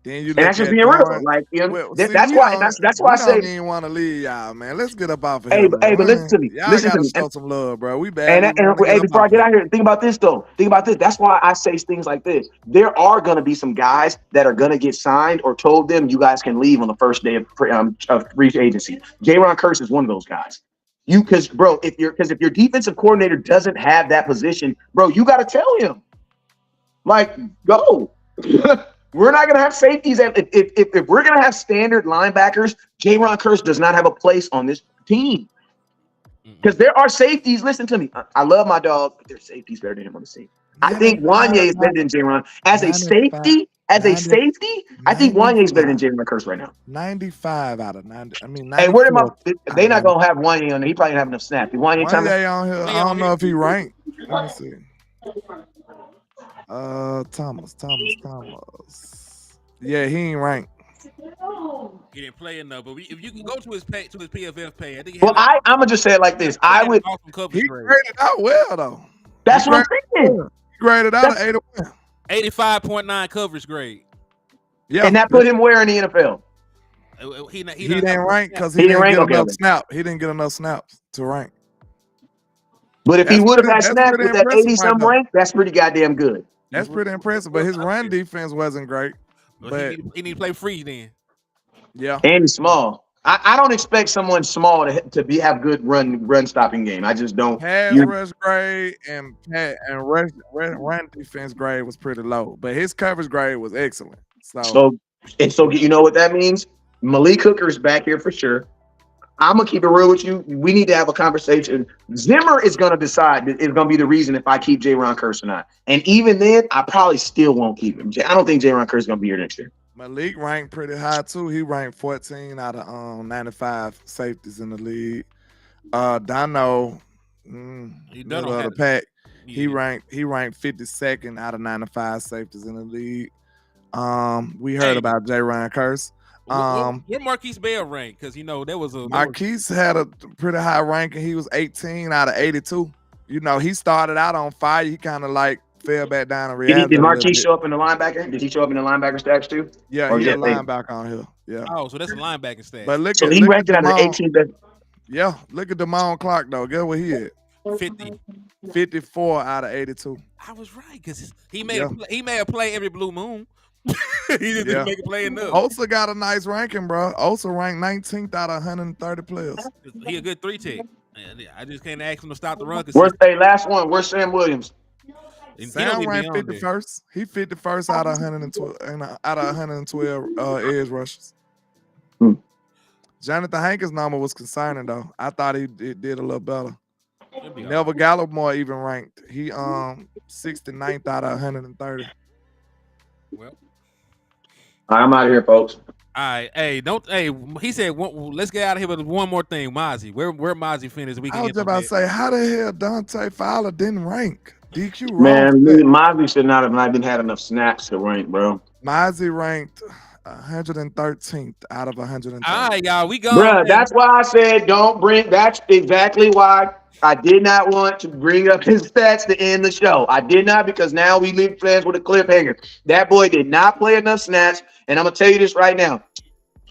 Then you and that's just being real. Like, you know, that's why I say don't even want to leave y'all, man. Let's get up off of here. Hey, but listen to me. Y'all listen gotta to me. show some love, bro. We bad. And hey, before I get out here, think about this though. Think about this. That's why I say things like this. There are gonna be some guys that are gonna get signed or told them you guys can leave on the first day of free agency. J-Ron Curse is one of those guys. Because if your defensive coordinator doesn't have that position, bro, you got to tell him, like, go. We're not going to have safeties. If we're going to have standard linebackers, J-Ron Curse does not have a place on this team. Because there are safeties. Listen to me. I love my dog, but there's safeties better than him on the team. I think Wanye is better than J-Ron. As a safety, I think Wanye is better than J-Ron Curse right now. 95 out of 90. I mean, hey, where they're not going to have Wanye on there. He probably didn't have enough snaps. Wanye on here. I don't know if he ranked. Let me see. Thomas. Yeah, he ain't ranked. He didn't play enough, but if you can go to his PFF page, I think. I'm gonna just say it like this. He graded out well though. That's what I'm saying. He graded out at 85.9 coverage grade. Yeah, and that put him where in the NFL? He didn't rank because he didn't get enough snaps. He didn't get enough snaps to rank. But if he would have had snaps with that 80-something rank, that's pretty goddamn good. That's pretty impressive. But his run defense wasn't great. But he need to play free then. Yeah, and he's small. I don't expect someone small to have good run stopping game. I just don't. Pass rush grade and run defense grade was pretty low, but his coverage grade was excellent. So you know what that means? Malik Hooker's back here for sure. I'm gonna keep it real with you. We need to have a conversation. Zimmer is gonna decide. It's gonna be the reason if I keep J-Ron Curse or not. And even then, I probably still won't keep him. I don't think J-Ron Curse is gonna be here next year. Malik ranked pretty high too. He ranked 14 out of 95 safeties in the league. Dono, middle of the pack. Yeah. He ranked 52nd out of 95 safeties in the league. We heard about J-Ron Curse. Where Marquise Bell ranked? Because there was Marquise had a pretty high ranking. He was 18 out of 82. He started out on fire. He kind of like fell back down and reality. Did Marquise show up in the linebacker? Did he show up in the linebacker stats too? Yeah, he's a linebacker on here. Yeah. Oh, so that's a linebacker stat. But he ranked it out of 18. Yeah, look at Damone Clark though. Guess what he had? 54 out of 82. I was right because he made a play every blue moon. He just didn't make a play enough. Osa got a nice ranking, bro. Osa ranked 19th out of 130 players. He a good 3-tech. I just can't ask him to stop the run. Last one. Where's Sam Williams? Sam ranked 51st. He 51st out of 112 edge rushes. Jonathan Hankins' number was concerning though. I thought he did a little better. Neville Gallimore even ranked. He 69th out of 130. Well, I'm out of here, folks. All right, he said, let's get out of here with one more thing. Mozzie, where Mozzie finished? I was just about to say, how the hell Dante Fowler didn't rank? DQ man, Mozzie should not have even had enough snaps to rank, bro. Mozzie ranked 113th out of 130. All right, y'all, we go. Bruh, that's why I said don't bring. That's exactly why I did not want to bring up his stats to end the show. I did not, because now we leave fans with a cliffhanger. That boy did not play enough snaps, and I'm gonna tell you this right now.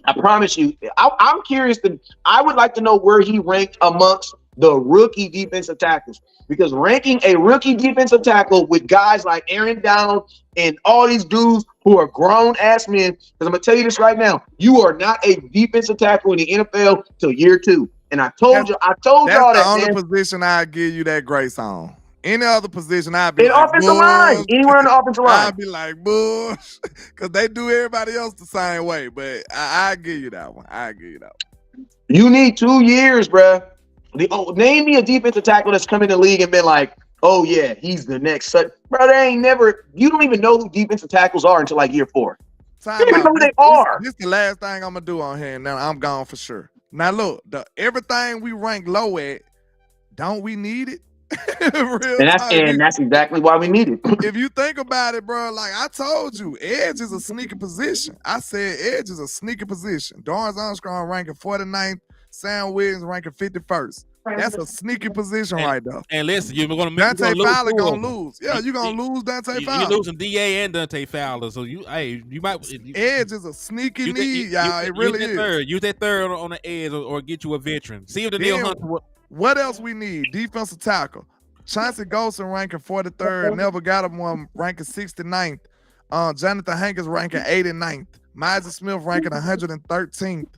I promise you, I'm curious. I would like to know where he ranked amongst the rookie defensive tackles, because ranking a rookie defensive tackle with guys like Aaron Donald and all these dudes who are grown ass men. Because I'm gonna tell you this right now, you are not a defensive tackle in the NFL till year 2. And I told y'all That's the that, only man. position I give you that grace on. Any other position, I'd be In like, offensive line, Bush. anywhere in the offensive line. I'd be like, Bush, because they do everybody else the same way. But I give you that one. I give you that one. You need 2 years, bruh. Name me a defensive tackle that's come in the league and been like, oh yeah, he's the next. Bro, they ain't never. You don't even know who defensive tackles are until like year 4. You don't even know who they are. This is the last thing I'm gonna do on here, and then I'm gone for sure. Now look, everything we rank low at, don't we need it? And that's exactly why we need it. If you think about it, bro, like I told you, edge is a sneaky position. I said edge is a sneaky position. Dorrance Armstrong ranking 49th, Sam Williams ranking 51st. That's a sneaky position right there. And listen, you're gonna Dante Fowler gonna lose. Yeah, you're gonna lose Dante Fowler. You're losing DA and Dante Fowler, so you might. Edge is a sneaky need, y'all. It really is. Use that third on the edge, or get you a veteran. See if Danielle Hunter. What else we need? Defensive tackle. Chauncey Golson ranking 43rd. Never got him one ranking 69th. Jonathan Hankins ranking 89th. Mizey Smith ranking 113th.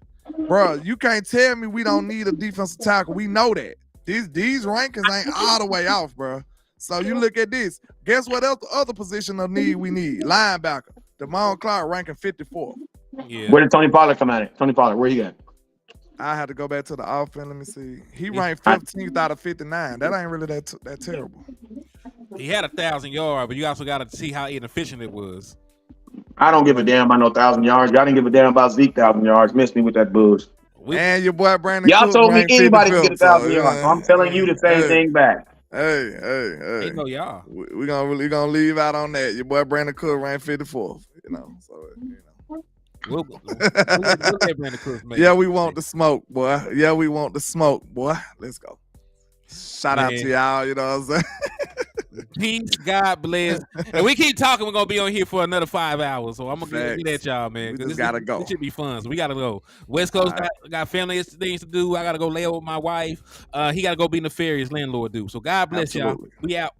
Bro, you can't tell me we don't need a defensive tackle. We know that. These rankings ain't all the way off, bro. So you look at this. Guess what else? The other position of need we need? Linebacker. Damon Clark ranking 54th. Yeah. Where did Tony Pollard come out at? Tony Pollard, where he at? I had to go back to the offense. Let me see. He ranked 15th out of 59. That ain't really that terrible. He had 1,000 yards, but you also got to see how inefficient it was. I don't give a damn about no 1,000 yards. Y'all didn't give a damn about Zeke 1,000 yards. Missed me with that bush. And your boy Brandon. Y'all told me anybody can get 1,000 yards. I'm telling you the same thing back. Hey. Ain't no y'all. We gonna leave out on that. Your boy Brandon Cook ranked 54th. You know, so you know. We'll get Brandon Cook, man. Yeah, we want the smoke, boy. Yeah, we want the smoke, boy. Let's go. Shout out to y'all. You know what I'm saying? Peace, God bless. And we keep talking. We're gonna be on here for another 5 hours. So I'm gonna get at y'all, man. We just gotta go. It should be fun. So we gotta go. West Coast got family things to do. I gotta go lay with my wife. He gotta go be nefarious landlord dude. So God bless y'all. We out.